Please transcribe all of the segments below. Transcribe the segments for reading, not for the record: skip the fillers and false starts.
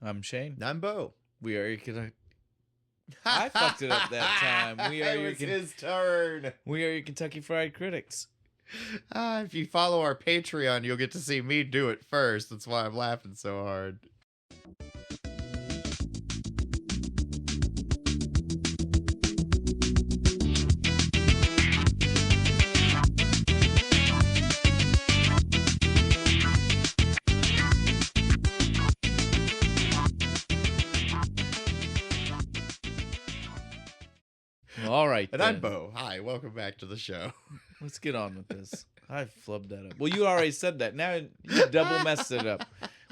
I'm Shane. I'm Bo. We are your I fucked it up that time. It was his turn. We are your Kentucky Fried Critics. If you follow our Patreon, you'll get to see me do it first. That's why I'm laughing so hard. All right, And then. I'm Bo. Hi, welcome back to the show. Let's get on with this. I flubbed that up. Well, you already said that. Now you double messed it up.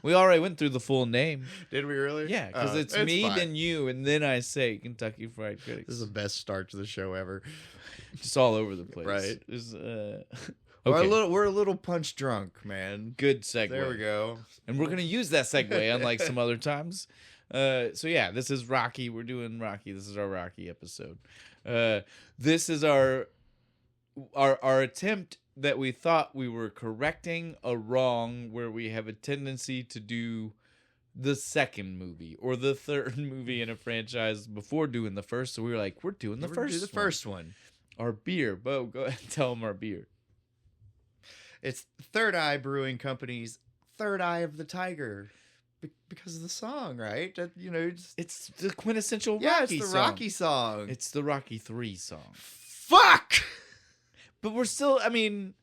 We already went through the full name. Did we really? Yeah, because it's me, fine. then you, and then I say Kentucky Fried Critics. This is the best start to the show ever. Just all over the place. Right. Okay. We're a little punch drunk, man. Good segue. There we go. And we're going to use that segue, unlike some other times. So yeah, this is Rocky. We're doing Rocky. This is our Rocky episode. This is our attempt that we thought we were correcting a wrong where we have a tendency to do the second movie or the third movie in a franchise before doing the first. So we were like, we're doing the first one. Our beer. Bo, go ahead and tell them our beer. It's Third Eye Brewing Company's Third Eye of the Tiger. Because of the song, right? It's the quintessential Rocky Rocky song. Rocky song. It's the Rocky 3 song. Fuck! But we're still, I mean...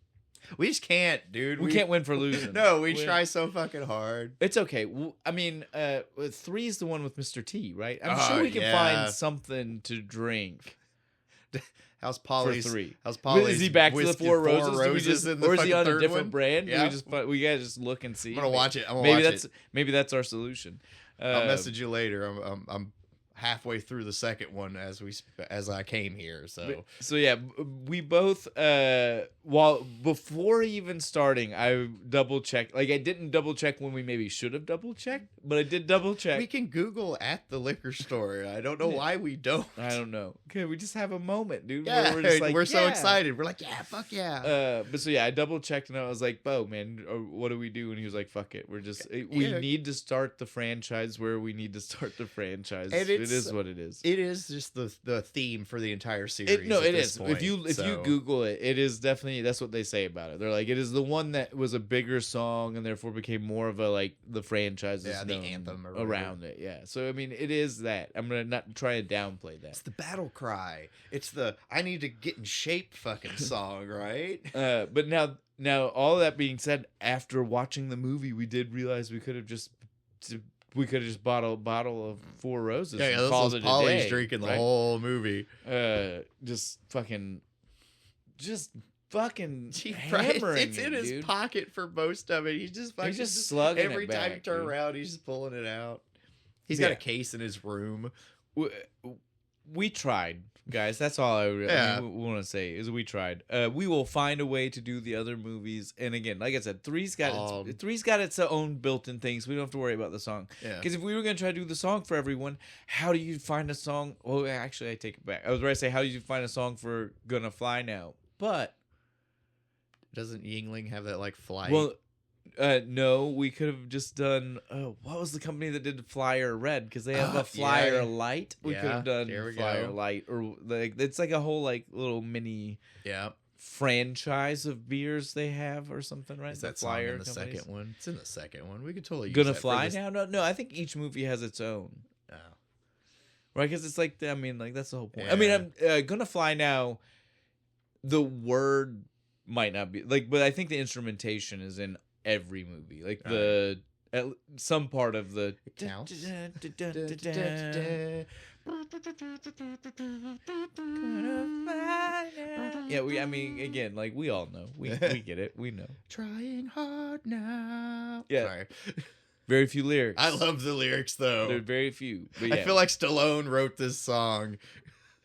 We just can't, dude. We can't win for losing. No, we try so fucking hard. It's okay. I mean, 3 is the one with Mr. T, right? I'm sure we can find something to drink. How's Polly's? For 3. How's Polly's? Is he back to the Four Roses? In the or is he on a third different one? brand? Yeah. We gotta just look and see. I'm gonna watch it. Maybe that's our solution. I'll message you later. I'm halfway through the second one as I came here. So yeah, we both before even starting, I double checked. Like I didn't double check when we maybe should have double checked, but I did double check. We can Google at the liquor store. I don't know why we don't. I don't know. Okay, we just have a moment, dude. Yeah, where we're just like, we're so excited. We're like, yeah, fuck yeah. But so yeah, I double checked and I was like, Bo, man, what do we do? And he was like, fuck it. We need to start the franchise where we need to start the franchise. And it is what it is. It is just the theme for the entire series. It is. Point, if you Google it, it is definitely, that's what they say about it. They're like, it is the one that was a bigger song and therefore became more of a like the franchise. Yeah, the anthem around it. Yeah. So I mean, it is that. I'm gonna not try to downplay that. It's the battle cry. It's the I need to get in shape fucking song, right? But now all that being said, after watching the movie, we did realize we could have just bought a bottle of Four Roses. Yeah, this was Polly's drinking the whole movie. Just fucking hammering. It's in his pocket for most of it. He's just slugging every it time back, you turn dude. around, he's just pulling it out. He's got a case in his room. We tried, guys. That's all I want to say is we tried. We will find a way to do the other movies. And again, like I said, three's got its own built-in things. We don't have to worry about the song. Because if we were going to try to do the song for everyone, how do you find a song? Well, actually, I take it back. I was ready to say, how do you find a song for Gonna Fly Now? But doesn't Yingling have that like flight? Well, no, we could have just done. What was the company that did Flyer Red? Because they have a Flyer Light. We could have done Flyer Light, or like it's like a whole like little mini franchise of beers they have or something, right? Is that Flyer in the second one? It's in the second one. We could totally use Gonna that Fly Now. No, I think each movie has its own. Oh. Right, because it's like that's the whole point. Yeah. I mean, I'm Gonna Fly Now. The word might not be like, but I think the instrumentation is in every movie, like some part of the counts. Yeah, I mean, again, like we all know, we get it, we know. Trying hard now. Yeah. Sorry. Very few lyrics. I love the lyrics though. There are very few. But yeah. I feel like Stallone wrote this song.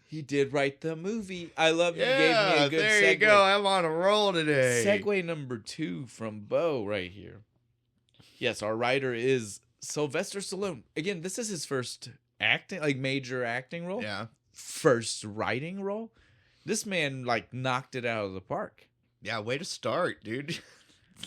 He did write the movie. I love you. Gave me a good there segue. You go. I'm on a roll today. Segue number 2 from Bo right here. Yes, our writer is Sylvester Stallone. Again, this is his first major acting role. Yeah. First writing role. This man knocked it out of the park. Yeah, way to start, dude.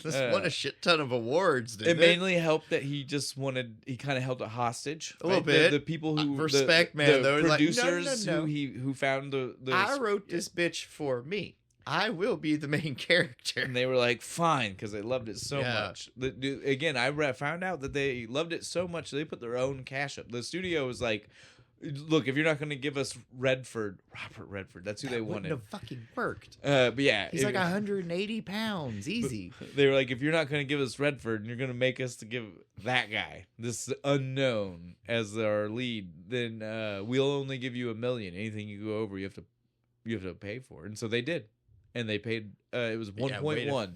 This won a shit ton of awards, didn't it? Mainly helped that he kind of held it hostage. A little bit. The people who... Respect, man. The producers like, no. who found the... I wrote this bitch for me. I will be the main character. And they were like, fine, because they loved it so much. Again, I found out that they loved it so much, they put their own cash up. The studio was like, look, if you're not going to give us Robert Redford, that's who they wanted. Wouldn't have fucking worked. But yeah. He's like 180 pounds, easy. They were like, if you're not going to give us Redford, and you're going to make us to give that guy, this unknown, as our lead, then we'll only give you $1 million. Anything you go over, you have to pay for. And so they did. And they paid. It was 1.1.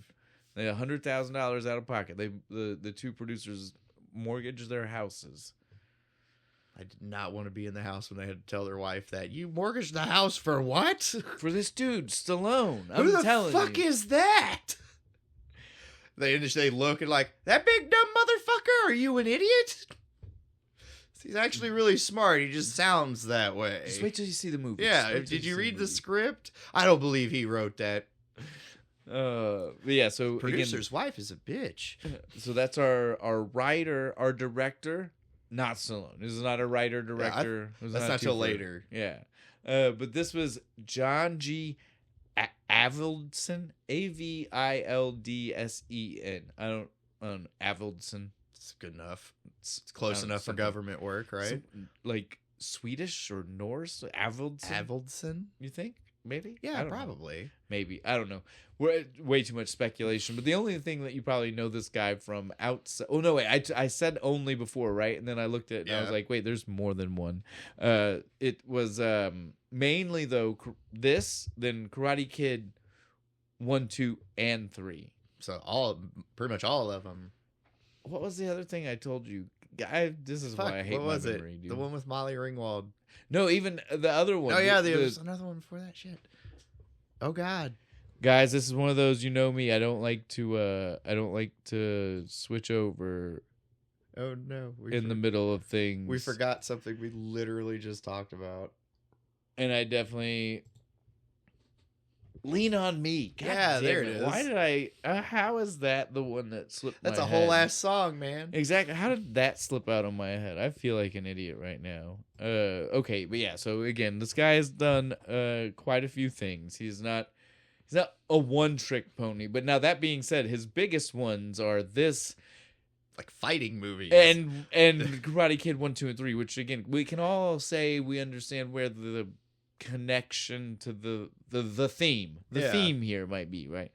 They had $100,000 out of pocket. The two producers mortgaged their houses. I did not want to be in the house when they had to tell their wife that you mortgaged the house for what? For this dude, Stallone. Who the fuck is that? They look and like, that big dumb motherfucker. Are you an idiot? He's actually really smart. He just sounds that way. Just wait till you see the movie. Yeah. Did you read the script? I don't believe he wrote that. But yeah. So producer's wife is a bitch. So that's our writer, our director. Not Stallone. This is not a writer director. Yeah, that's not till later. Yeah. But this was John G. Avildsen. Avildsen. I don't Avildsen. It's good enough. It's close enough for government work, right? Like Swedish or Norse? Avildsen? You think? Maybe? Yeah, probably. Know. Maybe. I don't know. We're way too much speculation. But the only thing that you probably know this guy from outside... Oh, no, wait. I said only before, right? And then I looked at it and I was like, wait, there's more than one. It was mainly, though, this, then Karate Kid 1, 2, and 3. So pretty much all of them. What was the other thing I told you? This is why I hate my memory, dude. The one with Molly Ringwald. No, even the other one. Oh, yeah, there was another one before that shit. Oh, God. Guys, this is one of those, you know me, I don't like to switch over. Oh, no. In the middle of things. We forgot something we literally just talked about. And I definitely... Lean on Me. God there it is. Why did I... how is that the one that slipped That's my a head? whole ass song, man. Exactly. How did that slip out of my head? I feel like an idiot right now. Okay, but yeah, so again, this guy has done quite a few things. He's not a one-trick pony. But now that being said, his biggest ones are this... Like fighting movies. And Karate Kid 1, 2, and 3, which again, we can all say we understand where the connection to the theme theme here might be, right?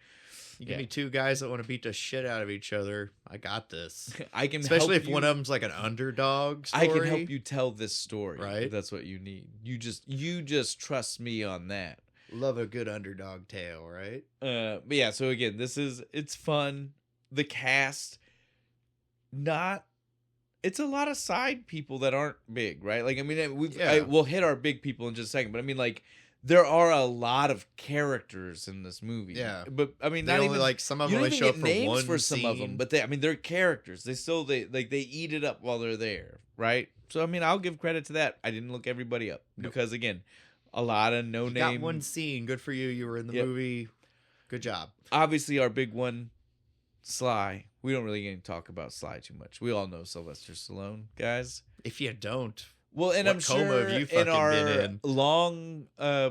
You give me two guys that want to beat the shit out of each other, I got this. I can especially help if one of them's like an underdog story. I can help you tell this story, right? That's what you need. You just trust me on that. Love a good underdog tale, right? But yeah, so again, it's fun. The cast, it's a lot of side people that aren't big, right? Like, I mean, we'll hit our big people in just a second, but I mean, like, there are a lot of characters in this movie. Yeah, but I mean, they not only even like some of them only show up for one for some scene. of them, but they're characters. They eat it up while they're there, right? So I mean, I'll give credit to that. I didn't look everybody up because again, a lot of no name. Got one scene. Good for you. You were in the movie. Good job. Obviously, our big one, Sly. We don't really get to talk about Sly too much. We all know Sylvester Stallone, guys. If you don't, well, and what I'm sure have you fucking in our been in? long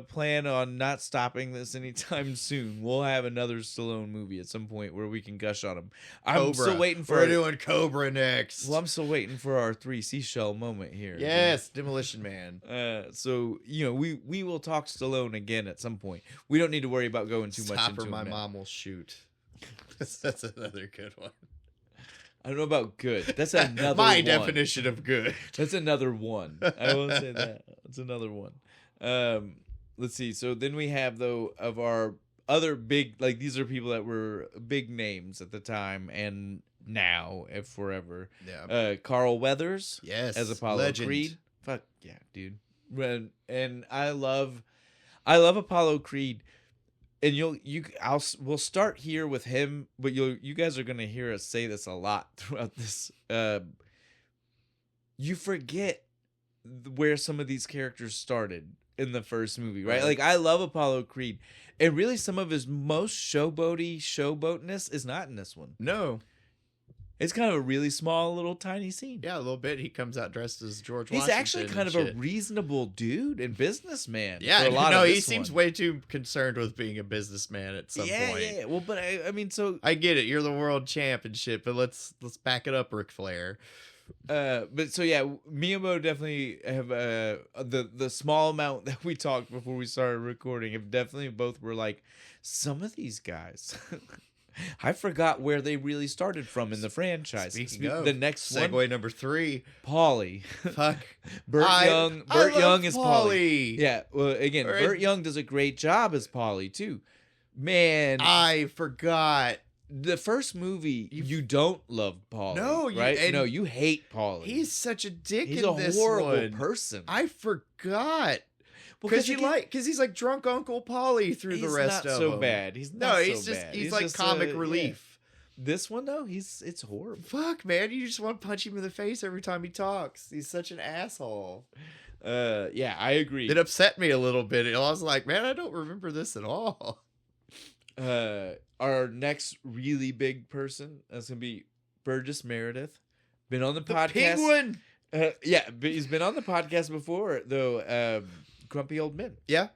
plan on not stopping this anytime soon, we'll have another Stallone movie at some point where we can gush on him. I'm still waiting for. We're doing Cobra next. Well, I'm still waiting for our 3 seashell moment here. Yes, Demolition Man. So we will talk Stallone again at some point. We don't need to worry about going too much into my him mom will shoot. That's another good one. I don't know about good. That's another my one. definition of good. That's another one. I will say that. That's another one. Let's see. So then we have, though, of our other big, like, these are people that were big names at the time and now, if forever. Yeah. Carl Weathers. Yes. As Apollo Legend. Creed. Fuck yeah, dude. And I love Apollo Creed. And we'll start here with him, but you guys are gonna hear us say this a lot throughout this. You forget where some of these characters started in the first movie, right? Right. Like, I love Apollo Creed. And really, some of his most showboatness is not in this one. No. It's kind of a really small, little tiny scene. Yeah, a little bit. He comes out dressed as George He's Washington. actually kind of a reasonable dude and businessman. Yeah, for a lot no, of he this seems one. way too concerned with being a businessman at some point. Yeah. Well, but I mean, so I get it. You're the world champ and shit, but let's back it up, Ric Flair. but so yeah, me and Mo definitely have the small amount that we talked before we started recording. Have definitely both were like, some of these guys. I forgot where they really started from in the franchise. Speaking of, the next segue one, number 3. Paulie. Fuck. Burt Young. Burt Young is Paulie. Yeah. Well, again, Right. Burt Young does a great job as Paulie too. Man, I forgot. the first movie, you don't love Paulie. No, right? No, you hate Paulie. He's such a dick He's in a this horrible one. person. I forgot. Because Because he's like drunk Uncle Paulie through the rest of them. He's not so bad. He's not he's so just bad. he's like just comic relief. Yeah. This one though, it's horrible. Fuck, man, you just want to punch him in the face every time he talks. He's such an asshole. Yeah, I agree. It upset me a little bit. I was like, man, I don't remember this at all. Our next really big person is gonna be Burgess Meredith. Been on the podcast. Penguin. Yeah, but he's been on the podcast before though. Grumpy Old Men. Yeah,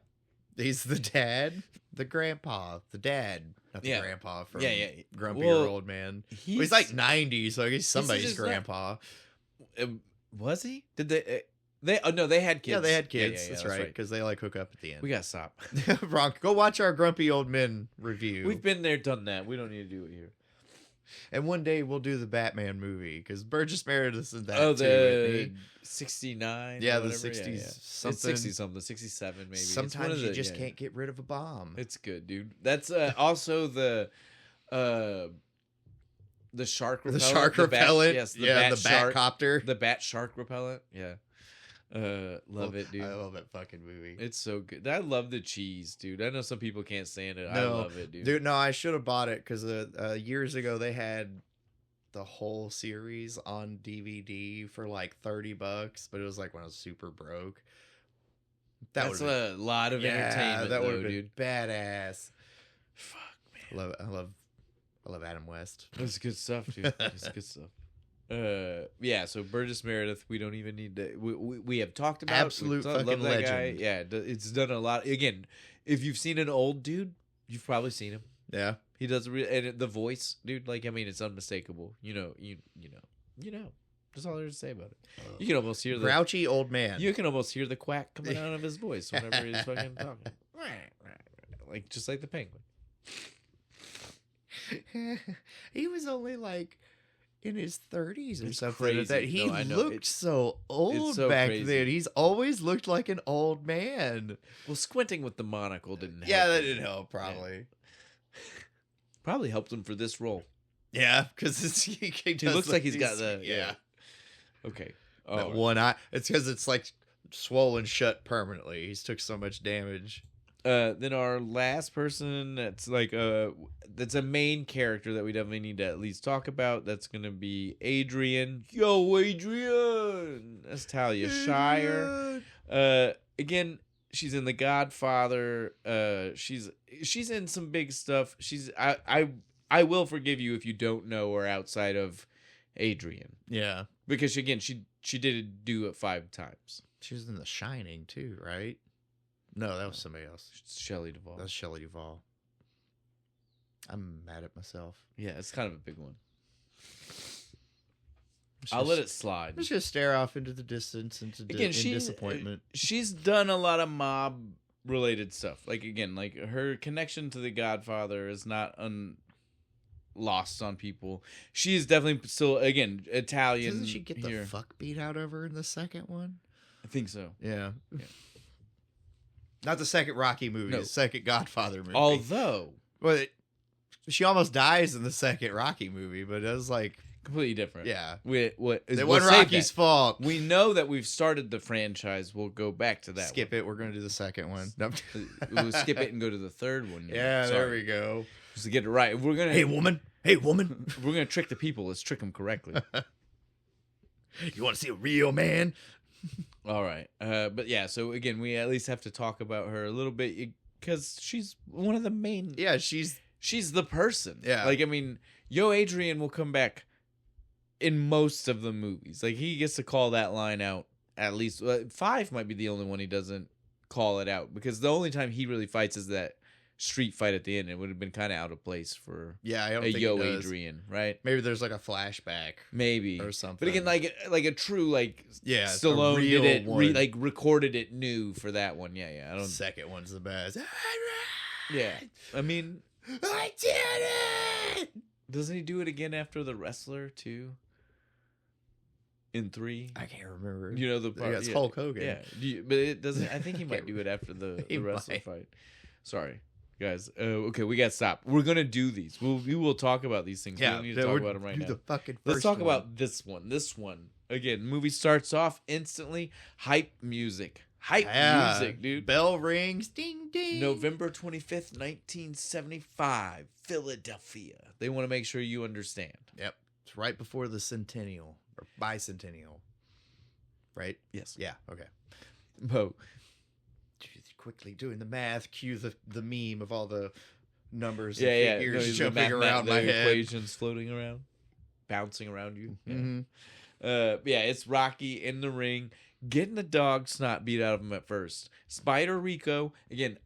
he's the dad, the grandpa, the dad, not the grandpa from Grumpy Old Man. He's like 90, so I guess somebody's grandpa. Was he? Did they? No, they had kids. Yeah, they had kids. Yeah, that's right, because they like hook up at the end. We gotta stop. Ronk, go watch our Grumpy Old Men review. We've been there, done that. We don't need to do it here. And one day we'll do the Batman movie because Burgess Meredith's in that. Oh, too, the 69. Yeah, the 60s. Something. It's 60 something, 67 maybe. Sometimes you just can't get rid of a bomb. It's good, dude. That's also the shark repellent. The shark repellent. Yes, the bat copter. The bat shark repellent. Yeah. Love it, dude. I love that fucking movie. It's so good. I love the cheese, dude. I know some people can't stand it. No, I love it, dude. Dude, no, I should have bought it because years ago they had the whole series on DVD for like $30, but it was like when I was super broke. That's a lot of entertainment. That would have been dude. Badass. Fuck, man. I love Adam West. That's good stuff, dude. That's good stuff. Yeah, so Burgess Meredith, we don't even need to. We have talked about absolute fucking legend. Guy. Yeah, it's done a lot. Again, if you've seen an old dude, you've probably seen him. Yeah, he does and the voice, dude. Like, I mean, it's unmistakable. You know. That's all there's to say about it. You can almost hear the grouchy old man. You can almost hear the quack coming out of his voice whenever he's fucking talking. Like just like the penguin. He was only like in his 30s or it's something. Crazy. That he looked so old so back crazy. then. He's always looked like an old man. Well, squinting with the monocle didn't help. Yeah, that didn't help, probably. Yeah. Probably helped him for this role. Yeah, because he looks like he's got the... Yeah. Okay. That one eye. It's because it's like swollen shut permanently. He's took so much damage. Then our last person that's like that's a main character that we definitely need to at least talk about. That's gonna be Adrian. Yo, Adrian. That's Talia Shire. Again, she's in The Godfather. She's in some big stuff. I will forgive you if you don't know her outside of Adrian. Yeah, because again, she did do it 5 times. She was in The Shining too, right? No, that was somebody else. Shelley Duvall. That's Shelley Duvall. I'm mad at myself. Yeah, it's kind of a big one. I'll let it slide. Let's just stare off into the distance into disappointment. She's done a lot of mob related stuff. Like again, like her connection to The Godfather is not lost on people. She is definitely still again Italian. Doesn't she get the fuck beat out of her in the second one? I think so. Yeah. Not the second Rocky movie, the second Godfather movie. Although, well, she almost dies in the second Rocky movie, but it was like completely different. Yeah, it wasn't Rocky's fault. We know that we've started the franchise. We'll go back to that. Skip it. We're going to do the second one. No. We'll skip it and go to the third one. Yeah, there we go. Just to get it right. We're gonna. Hey woman. Hey woman. We're gonna trick the people. Let's trick them correctly. You want to see a real man? All right. But yeah, so again, we at least have to talk about her a little bit because she's one of the main. Yeah, she's the person. Yeah. Like, I mean, Adrian will come back in most of the movies. Like, he gets to call that line out at least. 5 might be the only one he doesn't call it out, because the only time he really fights is that street fight at the end. It would have been kind of out of place for I don't a think Adrian, right? Maybe there's like a flashback, maybe, or something. But again, like a true Stallone real did it, one. recorded it new for that one. Yeah. I don't. Second one's the best. Yeah, I mean, I did it. Doesn't he do it again after the wrestler too? In 3, I can't remember. You know the part. Yeah, it's Hulk Hogan. Yeah, but it doesn't. I think he might do it after the wrestler fight. Sorry, guys. Okay, we got to stop. We're gonna do these. We will talk about these things. Yeah, we don't need to talk about them right now. The fucking Let's talk about this one. This one again. Movie starts off instantly. Hype music. Music, dude. Bell rings. Ding ding. November 25th, 1975, Philadelphia. They want to make sure you understand. Yep, it's right before the centennial. Or bicentennial, right? Yes. Yeah. Okay. Bo, quickly doing the math. Cue the meme of all the numbers and figures jumping around my head. Equations floating around, bouncing around you. Yeah. Mm-hmm. It's Rocky in the ring, getting the dog snot beat out of him at first. Spider Rico again.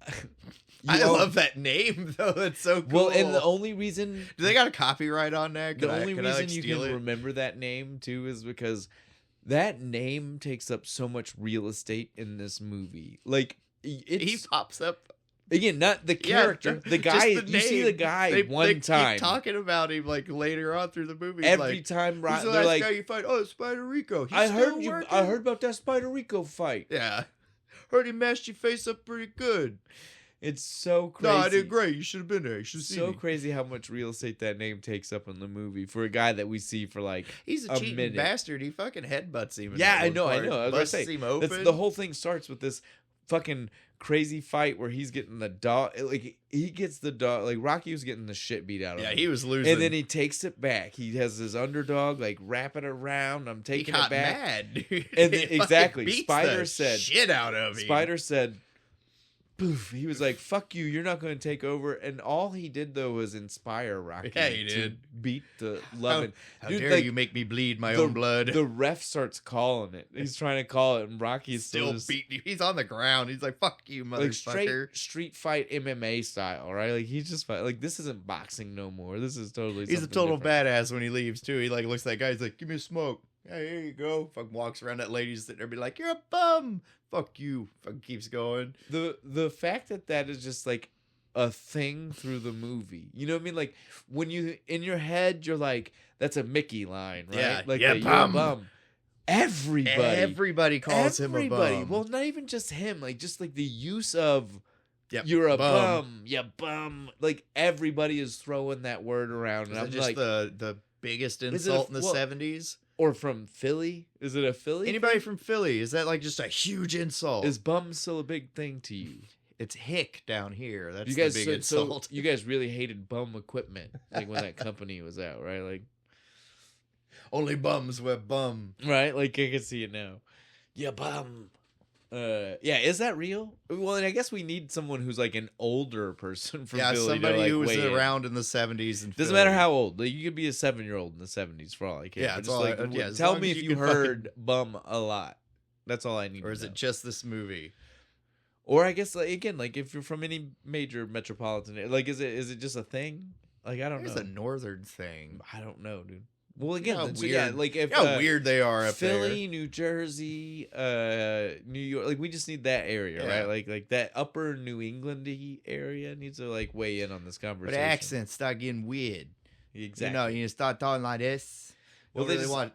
I love that name though. That's so cool. Well, and the only reason do they got a copyright on that? The only reason you can remember that name too is because that name takes up so much real estate in this movie. Like he pops up again, not the character, the guy. You see the guy one time. Keep talking about him like later on through the movie. Every time, who's the last guy you fight? Oh, Spider Rico. I heard about that Spider Rico fight. Yeah, heard he mashed your face up pretty good. It's so crazy. No, I did great. You should have been there. You should have seen me. So crazy how much real estate that name takes up in the movie for a guy that we see for like he's a cheating bastard. He fucking headbutts him. Yeah, I know. I was gonna say him open. the whole thing starts with this fucking crazy fight where he's getting the dog. Like he gets the dog. Like Rocky was getting the shit beat out of him. Yeah, he was losing. And then he takes it back. He has his underdog like wrap it around. I'm taking it back. Mad, dude. And then, exactly. Spider said shit out of him. Spider said. Poof, he was like, fuck you, you're not going to take over. And all he did, though, was inspire Rocky to beat the loving. How dare you make me bleed my own blood. The ref starts calling it. He's trying to call it, and Rocky's still beating. He's on the ground. He's like, fuck you, motherfucker. Like straight street fight MMA style, right? Like, he's just like, this isn't boxing no more. This is totally He's a total different. badass when he leaves, too. He like looks at that guy. He's like, give me a smoke. Hey, here you go. Fucking walks around that lady's sitting there, be like, you're a bum. Fuck you. Fucking keeps going. The fact that is just like a thing through the movie. You know what I mean? Like when you in your head, you're like, that's a Mickey line, right? Yeah, like yeah, you're a bum. Everybody calls him a bum. Well, not even just him. Like just like the use of you're a bum. You bum. Like everybody is throwing that word around, and I'm just like the biggest insult in the 70s. Or from Philly? Is it a Philly? Anybody from Philly? Is that like just a huge insult? Is bum still a big thing to you? It's hick down here. That's you guys, the big insult. So you guys really hated bum equipment, like when that company was out, right? Like only bums wear bum. Right? Like I can see it now. Yeah, bum. Yeah, is that real? Well, and I guess we need someone who's like an older person from Philly. Somebody to, like, who was around in the 70s. And doesn't matter how old. Like, you could be a 7-year-old in the 70s for all I care. Yeah, just like tell me if you heard bum a lot. That's all I need. Or is it just this movie? Or I guess like, again, like if you're from any major metropolitan, like is it just a thing? Like I don't know. It's a northern thing. I don't know, dude. Well, again, like if how weird they are up Philly, there. New Jersey, New York, like we just need that area, right? Like that upper New Englandy area needs to like weigh in on this conversation. But accents start getting weird. Exactly. You know, you start talking like this. Don't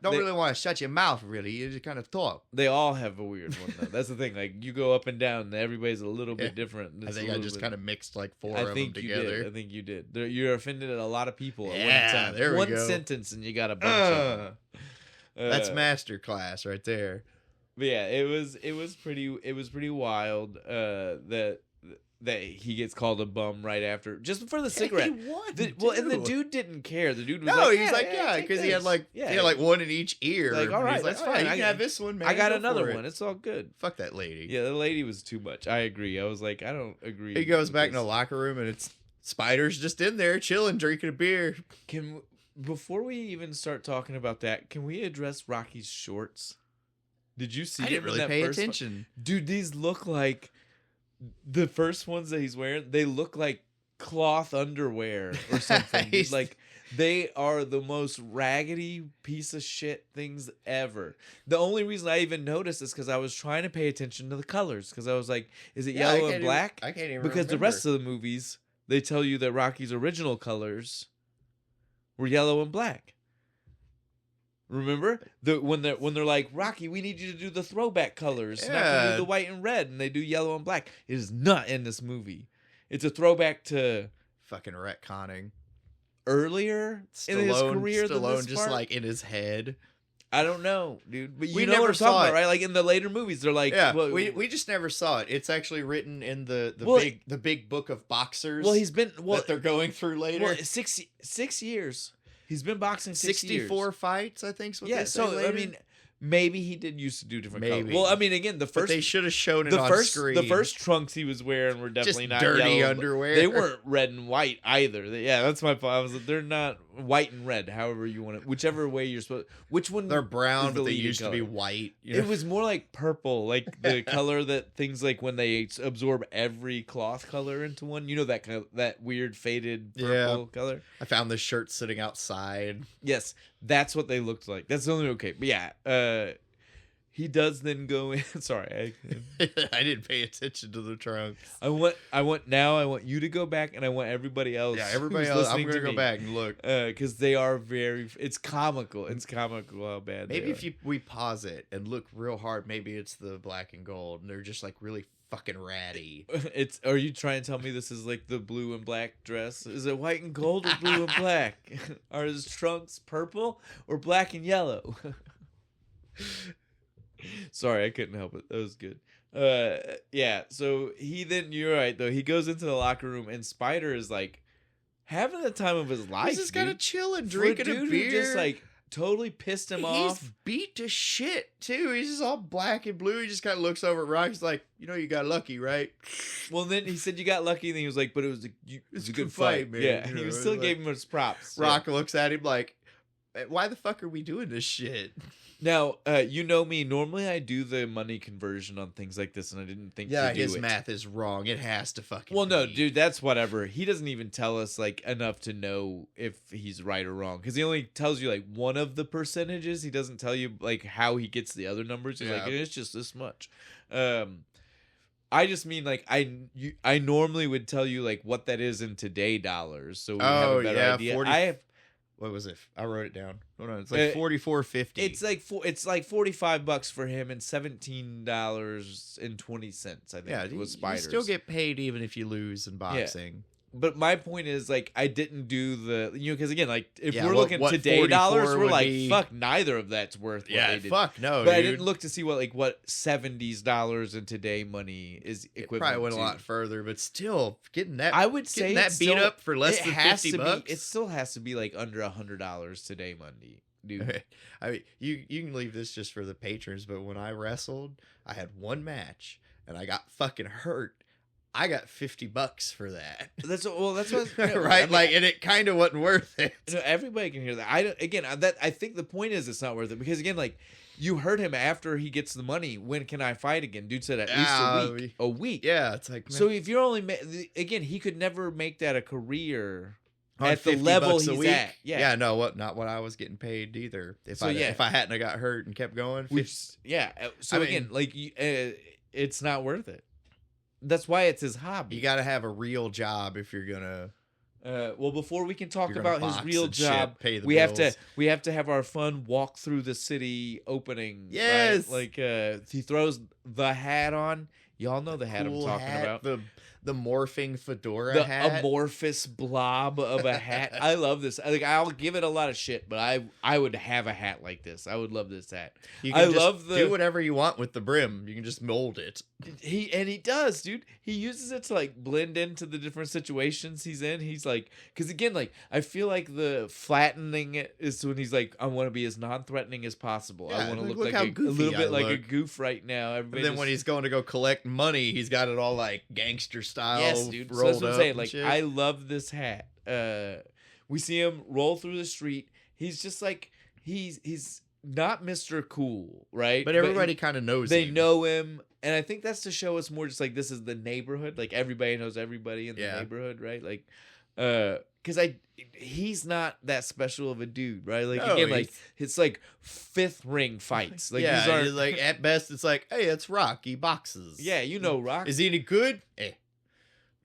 really want to shut your mouth. Really, you just kind of talk. They all have a weird one though. That's the thing. Like you go up and down, and everybody's a little bit different. I think I just kind of mixed like four of them together. I think you did. You're offended at a lot of people. Yeah, at one time. there we one go. Sentence, and you got a bunch of them. That's master class right there. But yeah, it was pretty wild. That that he gets called a bum right after, just for the cigarette. What? And the dude didn't care. The dude was because he had like one in each ear. Like, all right, that's fine. You can have this one, man. I got another one. It's all good. Fuck that lady. Yeah, the lady was too much. I agree. I was like, I don't agree. He goes back in the locker room and it's Spider's just in there chilling, drinking a beer. Before we even start talking about that, can we address Rocky's shorts? Did you see? I didn't really pay attention, dude. These look like the first ones that he's wearing. They look like cloth underwear or something. Dude, like they are the most raggedy piece of shit things ever. The only reason I even noticed is because I was trying to pay attention to the colors, because I was like, is it yellow and black? I can't even because remember. The rest of the movies they tell you that Rocky's original colors were yellow and black. Remember when they're like, Rocky, we need you to do the throwback colors, not to do the white and red, and they do yellow and black. It is not in this movie. It's a throwback to fucking retconning earlier in his career. Stallone just like in his head. I don't know, dude. But you know what I'm talking about, right? Like in the later movies, they're like, yeah, we just never saw it. It's actually written in the big book of boxers. Well, he's been that they're going through later. Well, 6 years. He's been boxing 64 fights, I think. Yeah, so later. I mean, maybe he did used to do different colors. Well, I mean, again, but they should have shown it on screen. The first trunks he was wearing were definitely just not dirty yellow, underwear. They weren't red and white either. Yeah, that's my point. I was like, they're not white and red. However you want it, whichever way you're supposed. Which one? They're brown, but they used to be white. You know? It was more like purple, like the color that things like when they absorb every cloth color into one. You know that weird faded purple color. I found this shirt sitting outside. Yes, that's what they looked like. That's only okay, but yeah. He does then go in. Sorry, I didn't pay attention to the trunks. I want you to go back, and I want everybody else. Yeah, everybody else. I'm gonna go back and look because they are very. It's comical. It's comical how bad. Maybe if we pause it and look real hard, maybe it's the black and gold, and they're just like really fucking ratty. Are you trying to tell me this is like the blue and black dress? Is it white and gold or blue and black? Are his trunks purple or black and yellow? Sorry, I couldn't help it. That was good. Yeah, so you're right though. He goes into the locker room and Spider is like having the time of his life. He's just kind of chilling, drinking a beer. Who just like totally pissed him off. He's beat to shit too. He's just all black and blue. He just kind of looks over at Rock. He's like, you got lucky, right? Well, then he said you got lucky, and then he was like, but it was a good fight, man. Yeah, he still gave him his props. Rock looks at him like, why the fuck are we doing this shit? Now, you know me. Normally, I do the money conversion on things like this, and I didn't think to do it. Yeah, his math is wrong. It has to fucking no, dude, that's whatever. He doesn't even tell us, like, enough to know if he's right or wrong. Because he only tells you, like, one of the percentages. He doesn't tell you, like, how he gets the other numbers. He's like, it's just this much. I just mean, like, I normally would tell you, like, what that is in today dollars. So we have a better idea. What was it? I wrote it down. Hold on. It's like $44.50. It's like $45 for him and $17.20. I think. Yeah, it was Spiders. You still get paid even if you lose in boxing. Yeah. But my point is, like, I didn't do the, because again, like, if we're looking at today dollars, we're like, fuck, neither of that's worth what they did. Fuck no, but dude. I didn't look to see what $70s in today money is equivalent to. It probably went a lot further, but still, getting that, I would say that beat up for less than $50. It still has to be, like, under $100 today money. Dude. Okay. I mean, you can leave this just for the patrons, but when I wrestled, I had one match, and I got fucking hurt. I got $50 for that. That's what right. I mean, like, and it kind of wasn't worth it. Everybody can hear that. I think the point is it's not worth it because again, like you heard him after he gets the money. When can I fight again? Dude said at least a week. Yeah, it's like, man. So if you're only again, he could never make that a career at the level he's at. Yeah, no, not what I was getting paid either. If I hadn't got hurt and kept going. It's not worth it. That's why it's his hobby. You got to have a real job if you're gonna. Well, before we can talk about his real job, we have to have our fun walk through the city opening. Yes, right? Like he throws the hat on. Y'all know the hat I'm talking about. the morphing fedora the hat. amorphous blob of a hat. I love this. Like, I'll give it a lot of shit, but I would have a hat like this. I would love this hat. You can do whatever you want with the brim. You can just mold it. He does, dude. He uses it to like blend into the different situations he's in. He's like, because again, like I feel like the flattening it is when he's like, I want to be as non-threatening as possible. Yeah, I want to look look how like a goofy little bit I like a look. goof right now. And then when he's going to go collect money, he's got it all like gangster style. yes, dude. So rolled that's what I'm up saying. and Like, shit. I love this hat. We see him roll through the street. He's just like he's not Mr. Cool, right? But everybody kind of knows they him. know him, and I think that's to show us more just like this is the neighborhood. Like everybody knows everybody in the neighborhood, right? Like, because he's not that special of a dude, right? Like No, again, like it's like fifth ring fights. Like yeah, these aren't like at best it's like, hey, it's Rock. He boxes. yeah, you know, Rock. Is he any good?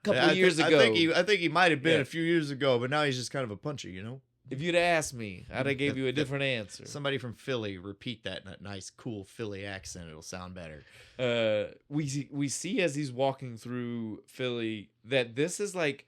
Couple years ago, I think he might have been Yeah. a few years ago, but now he's just kind of a puncher, you know. if you'd asked me, I'd have gave you a different answer. Somebody from Philly, repeat that in a nice, cool Philly accent. It'll sound better. We see as he's walking through Philly that this is like,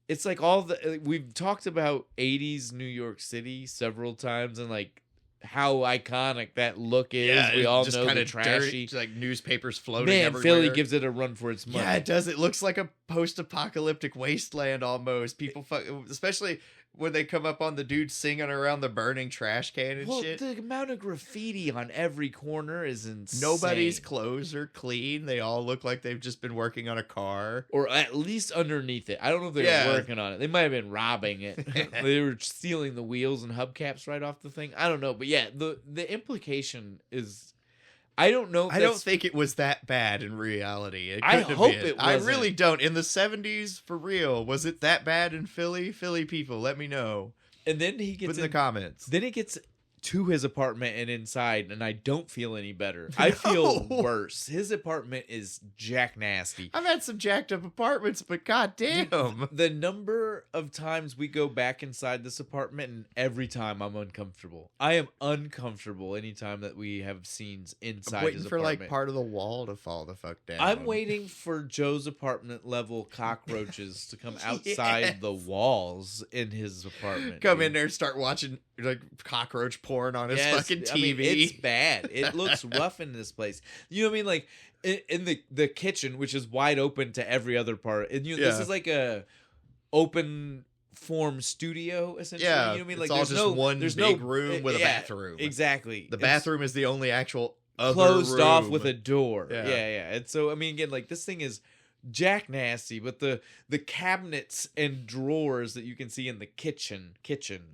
it's like all the we've talked about 80s New York City several times and like how iconic that look is. We all just know kind the of trashy. dirty, like newspapers floating Man, everywhere. Philly gives it a run for its money. Yeah, it does. It looks like a post-apocalyptic wasteland almost. People, especially when they come up on the dude singing around the burning trash can and Well, shit. the amount of graffiti on every corner is insane. Nobody's clothes are clean. They all look like they've just been working on a car. Or at least underneath it. I don't know if they were working on it. They might have been robbing it. They were stealing the wheels and hubcaps right off the thing. I don't know. But yeah, the implication is, I don't know if I don't think it was that bad in reality. It I couldn't have hope been. it I wasn't. really don't. In the 70s, for real, was it that bad in Philly? Philly people, let me know. And then he Put gets in the comments. Then he gets to his apartment and inside, and I don't feel any better. I feel worse. His apartment is jack nasty. I've had some jacked up apartments, but goddamn. The number of times we go back inside this apartment, and every time I'm uncomfortable. I am uncomfortable anytime that we have scenes inside I'm waiting his for apartment. like part of the wall to fall the fuck down. I'm waiting for Joe's apartment level cockroaches to come outside Yes. the walls in his apartment. Come dude. in there and start watching like cockroach porn on his Yes, fucking TV. I mean, it's bad. It looks rough in this place. You know what I mean? Like in the kitchen, which is wide open to every other part. And this is like a open form studio essentially. Yeah, You know what I mean? Like it's all just one big room with a bathroom. Exactly. The bathroom is the only actual other closed room. off with a door. Yeah. Yeah. And so I mean, again, like this thing is jack nasty, but the cabinets and drawers that you can see in the kitchen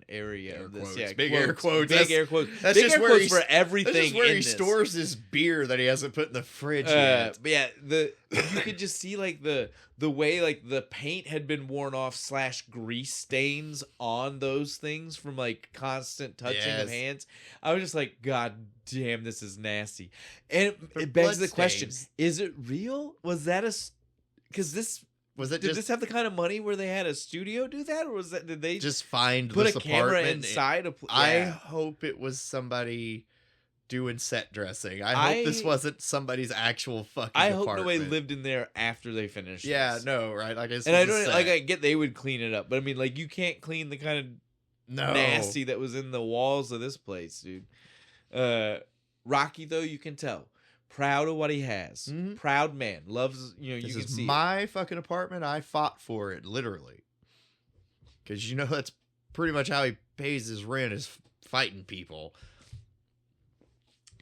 area Air of this, quotes. yeah, Big air quotes. big air quotes. That's Big just air where quotes he's for everything. This is where in he this. stores his beer that he hasn't put in the fridge yet. But yeah, you could just see like the way like the paint had been worn off / grease stains on those things from like constant touching of Yes. hands. I was just like, God damn, this is nasty. And For it begs the blood question: stains. is it real? Was that because this? Was it Did just this have the kind of money where they had a studio do that, or was that did they just find put this a camera apartment? inside? I Yeah. hope it was somebody doing set dressing. I hope this wasn't somebody's actual fucking I hope apartment. nobody lived in there after they finished. Yeah, this. no, right? Like And I don't like. I get they would clean it up, but I mean, like, you can't clean the kind of no nasty that was in the walls of this place, dude. Rocky, though, you can tell, proud of what he has. Mhm. Proud man, loves. You This can is see it. my fucking apartment. I fought for it, literally. Because you know that's pretty much how he pays his rent is fighting people.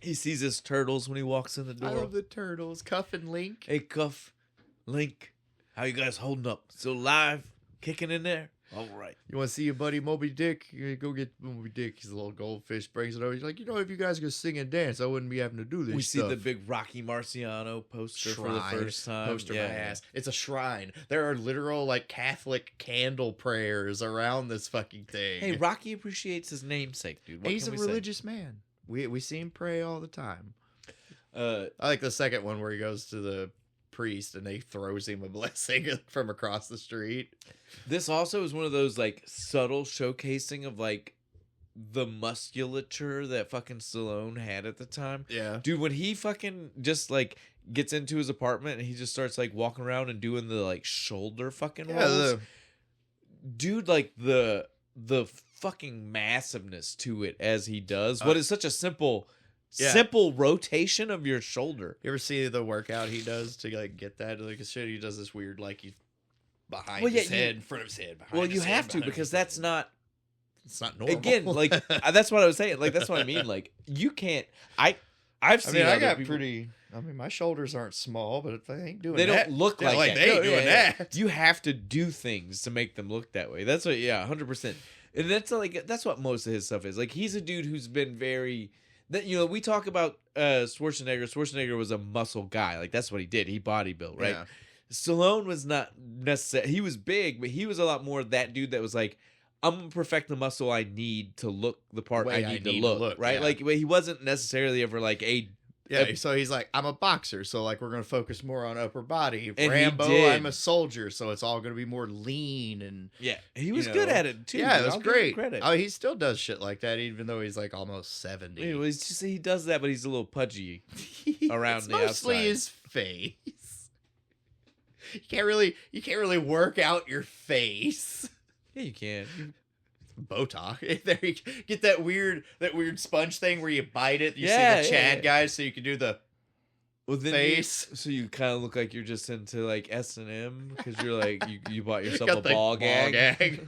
He sees his turtles when he walks in the I door. love the turtles, Cuff and Link. Hey, Cuff, Link, how you guys holding up? Still alive? Kicking in there? All right. You want to see your buddy Moby Dick? You go get Moby Dick. He's a little goldfish. Brings it over. He's like, if you guys could sing and dance, I wouldn't be having to do this. We stuff. see the big Rocky Marciano poster for the first time. Poster my ass. It's a shrine. There are literal like Catholic candle prayers around this fucking thing. Hey, Rocky appreciates his namesake, dude. What he's a can we say? religious man. We see him pray all the time. Uh, I like the second one where he goes to the priest and they throws him a blessing from across the street. This also is one of those like subtle showcasing of like the musculature that fucking Stallone had at the time. Yeah. Dude, when he fucking just like gets into his apartment and he just starts like walking around and doing the like shoulder fucking rolls. Dude, like the fucking massiveness to it as he does what is such a simple rotation of your shoulder. You ever see the workout he does to like get that? Like shit, he does this weird like he behind his head, in front of his head. Well, you have to because that's not. It's not normal. Again, like that's what I was saying. Like that's what I mean. Like you can't. I've seen. I got pretty. I mean, my shoulders aren't small, but they ain't doing. They don't look like that. They ain't doing that. You have to do things to make them look that way. That's what. Yeah, 100%. And that's what most of his stuff is. Like he's a dude who's been very. That we talk about Schwarzenegger. Schwarzenegger was a muscle guy. Like that's what he did. He bodybuilt, right? Yeah. Stallone was not necessarily. He was big, but he was a lot more that dude that was like, I'm gonna perfect the muscle I need to look the part I need to look, right? Yeah. Like he wasn't necessarily ever like a. Yeah, so he's like, I'm a boxer, so like we're gonna focus more on upper body. Rambo, I'm a soldier, so it's all gonna be more lean and he was good at it too. Yeah, it was great. Oh, he still does shit like that, even though he's like almost 70. He does that, but he's a little pudgy around the outside. Mostly his face. You can't really work out your face. Yeah, you can. Botox. There you get that weird sponge thing where you bite it. You see the Chad guys, so you can do the face. So you kind of look like you're just into like S&M because you're like you bought yourself a ball gag.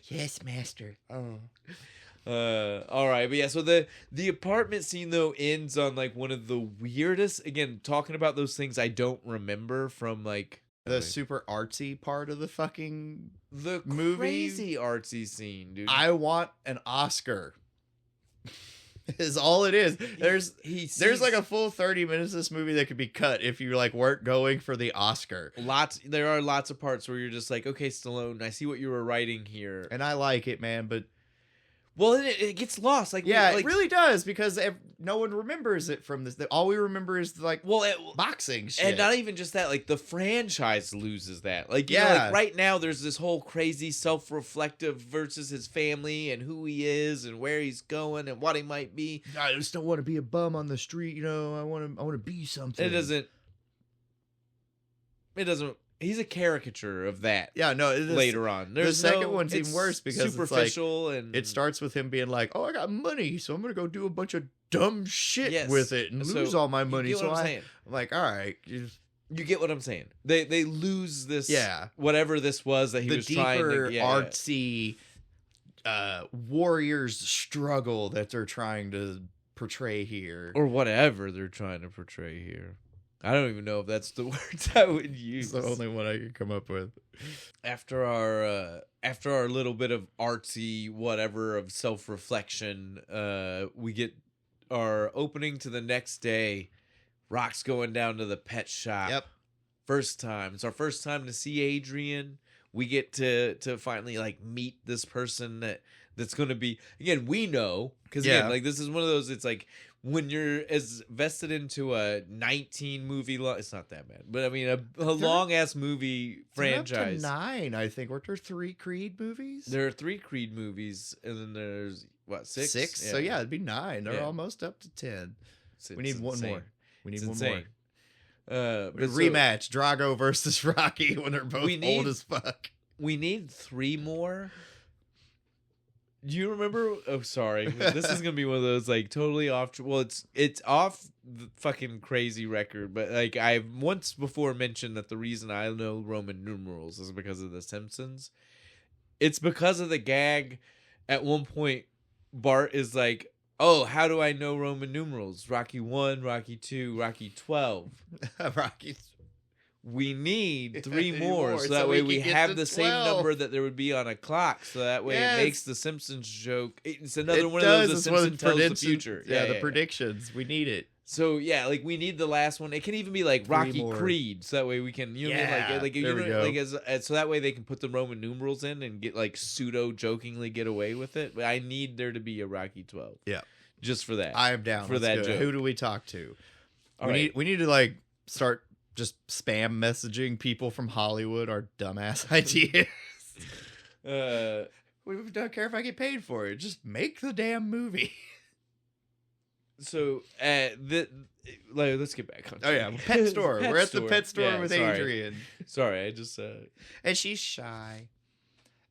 Yes, master. All right, but yeah. So the apartment scene though ends on like one of the weirdest. Again, talking about those things I don't remember from like. The super artsy part of the fucking movie. Crazy artsy scene, dude. I want an Oscar. Is all it is. There's like a full 30 minutes of this movie that could be cut if you like weren't going for the Oscar. There are lots of parts where you're just like, okay, Stallone, I see what you were writing here. And I like it, man, but well, it gets lost. Like it really does because no one remembers it from this. All we remember is like boxing shit, and not even just that. Like the franchise loses that. Like like right now, there's this whole crazy self-reflective versus his family and who he is and where he's going and what he might be. I just don't want to be a bum on the street. I want to be something. It doesn't. He's a caricature of that. Yeah, no. Later on, the second one's even worse because superficial it's like, and it starts with him being like, "Oh, I got money, so I'm gonna go do a bunch of dumb shit with it and lose all my money." So I'm like, "All right, you get what I'm saying." They lose this, whatever this was that he was trying to, artsy warriors struggle that they're trying to portray here, or whatever they're trying to portray here. I don't even know if that's the words I would use. It's the only one I could come up with. After our little bit of artsy whatever of self-reflection, we get our opening to the next day. Rock's going down to the pet shop. Yep. First time. It's our first time to see Adrian. We get to finally like meet this person that's going to be, again, we know, because again, like this is one of those, it's like when you're as vested into a 19 movie, it's not that bad, but I mean a long ass movie franchise. Up to 9, I think. Weren't there 3 Creed movies? There are 3 Creed movies, and then there's what, 6? 6. Yeah. So yeah, it'd be 9. They're almost up to 10. We need one more. We need one more. Rematch Drago versus Rocky when they're both old as fuck. We need 3 more. Do you remember? Oh, sorry. This is gonna be one of those like totally off. Well, it's off the fucking crazy record, but like I've once before mentioned that the reason I know Roman numerals is because of The Simpsons. It's because of the gag. At one point, Bart is like, "Oh, how do I know Roman numerals? Rocky 1, Rocky 2, Rocky 12, Rocky." We need 3 more, so that way we have the same number that there would be on a clock. So that way it makes the Simpsons joke. It's another one of those. The Simpsons tells the future. Yeah, the predictions. We need it. So yeah, like we need the last one. It can even be like Rocky Creed, so that way we can, you know, so that way they can put the Roman numerals in and get like pseudo jokingly get away with it. But I need there to be a Rocky 12. Yeah, just for that. I am down for that joke. Who do we talk to? We need to like start just spam messaging people from Hollywood our dumbass ideas. We don't care if I get paid for it. Just make the damn movie. So let's get back on. Oh yeah, pet store. We're at the pet store with sorry. Adrian. Sorry, I just and she's shy,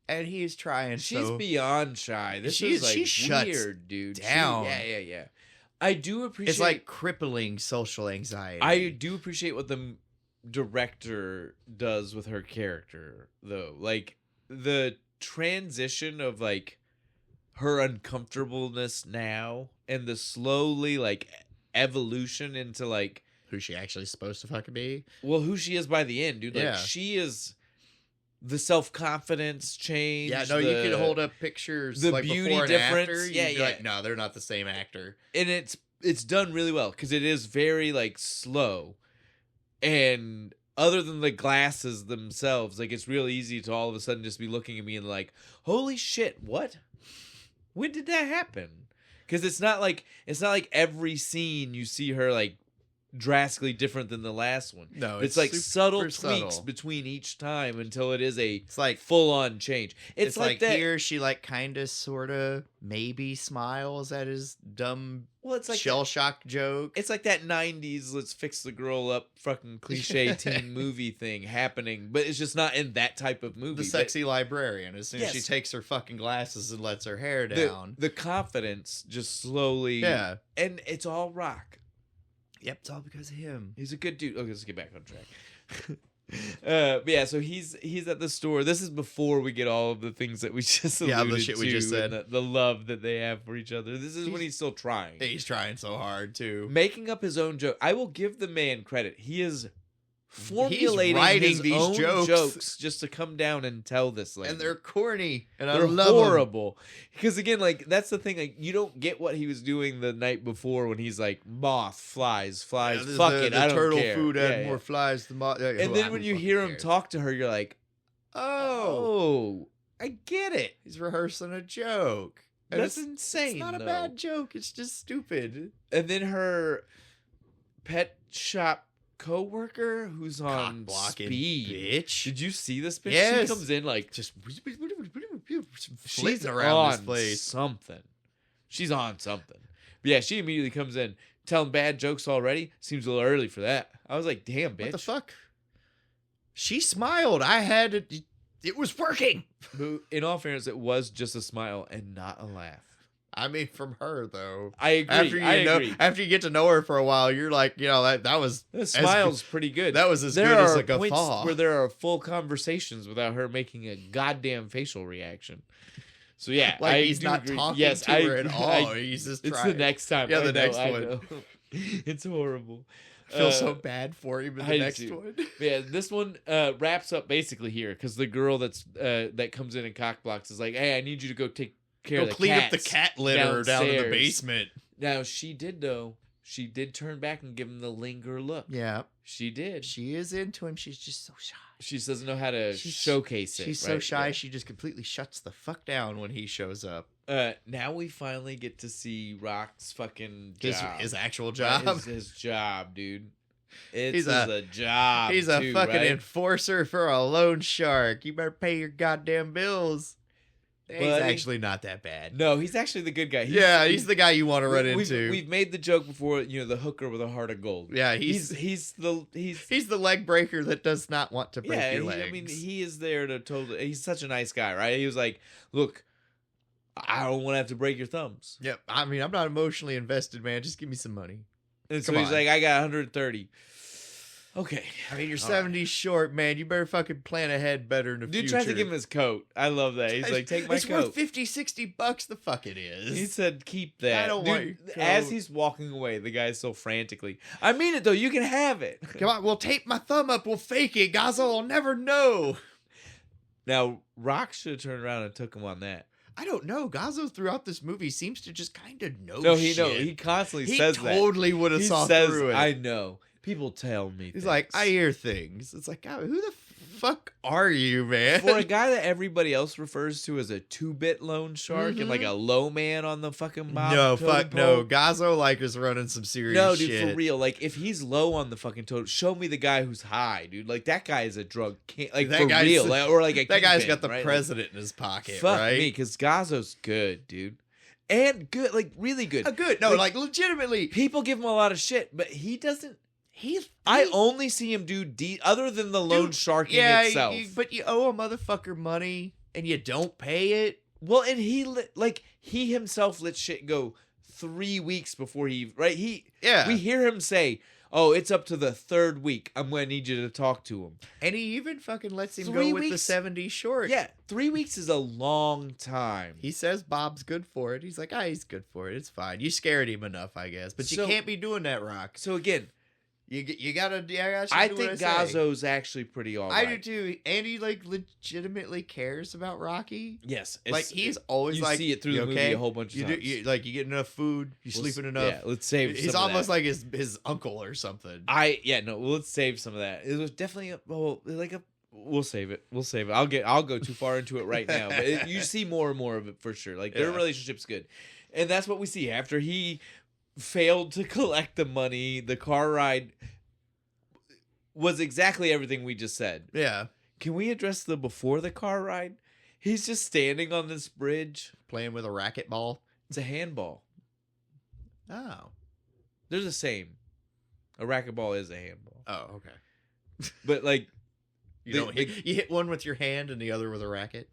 and he's trying. She's beyond shy. This is like she weird, dude. Down. Yeah. I do appreciate. It's like crippling social anxiety. I do appreciate what the director does with her character, though. Like the transition of like her uncomfortableness now and the slowly like evolution into like who she actually supposed to fucking be. Well, who she is by the end, dude. Like she is the self-confidence change. Yeah, no, you could hold up pictures the like beauty before and difference. after. You'd be like, no, they're not the same actor. And it's done really well because it is very like slow, and other than the glasses themselves, like it's real easy to all of a sudden just be looking at me and like, holy shit, what? When did that happen? Because it's not like every scene you see her like drastically different than the last one. No, it's like subtle tweaks between each time until it is it's like full on change. It's like that here she like kind of sort of maybe smiles at his dumb it's like shell shock joke. It's like that 90s let's fix the girl up fucking cliche teen movie thing happening, but it's just not in that type of movie. The sexy librarian, as soon as she takes her fucking glasses and lets her hair down. The confidence just slowly and it's all Rock. Yep, it's all because of him. He's a good dude. Okay, let's get back on track. But yeah, so he's at the store. This is before we get all of the things that we just alluded the shit to we just said. and the love that they have for each other. This is when he's still trying. He's trying so hard too. Making up his own joke. I will give the man credit. He is formulating his these own jokes just to come down and tell this lady. And they're corny and they're I love horrible. Because again, like that's the thing. Like you don't get what he was doing the night before when he's like moth, flies. Fuck it, I don't turtle care. food had more flies than moth. And then when you hear him talk to her, you're like, oh, I get it. He's rehearsing a joke. And that's insane. It's not a bad joke. It's just stupid. And then her pet shop co-worker who's on speed. Bitch. Did you see this bitch? Yes. She comes in like just she's around on this place. Something. She's on something. But yeah, she immediately comes in telling bad jokes already. Seems a little early for that. I was like, damn, bitch. What the fuck? She smiled. It was working. But in all fairness, it was just a smile and not a laugh. I mean, from her though. I agree. After you get to know her for a while, you're like, that was the smile's pretty good. That was as good as a guffaw. Where there are full conversations without her making a goddamn facial reaction. So yeah, like he's not talking to her at all. He's just trying. It's the next time. Yeah, the next one. It's horrible. I feel so bad for him in the next one. Yeah, this one wraps up basically here because the girl that comes in and cockblocks is like, "Hey, I need you to go take care of the clean cats up the cat litter down in the downstairs." basement. Now she did though. She did turn back and give him the linger look. Yeah, she did. She is into him. She's just so shy. She doesn't know how to showcase it. She's so shy. Yeah. She just completely shuts the fuck down when he shows up. Now we finally get to see Rock's fucking job. His actual job. His job, dude. It's a job. He's a fucking enforcer for a loan shark. You better pay your goddamn bills. He's actually not that bad. No, he's actually the good guy. He's the guy you want to run into. We've made the joke before, the hooker with a heart of gold. Yeah, he's the leg breaker that does not want to break your legs. I mean, he is there to totally. He's such a nice guy, right? He was like, "Look, I don't want to have to break your thumbs." Yep. I mean, I'm not emotionally invested, man. Just give me some money. And so he's like, "I got 130." Okay. I mean, you're 70 short, man. You better fucking plan ahead better in the future. Dude tries to give him his coat. I love that. He's like, take my it's coat. It's worth $50-$60. The fuck it is. He said, keep that. I don't want your coat. As he's walking away, the guy's so frantically, I mean it though. You can have it. Come on, we'll tape my thumb up. We'll fake it. Gazzo will never know. Now, Rock should have turned around and took him on that. I don't know. Gazzo throughout this movie seems to just kind of know shit. No, he constantly says that. He totally would have saw through it. I know. People tell me He's like, I hear things. It's like, God, who the fuck are you, man? For a guy that everybody else refers to as a 2-bit loan shark and like a low man on the fucking mob. No, fuck no. Gazzo is running some serious shit. No, dude, for real. Like, if he's low on the fucking total, show me the guy who's high, dude. Like, that guy is a drug king. Like, that for real. Or like a that guy's kingpin, got the right? president in his pocket, fuck right? me, because Gazzo's good, dude. and good, like really good. Good. No, like legitimately. People give him a lot of shit, but he doesn't. I only see him do other than the loan sharking itself. But you owe a motherfucker money and you don't pay it. Well, and he himself let shit go 3 weeks before we hear him say, "Oh, it's up to the third week. I'm going to need you to talk to him." And he even fucking lets him go with the 70s short. Yeah, 3 weeks is a long time. He says Bob's good for it. He's like, he's good for it. It's fine. You scared him enough, I guess. But you can't be doing that, Rock. So again, you gotta. I think Gazzo's actually pretty all right. I do too. And he like legitimately cares about Rocky. Yes, like he's always like, see it through the movie a whole bunch of times. You get enough food. You sleeping enough. Yeah, let's save. He's almost like his uncle or something. Let's save some of that. It was definitely We'll save it. I'll go too far into it right now, but you see more and more of it for sure. Like their relationship's good, and that's what we see after he failed to collect the money. The car ride was exactly everything we just said. Yeah. Can we address the before the car ride? He's just standing on this bridge playing with a racquetball. It's a handball. Oh. They're the same. A racquetball is a handball. Oh, okay. But like you hit one with your hand and the other with a racket.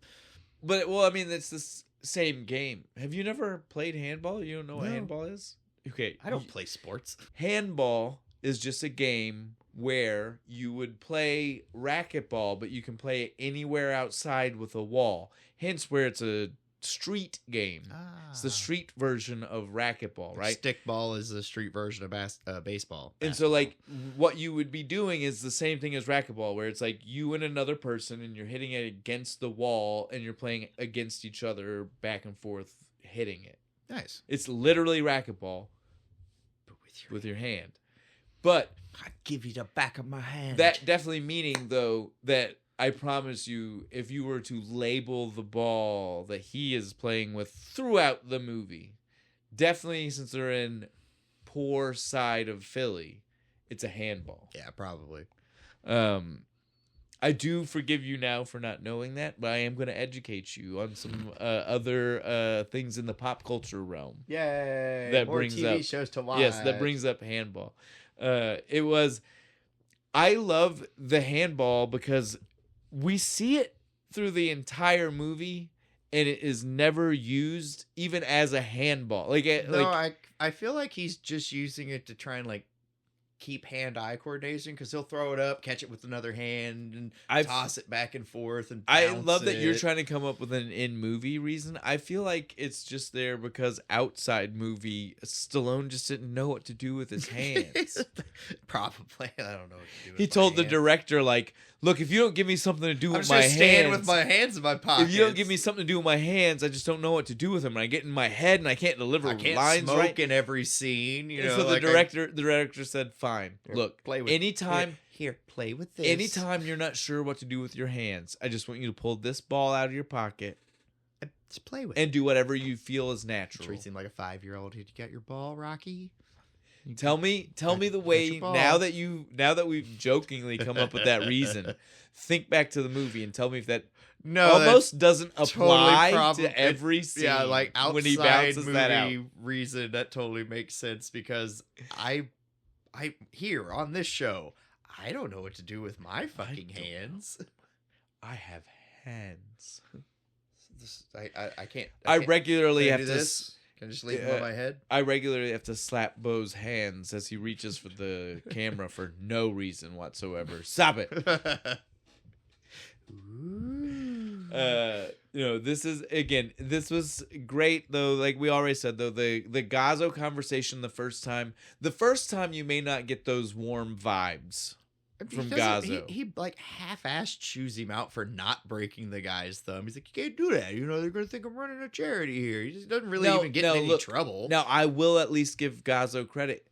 But well, I mean, it's the same game. Have you never played handball? You don't know what handball is? Okay. I don't play sports. Handball is just a game where you would play racquetball, but you can play it anywhere outside with a wall. Hence where it's a street game. It's the street version of racquetball, right? Stickball is the street version of baseball. And so like what you would be doing is the same thing as racquetball, where it's like you and another person and you're hitting it against the wall and you're playing against each other back and forth hitting it. Nice. It's literally racquetball, but with your hand. But I give you the back of my hand. That definitely meaning though that I promise you, if you were to label the ball that he is playing with throughout the movie, definitely since they're in poor side of Philly, it's a handball. Yeah, probably. I do forgive you now for not knowing that, but I am going to educate you on some other things in the pop culture realm. Yay! That more brings TV up, shows to watch. Yes, that brings up handball. I love the handball because we see it through the entire movie, and it is never used even as a handball. I feel like he's just using it to try and like keep hand-eye coordination, because he'll throw it up, catch it with another hand, and toss it back and forth. And I love that you're trying to come up with an in-movie reason. I feel like it's just there because outside movie, Stallone just didn't know what to do with his hands. Probably. I don't know what to do with He told the director, like, look, if you don't give me something to do with my hands... I'm just stand with my hands in my pockets. If you don't give me something to do with my hands, I just don't know what to do with them. And I get in my head and I can't deliver lines right. I can't smoke in every scene. So the director said, fine, look, play with anytime... Here, play with this. Anytime you're not sure what to do with your hands, I just want you to pull this ball out of your pocket. Just play with it. And do whatever you feel is natural. Treats him like a 5-year-old. Did you get your ball, Rocky? Tell me the way now that we've jokingly come up with that reason. Think back to the movie and tell me if that almost doesn't apply to every scene. Yeah, like outside when he bounces movie that out. Reason that totally makes sense, because I here on this show, I don't know what to do with my fucking hands. I have hands. I can't. I regularly have to. Can I just leave them on my head? I regularly have to slap Bo's hands as he reaches for the camera for no reason whatsoever. Stop it. This was great though. Like we already said though, the Gazzo conversation the first time you may not get those warm vibes from Gazzo. He like half-assed chews him out for not breaking the guy's thumb. He's like, you can't do that. You know, they're going to think I'm running a charity here. He just doesn't really even get in any trouble. Now, I will at least give Gazzo credit,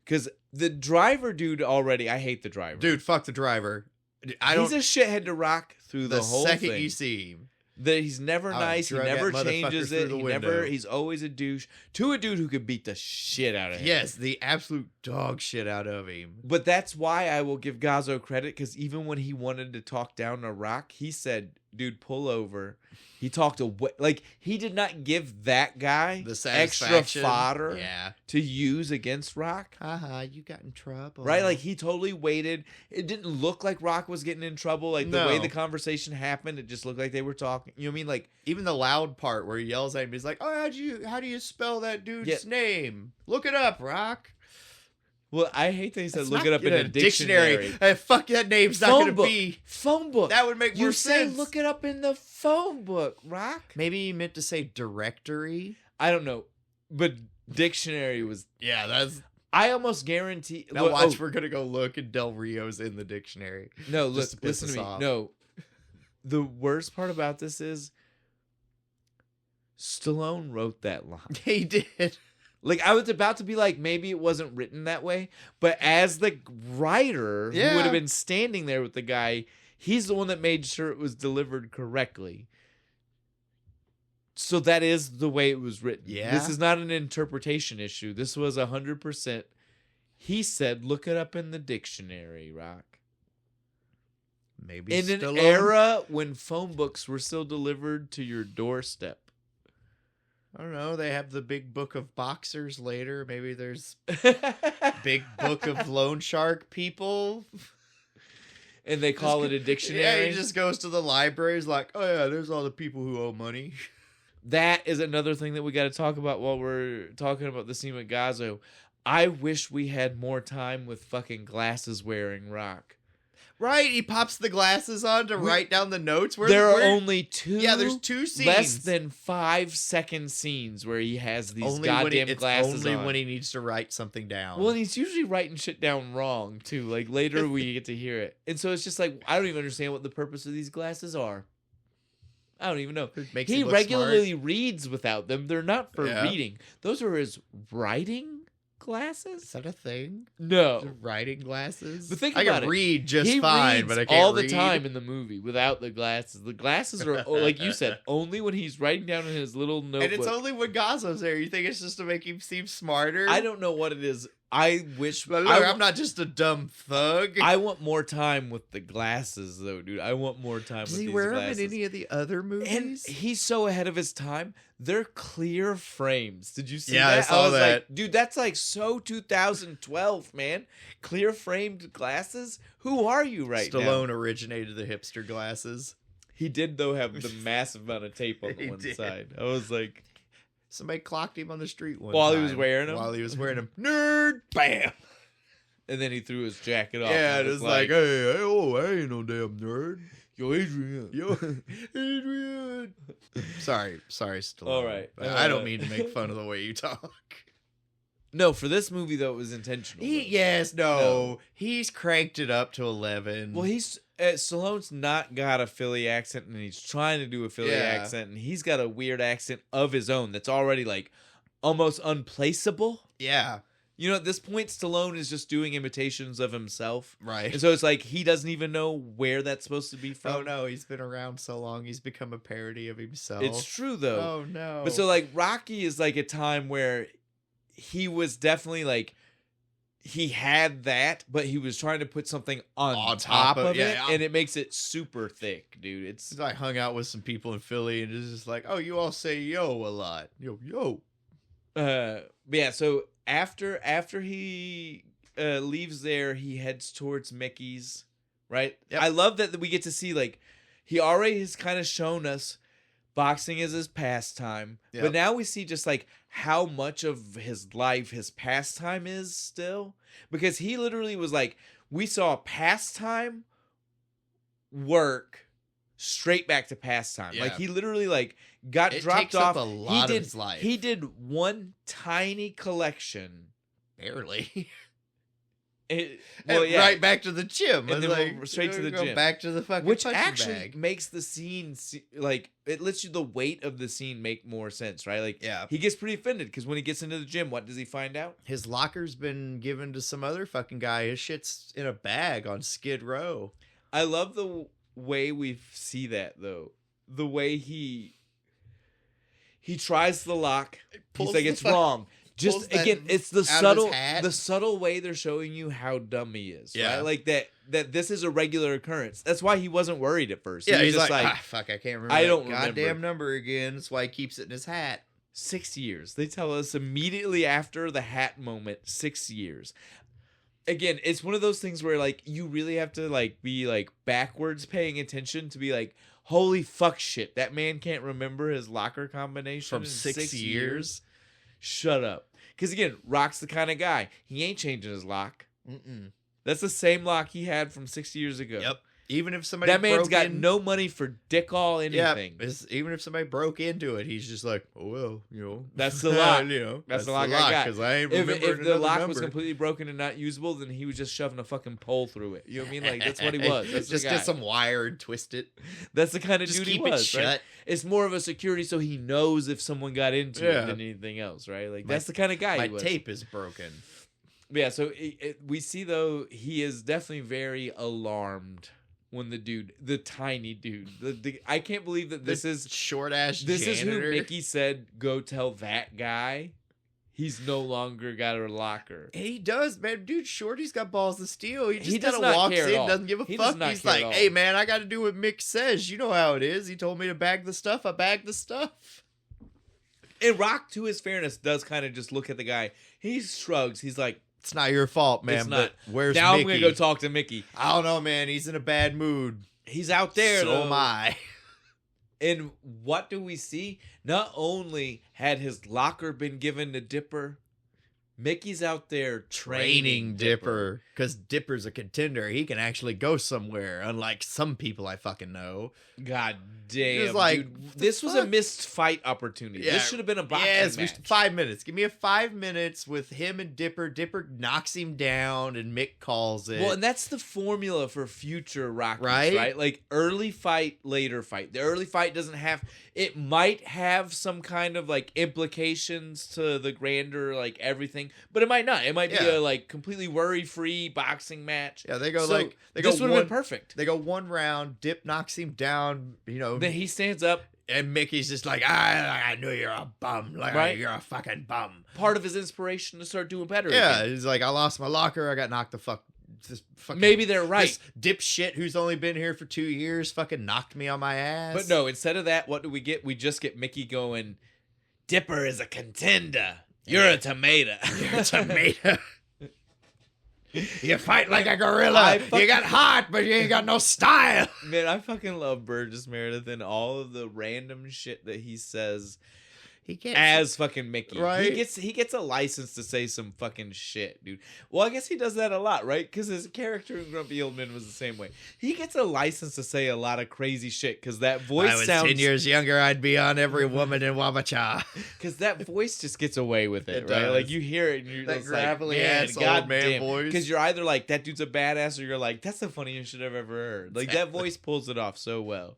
because the driver dude already, I hate the driver. Dude, fuck the driver. He's a shithead to rock through the whole thing. The second you see him. He's never nice. He never changes it. He's always a douche to a dude who could beat the shit out of him. Yes, the absolute dog shit out of him. But that's why I will give Gazzo credit, because even when he wanted to talk down to Rock, he said, dude, pull over. He talked away. Like, he did not give that guy The extra satisfaction. fodder Yeah. to use against Rock. Haha, you got in trouble. Right? Like, he totally waited. It didn't look like Rock was getting in trouble. Like, the way the conversation happened, it just looked like they were talking. You know what I mean? Like, even the loud part where he yells at him, he's like, oh, how do you spell that dude's name? Look it up, Rock. Well, I hate that he said look it up in a dictionary. Hey, fuck, that name's not going to be. Phone book. That would make more sense. You say look it up in the phone book, Rock. Maybe he meant to say directory. I don't know. But dictionary was... Yeah, that's... I almost guarantee... Now watch, we're going to go look and Del Rio's in the dictionary. No, listen to me. Off. No. The worst part about this is Stallone wrote that line. He did. Like, I was about to be like, maybe it wasn't written that way. But as the writer who would have been standing there with the guy, he's the one that made sure it was delivered correctly. So that is the way it was written. Yeah. This is not an interpretation issue. This was 100%. He said, look it up in the dictionary, Rock. Maybe in Stallone. An era when phone books were still delivered to your doorstep. I don't know. They have the big book of boxers later. Maybe there's big book of loan shark people. And they call it a dictionary. Yeah, he just goes to the library. He's like, oh yeah, there's all the people who owe money. That is another thing that we got to talk about while we're talking about the scene with Gazzo. I wish we had more time with fucking glasses wearing Rock. Right, he pops the glasses on to write down the notes. There are only two. Yeah, there's 2 scenes. Less than 5-second scenes where he has these goddamn glasses only on. when he needs to write something down. Well, and he's usually writing shit down wrong, too. Like, later we get to hear it. And so it's just like, I don't even understand what the purpose of these glasses are. I don't even know. He regularly reads without them. They're not for reading. Those are his writing glasses? Is that a thing? No. Writing glasses? But think about it. I can read just fine, but I can't all read. the time in the movie without the glasses. The glasses are, like you said, only when he's writing down in his little notebook. And it's only when Gazzo's there. You think it's just to make him seem smarter? I don't know what it is. I wish... Look, I'm not just a dumb thug. I want more time with the glasses, though, dude. I want more time with these glasses. Does he wear them in any of the other movies? And he's so ahead of his time. They're clear frames. Did you see that? Yeah, I saw that. Like, dude, that's like so 2012, man. Clear framed glasses? Who are you right now? Stallone originated the hipster glasses. He did, though, have the massive amount of tape on the one side. I was like... Somebody clocked him on the street while he was wearing them. While he was wearing them, nerd, bam, and then he threw his jacket off. Yeah, it was like, hey, oh, I ain't no damn nerd. Yo, Adrian, Adrian. Sorry, Stallone. All right, I don't mean to make fun of the way you talk. No, for this movie though, it was intentional. He's cranked it up to 11. Well, Stallone's not got a Philly accent, and he's trying to do a Philly accent, and he's got a weird accent of his own that's already like almost unplaceable. Yeah. You know, at this point, Stallone is just doing imitations of himself. Right. And so it's like he doesn't even know where that's supposed to be from. Oh, no. He's been around so long. He's become a parody of himself. It's true, though. Oh, no. But so, like, Rocky is like a time where he was definitely like, he had that, but he was trying to put something on top of it, and it makes it super thick, dude. It's I hung out with some people in Philly, and it's just like, oh, you all say yo a lot. Yo. Yeah, so after he leaves there, he heads towards Mickey's, right? Yep. I love that we get to see, like, he already has kind of shown us boxing is his pastime, but now we see just like how much of his life his pastime is still, because he literally was like, we saw pastime, work, straight back to pastime. Like he literally like got dropped off. A lot of his life. He did one tiny collection, barely. Right back to the gym, and then like, straight to the gym, back to the fucking which punching actually bag. Makes the scene like it lets you the weight of the scene make more sense, right? Like, he gets pretty offended because when he gets into the gym, what does he find out? His locker's been given to some other fucking guy. His shit's in a bag on Skid Row. I love the way we see that though. The way he tries the lock. He's like, it's wrong. Just again, it's the subtle way they're showing you how dumb he is. Yeah, right? Like that this is a regular occurrence. That's why he wasn't worried at first. Yeah, he's just like fuck, I can't remember. I don't goddamn number again. That's why he keeps it in his hat. 6 years. They tell us immediately after the hat moment. 6 years. Again, it's one of those things where like you really have to like be like backwards paying attention to be like, holy fuck shit, that man can't remember his locker combination from 6 years. Shut up. Because again, Rock's the kind of guy, he ain't changing his lock. That's the same lock he had from 6 years ago. Yep. Even if somebody that man's got no money for dick all anything. Yeah, even if somebody broke into it, he's just like, oh well, you know, that's the lock. You know, that's the lock I got. Because I ain't remembering if the lock number. was completely broken and not usable, then he was just shoving a fucking pole through it. You know what I mean? Like that's what he was. That's just get some wire and twist it. That's the kind of dude he was. Shut. Right? It's more of a security, so he knows if someone got into it than anything else, right? Like that's the kind of guy. My he was. tape is broken. Yeah. So we see though he is definitely very alarmed. When the tiny dude, I can't believe that this is short ass. This janitor. is who Mickey said go tell that guy. He's no longer got a locker. And he does, man. Dude, Shorty's got balls of steel. He just kind kind of walks in, doesn't give a fuck. He's like, hey, man, I got to do what Mick says. You know how it is. He told me to bag the stuff. I bagged the stuff. And Rock, to his fairness, does kind of just look at the guy. He shrugs. He's like, it's not your fault, man, but where's now Mickey? I'm going to go talk to Mickey. I don't know, man. He's in a bad mood. He's out there, so though. am I. And what do we see? Not only had his locker been given to Dipper, Mickey's out there training Dipper. Because Dipper's a contender. He can actually go somewhere, unlike some people I fucking know. God damn, like, dude. This was a missed fight opportunity. Yeah. This should have been a boxing match. 5 minutes. Give me 5 minutes with him and Dipper. Dipper knocks him down, and Mick calls it. Well, and that's the formula for future Rockies, right? Like, early fight, later fight. The early fight doesn't have... It might have some kind of, like, implications to the grander, like, everything, but it might not. It might be a, like, completely worry-free boxing match. Yeah, they go, so like... This would have been perfect. They go one round, Dip knocks him down, you know... Then he stands up. And Mickey's just like, I knew you're a bum. Like, right? You're a fucking bum. Part of his inspiration to start doing better again. He's like, I lost my locker. I got knocked the fuck... Maybe they're right. This dipshit who's only been here for 2 years fucking knocked me on my ass. But no, instead of that, what do we get? We just get Mickey going, Dipper is a contender. You're a tomato. You're a tomato. You fight like a gorilla. You got heart, but you ain't got no style. Man, I fucking love Burgess Meredith and all of the random shit that he says. He can't as fucking Mickey. Right? He gets a license to say some fucking shit, dude. Well, I guess he does that a lot, right? Because his character in Grumpy Old Man was the same way. He gets a license to say a lot of crazy shit because that voice sounds... I was 10 years younger, I'd be on every woman in Wabacha. Because that voice just gets away with it, right? Does. Like, you hear it and you're that just gravelly like, ass old man voice. Because you're either like, that dude's a badass, or you're like, that's the funniest shit I've ever heard. Like, that voice pulls it off so well.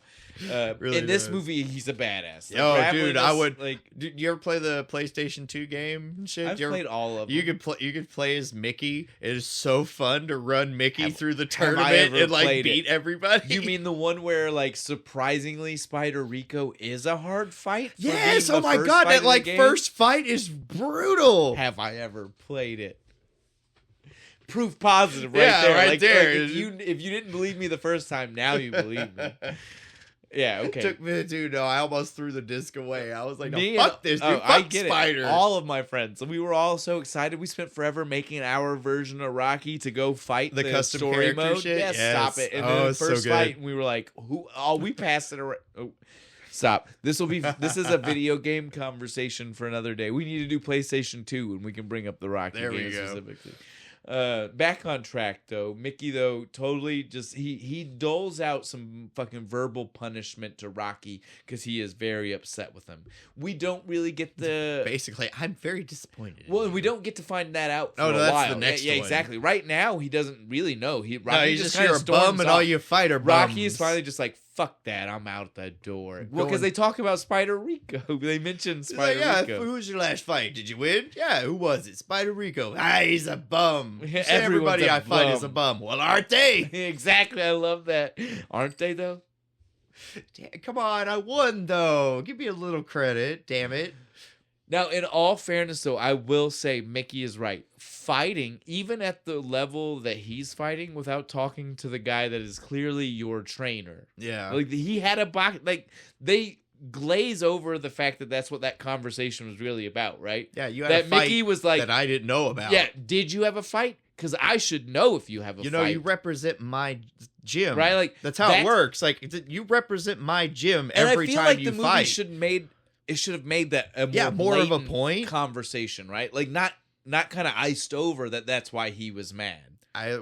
Really in this movie, he's a badass. Like, oh, dude, I would like. Did you ever play the PlayStation 2 game and shit? I've played all of them. You could play as Mickey. It is so fun to run Mickey through the tournament and like beat everybody. You mean the one where like surprisingly Spider Rico is a hard fight? Yes. Oh my god, that like first fight is brutal. Have I ever played it? Proof positive, right there. Right like, there. Like if you didn't believe me the first time, now you believe me. Yeah, okay. It took me to no. I almost threw the disc away. I was like, no, fuck this, dude. Fuck I get Spider. All of my friends. We were all so excited. We spent forever making our version of Rocky to go fight the custom story mode. Shit? Yes, stop it. And then the first fight, we were like, who? Oh, we passed it around. Oh, stop. This is a video game conversation for another day. We need to do PlayStation 2 and we can bring up the Rocky game specifically. Back on track though. Mickey though totally just he doles out some fucking verbal punishment to Rocky because he is very upset with him. We don't really get the basically. I'm very disappointed. Well, we don't get to find that out. For a that's while. The next one. Exactly. Right now he doesn't really know. He's just you're a bum and all you fight are bums. Rocky is finally just like, fuck that, I'm out the door. Well, because they talk about Spider Rico. They mentioned Spider Rico. Who was your last fight? Did you win? Yeah, who was it? Spider Rico. He's a bum. Everybody I fight is a bum. Well, aren't they? Exactly, I love that. Aren't they, though? Come on, I won, though. Give me a little credit, damn it. Now, in all fairness, though, I will say Mickey is right. Fighting, even at the level that he's fighting, without talking to the guy that is clearly your trainer. Yeah. Like, he had a box. Like, they glaze over the fact that that's what that conversation was really about, right? Yeah, you had that a fight Mickey was like, that I didn't know about. Yeah, did you have a fight? Because I should know if you have a fight. You know, you represent my gym. Right? Like, that's how it works. Like, you represent my gym every time like you the fight. Movie should have made that a more of a point conversation, right? Like, not kind of iced over that's why he was mad. I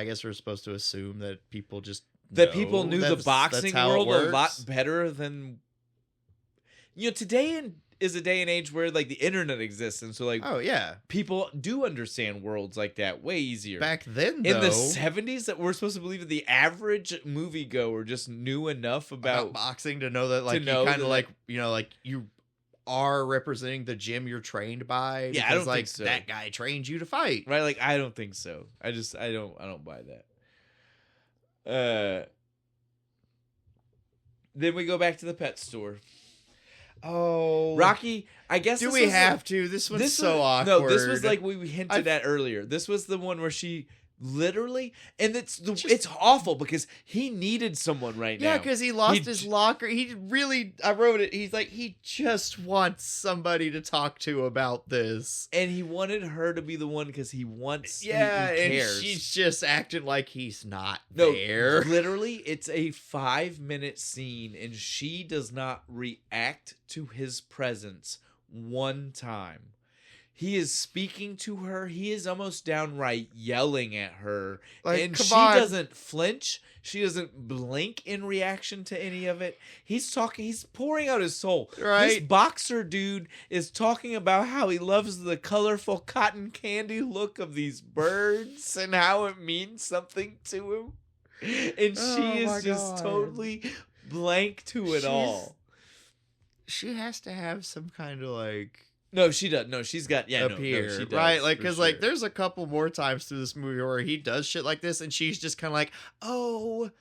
guess we're supposed to assume that people just people knew the boxing world a lot better than, today is a day and age where like the internet exists, and so like, oh yeah, people do understand worlds like that way easier. Back then, though, in the 70s, that we're supposed to believe that the average moviegoer just knew enough about boxing to know that, like, you kind of like, like you are representing the gym you're trained by. Yeah, I don't think so. That guy trained you to fight, right? Like, I don't think so. I don't buy that. Then we go back to the pet store. Oh, Rocky, I guess. Do we have to? This one's so awkward. No, this was like we hinted at earlier. This was the one where she literally, and it's awful because he needed someone right now. Yeah, because he lost his locker. He really, I wrote it. He's like, he just wants somebody to talk to about this, and he wanted her to be the one because he wants. Yeah, he cares. And she's just acting like he's not there. Literally, it's a 5-minute scene, and she does not react to his presence one time. He is speaking to her. He is almost downright yelling at her. Like, and she doesn't flinch. She doesn't blink in reaction to any of it. He's talking. He's pouring out his soul. Right. This boxer dude is talking about how he loves the colorful cotton candy look of these birds and how it means something to him. And she is just totally blank to it all. She has to have some kind of like... No, she does. No, she's got she does, right? Like, because like, there's a couple more times through this movie where he does shit like this, and she's just kind of like, "Oh,"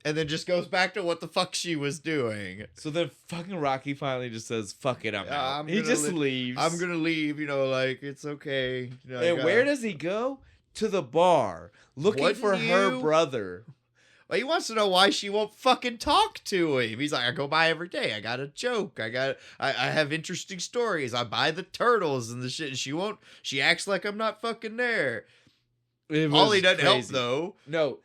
and then just goes back to what the fuck she was doing. So then, fucking Rocky finally just says, "Fuck it, I'm out." He just leaves. I'm gonna leave. Like, it's okay. And where does he go? To the bar, looking for her brother. Well, he wants to know why she won't fucking talk to him. He's like, I go by every day. I got a joke. I have interesting stories. I buy the turtles and the shit. And she acts like I'm not fucking there. Paulie doesn't help, though. No,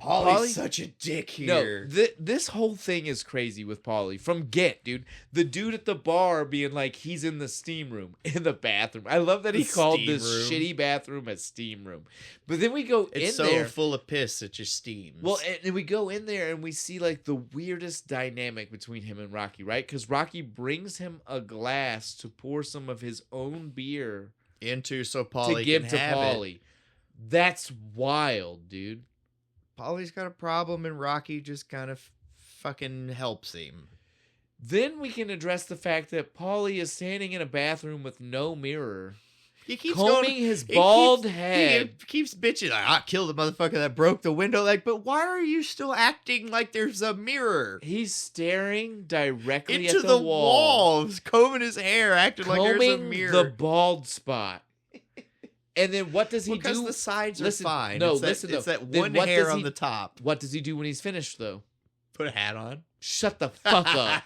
Paulie's such a dick here. No, this whole thing is crazy with Paulie. From Get, dude. The dude at the bar being like, he's in the steam room, in the bathroom. I love that he called this shitty bathroom a steam room. But then we go in there. It's so full of piss, it just steams. Well, and we go in there and we see like the weirdest dynamic between him and Rocky, right? Because Rocky brings him a glass to pour some of his own beer into so Paulie to give can to have Paulie. That's wild, dude. Paulie's got a problem, and Rocky just kind of fucking helps him. Then we can address the fact that Paulie is standing in a bathroom with no mirror. He keeps combing his bald head. He keeps bitching, like, I killed the motherfucker that broke the window. Like, but why are you still acting like there's a mirror? He's staring directly into at the wall. Combing his hair, acting like there's a mirror. The bald spot. And then what does he do? Because the sides are fine. No, it's that one hair on the top. What does he do when he's finished, though? Put a hat on. Shut the fuck up.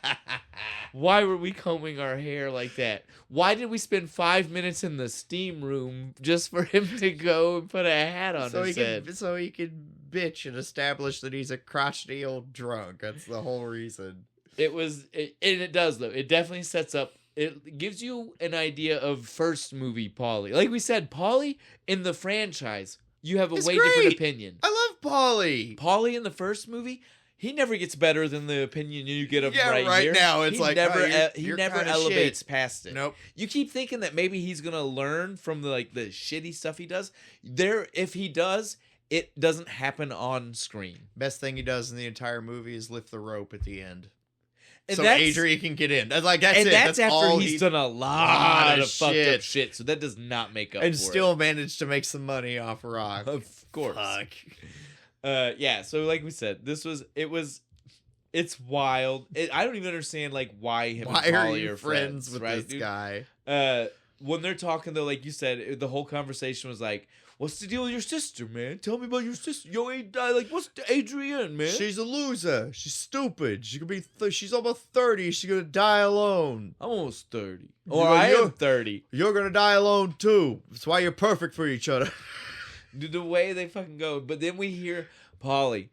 Why were we combing our hair like that? Why did we spend 5 minutes in the steam room just for him to go and put a hat on his head? So he could bitch and establish that he's a crotchety old drunk. That's the whole reason. And it does, though. It definitely sets up. It gives you an idea of first movie Paulie. Like we said, Paulie in the franchise, you have a different opinion. I love Paulie. Paulie in the first movie, he never gets better than the opinion you get of here. Right now, it's he never elevates past it. Nope. You keep thinking that maybe he's gonna learn from the shitty stuff he does. If he does, it doesn't happen on screen. Best thing he does in the entire movie is lift the rope at the end. And so Adrian can get in. That's it. That's after he's done a lot of fucked up shit. So that does not make up for it. And still managed to make some money off Rock. Of course. Fuck. Yeah, so like we said, it was It's wild. I don't even understand like why him Why and are Polly you are friends with right, this dude? guy? When they're talking though, like you said, the whole conversation was like, "What's the deal with your sister, man? Tell me about your sister. Yo, ain't like what's the Adrian, man? She's a loser. She's stupid. She could be. She's almost 30. She's gonna die alone. I'm almost 30, or I am 30. You're gonna die alone too. That's why you're perfect for each other." Dude, the way they fucking go. But then we hear Polly.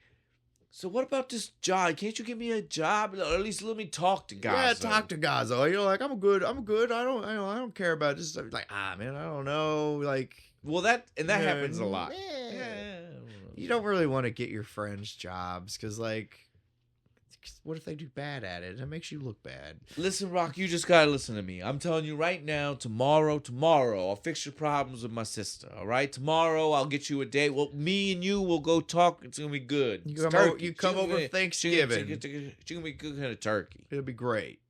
So what about this job? Can't you give me a job? Or at least let me talk to Gazzo. Yeah, talk to Gazzo. You're like, I'm good. I don't care about this. Like, man, I don't know. Like, well, that happens a lot. Yeah. You don't really want to get your friends jobs because, like, what if they do bad at it? It makes you look bad. Listen, Rock, you just gotta listen to me. I'm telling you right now, tomorrow, I'll fix your problems with my sister. All right, tomorrow I'll get you a date. Well, me and you will go talk. It's gonna be good. You come over Thanksgiving. It's gonna be good kind of turkey. It'll be great.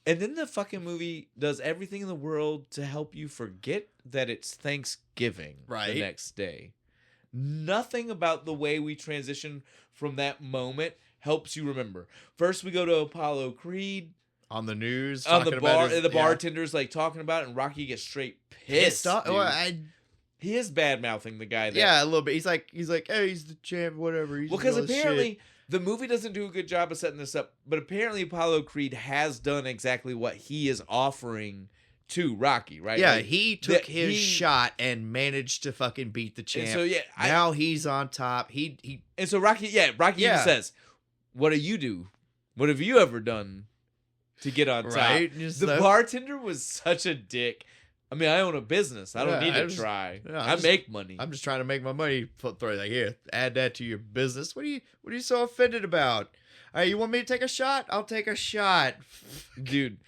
And then the fucking movie does everything in the world to help you forget that it's Thanksgiving the next day. Nothing about the way we transition from that moment helps you remember. First, we go to Apollo Creed on the news on the bar. The bartender's like talking about it, and Rocky gets straight pissed. He is bad mouthing the guy. A little bit. He's like, hey, he's the champ, whatever. Well, because apparently the movie doesn't do a good job of setting this up, but apparently Apollo Creed has done exactly what he is offering to Rocky, right? Yeah, like, he took his shot and managed to fucking beat the champ. So yeah, now he's on top. And so Rocky even says, "What do you do? What have you ever done to get on top?" The bartender was such a dick. I mean, I own a business. I don't need to try. Yeah, I make money. I'm just trying to make my money. Throw like, here, add that to your business. What are you so offended about? All right, you want me to take a shot? I'll take a shot, dude.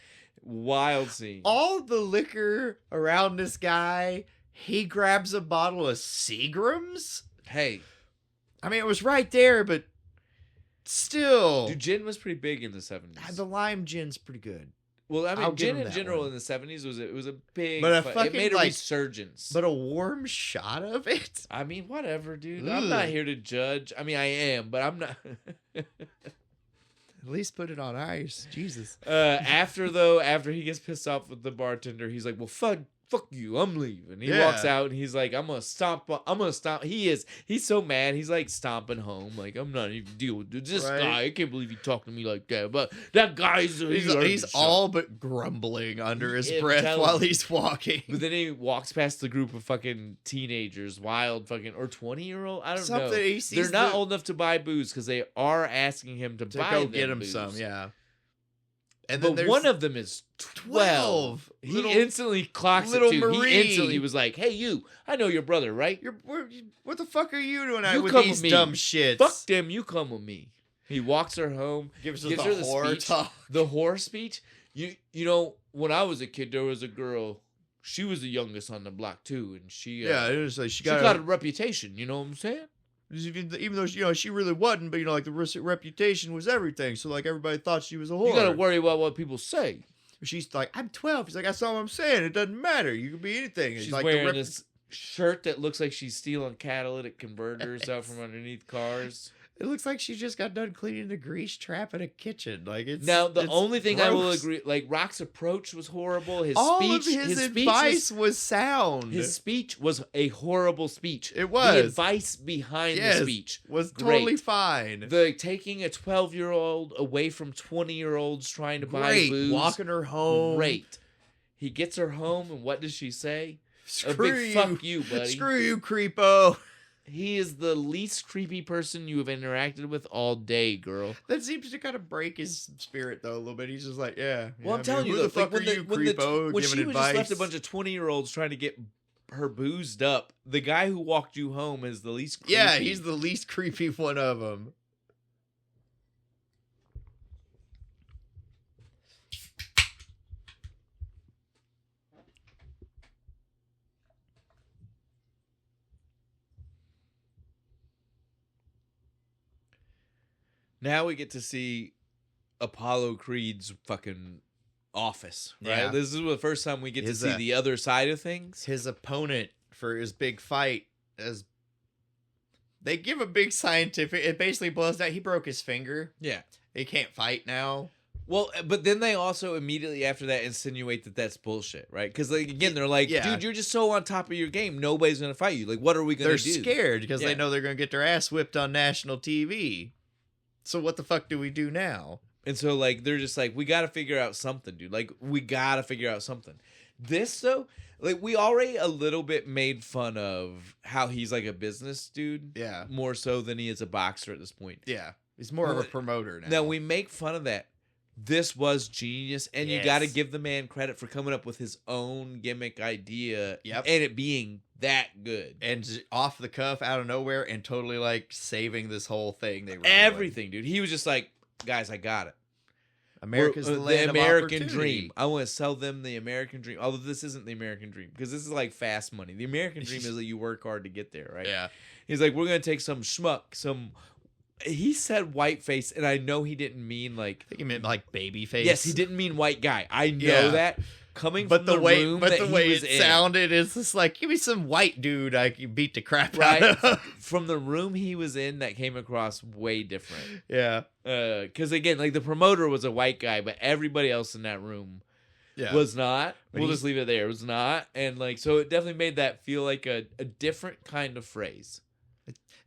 Wild scene. All the liquor around this guy, he grabs a bottle of Seagram's. Hey, I mean, it was right there, but still, dude, gin was pretty big in the 70s. The lime gin's pretty good. Well, I mean, gin in general in the 70s was a big, but it made a resurgence. But a warm shot of it. I mean, whatever, dude. I'm not here to judge. I mean, I am, but I'm not. At least put it on ice. Jesus. After he gets pissed off with the bartender, he's like, well, fuck you, I'm leaving. He walks out and he's like, I'm gonna stomp. He's so mad. He's like stomping home. Like, I'm not even dealing with this guy. I can't believe he talked to me like that. But that guy's he's all but grumbling under his breath while he's walking. But then he walks past the group of fucking teenagers, wild fucking, or 20-year-old. I don't know. They're not old enough to buy booze because they are asking him to buy go get them him some. Yeah. And but one of them is 12. He instantly clocks it too. Marie. He instantly was like, "Hey, you! I know your brother, right? What the fuck are you doing out with these dumb shits? Fuck them! You come with me." He walks her home. Gives her the speech. The whore speech. You know, when I was a kid, there was a girl. She was the youngest on the block too, and she it was like she got a reputation. You know what I'm saying? Even though she really wasn't, but like the reputation was everything. So like everybody thought she was a whore. You gotta worry about what people say. She's like, I'm 12. He's like, that's all I'm saying. It doesn't matter. You can be anything. She's like wearing this shirt that looks like she's stealing catalytic converters out from underneath cars. It looks like she just got done cleaning the grease trap in a kitchen. Like it's now the only thing gross. I will agree, like Rock's approach was horrible. His advice was sound. His speech was a horrible speech. It was. The advice behind the speech was totally fine. The taking a 12-year-old away from 20-year-olds trying to buy booze, walking her home. Great. He gets her home, and what does she say? Screw a big you. Fuck you, buddy. Screw you, creepo. He is the least creepy person you have interacted with all day, girl. That seems to kind of break his spirit, though, a little bit. He's just like, well, I'm telling you, who the fuck are you, creepo, when giving she was advice? just left a bunch of 20-year-olds trying to get her boozed up, the guy who walked you home is the least creepy. Yeah, he's the least creepy one of them. Now we get to see Apollo Creed's fucking office, right? Yeah. This is the first time we get to see the other side of things. His opponent for his big fight, as They give a big scientific. It basically boils down. He broke his finger. Yeah. He can't fight now. Well, but then they also immediately after that insinuate that that's bullshit, right? Because like again, they're like, dude, you're just so on top of your game. Nobody's gonna fight you. Like, what are we gonna do? They're scared because they know they're gonna get their ass whipped on national TV. So what the fuck do we do now? And so like they're just like, we got to figure out something, dude. Like we got to figure out something. This though, like we already a little bit made fun of how he's like a business dude. Yeah. More so than he is a boxer at this point. Yeah. He's more of a promoter now. Now we make fun of that. This was genius, and you got to give the man credit for coming up with his own gimmick idea, and it being that good, and off the cuff, out of nowhere, and totally like saving this whole thing. They were everything, dude. He was just like, "Guys, I got it. America's the land of American dream. I want to sell them the American dream. Although this isn't the American dream because this is like fast money. The American dream is that you work hard to get there, right? Yeah. He's like, we're gonna take some schmuck, some." He said white face, and I know he didn't mean like. I think he meant like baby face. Yes, he didn't mean white guy. I know that coming but from the way, room but that the way he was it sounded is just like, give me some white dude I can beat the crap right out of. From the room he was in, that came across way different. Yeah, because again, like the promoter was a white guy, but everybody else in that room was not. We'll just leave it there. It was not, and like so, it definitely made that feel like a different kind of phrase.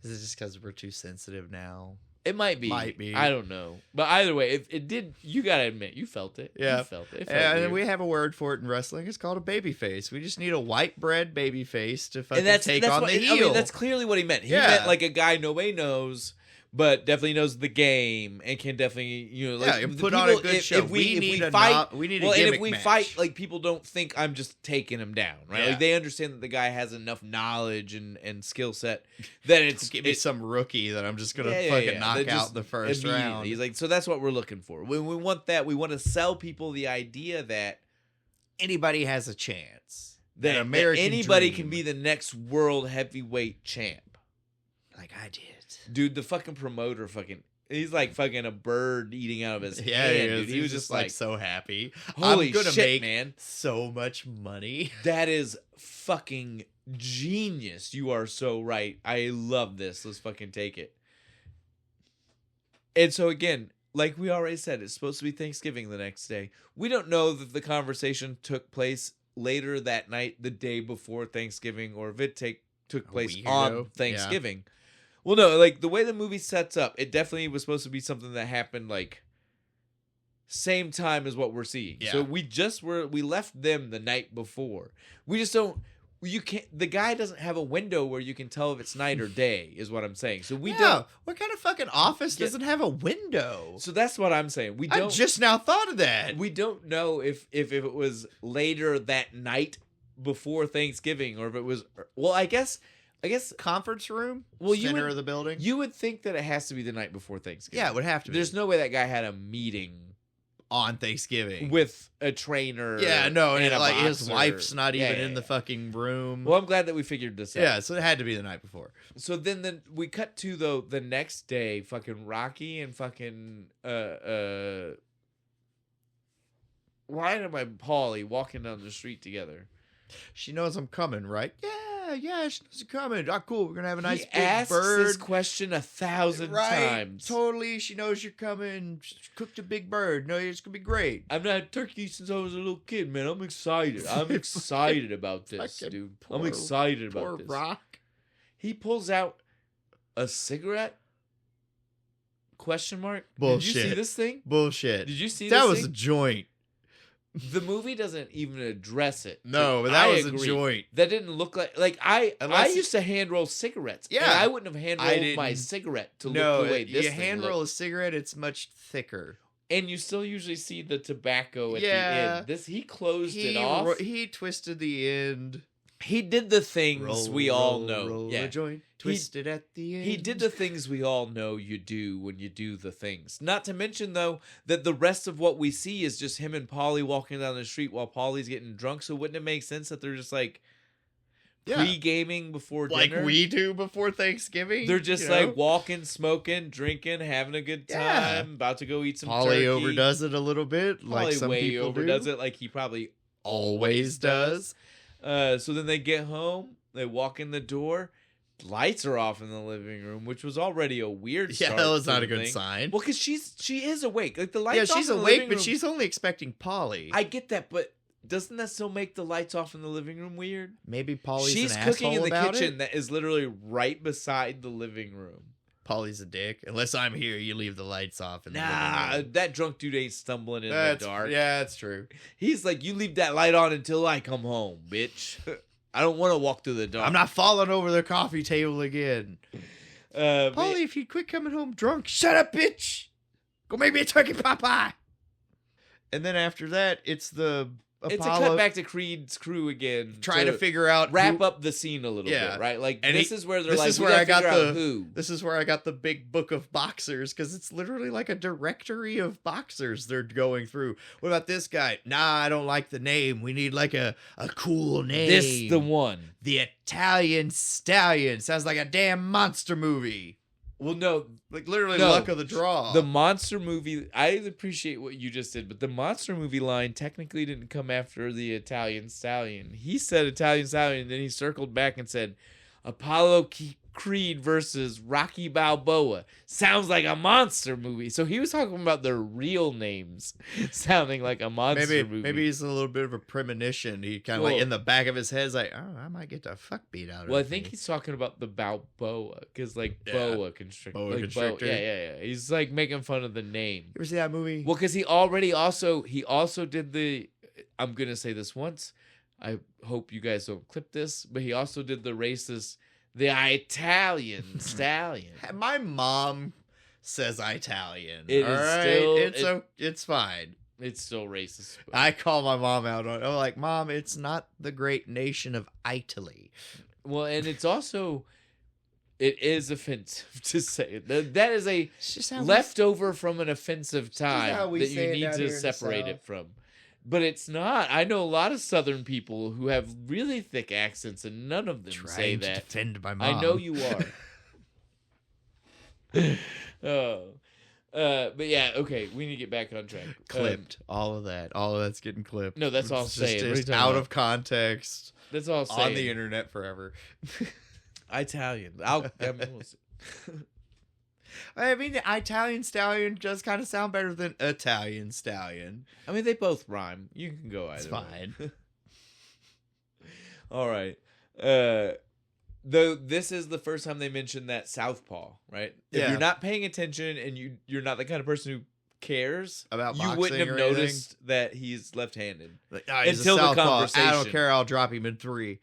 Is it just because we're too sensitive now? It might be. I don't know. But either way, if it did, you got to admit, you felt it. Yeah. You felt it. And we have a word for it in wrestling. It's called a baby face. We just need a white bread baby face to fucking take on the heel. I mean, that's clearly what he meant. He meant like a guy nobody knows, but definitely knows the game and can definitely, like put on a good show. We need a gimmick and if we match. fight, like people don't think I'm just taking him down, right? Yeah. Like they understand that the guy has enough knowledge and skill set that it's give me some rookie that I'm just gonna fucking knock out the first round. He's like, so that's what we're looking for. When we want that, we want to sell people the idea that anybody has a chance. That anybody can be the next world heavyweight champ, like I did. Dude, the fucking promoter he's like fucking a bird eating out of his hand, dude. He was just like so happy. Holy I'm gonna shit, make man. So much money. That is fucking genius. You are so right. I love this. Let's fucking take it. And so again, like we already said, it's supposed to be Thanksgiving the next day. We don't know that the conversation took place later that night, the day before Thanksgiving, or if it took place on Thanksgiving. Yeah. Well, no, like the way the movie sets up, it definitely was supposed to be something that happened like same time as what we're seeing. Yeah. So we left them the night before. We just don't. The guy doesn't have a window where you can tell if it's night or day, is what I'm saying. So we don't. What kind of fucking office doesn't have a window? So that's what I'm saying. I just now thought of that. We don't know if it was later that night before Thanksgiving, or if it was. Well, I guess conference room, center of the building. You would think that it has to be the night before Thanksgiving. Yeah, it would have to be. There's no way that guy had a meeting on Thanksgiving with a trainer. Yeah, no, and like his wife's not even in the fucking room. Well, I'm glad that we figured this out. Yeah, so it had to be the night before. So then we cut to the next day, fucking Rocky and fucking Ryan and my Paulie walking down the street together. She knows I'm coming, right? Yeah, she knows I'm coming. Oh, cool. We're gonna have a nice big asks bird. This question 1,000 times. Totally. She knows you're coming. She cooked a big bird. No, it's gonna be great. I've not had turkey since I was a little kid, man. I'm excited. I'm excited about this, dude. I'm excited about this. Rock. He pulls out a cigarette? Question mark? Bullshit. Did you see this thing? Bullshit. Did you see that? This Was thing? a joint. The movie doesn't even address it. No, but that was a joint. That didn't look like I used to hand roll cigarettes. Yeah, and I wouldn't have hand rolled my cigarette to look the way this thing you hand roll a cigarette, it's much thicker. And you still usually see the tobacco at the end. He closed it off. He twisted the end. He did the things we all know. Roll a joint, twisted at the end. He did the things we all know you do when you do the things. Not to mention, though, that the rest of what we see is just him and Paulie walking down the street while Paulie's getting drunk. So wouldn't it make sense that they're just like pre-gaming before dinner? Like we do before Thanksgiving? They're just like walking, smoking, drinking, having a good time, about to go eat some turkey. Paulie overdoes it a little bit. Like some way people overdoes do. it like he probably always does. So then they get home, they walk in the door, lights are off in the living room, which was already a weird start. Yeah, that was to not the a good thing. sign. Well, because she is awake. Like the lights. Yeah, off she's in the awake, living but room, she's only expecting Polly. I get that, but doesn't that still make the lights off in the living room weird? Maybe Polly's She's an cooking in asshole the about kitchen it. that is literally right beside the living room. Polly's a dick. Unless I'm here, you leave the lights off in the living Nah, room. that drunk dude ain't stumbling in the dark. Yeah, that's true. He's like, you leave that light on until I come home, bitch. I don't want to walk through the dark. I'm not falling over the coffee table again. Polly, if you'd quit coming home drunk, shut up, bitch. Go make me a turkey pot pie. And then after that, it's the It's Apollo a cut back to Creed's crew again, trying to figure out wrap up the scene a little bit, right? Like And this is where they're this like, is we where gotta I got figure out the who. This is where I got the big book of boxers, because it's literally like a directory of boxers they're going through. What about this guy? Nah, I don't like the name. We need like a cool name. This the one. The Italian Stallion. Sounds like a damn monster movie. Well, no, Like literally No. luck of the draw. the monster movie. I appreciate what you just did, but the monster movie line technically didn't come after the Italian Stallion. He said Italian Stallion, and then he circled back and said Apollo Creed versus Rocky Balboa. Sounds like a monster movie. So he was talking about their real names, sounding like a monster movie. Maybe he's a little bit of a premonition. He kind of like in the back of his head is like, oh, I might get the fuck beat out of Well, I me. think he's talking about the Balboa, because like Yeah. boa constrictor. Boa like constrictor. Yeah. He's like making fun of the name. You ever see that movie? Well, because he also did the. I'm gonna say this once. I hope you guys don't clip this, but he also did the racist, the Italian Stallion. My mom says Italian. It all is right? still- It's fine. It's still racist. but- I call my mom out on it. I'm like, Mom, it's not the great nation of Italy. Well, and it's also, it is offensive to say it. That is a It's just how leftover from an offensive how time we that say you it need down to here in the separate South. it from. But it's not. I know a lot of Southern people who have really thick accents, and none of them say trying to that. defend my mom. I know you are. But yeah, okay. We need to get back on track. Clipped. All of that. All of that's getting clipped. No, that's all It's saying. What are you Just talking out about? of context That's all saying. on the internet forever. Italian. I mean, the Italian Stallion does kind of sound better than Italian Stallion. I mean, they both rhyme. You can go either It's way. fine. All right. Though this is the first time they mentioned that southpaw, right? If Yeah. you're not paying attention and you're not the kind of person who cares About you boxing wouldn't have or anything? noticed that he's left-handed. Like, oh, he's Until a the southpaw. I conversation. don't care. I'll drop him in 3.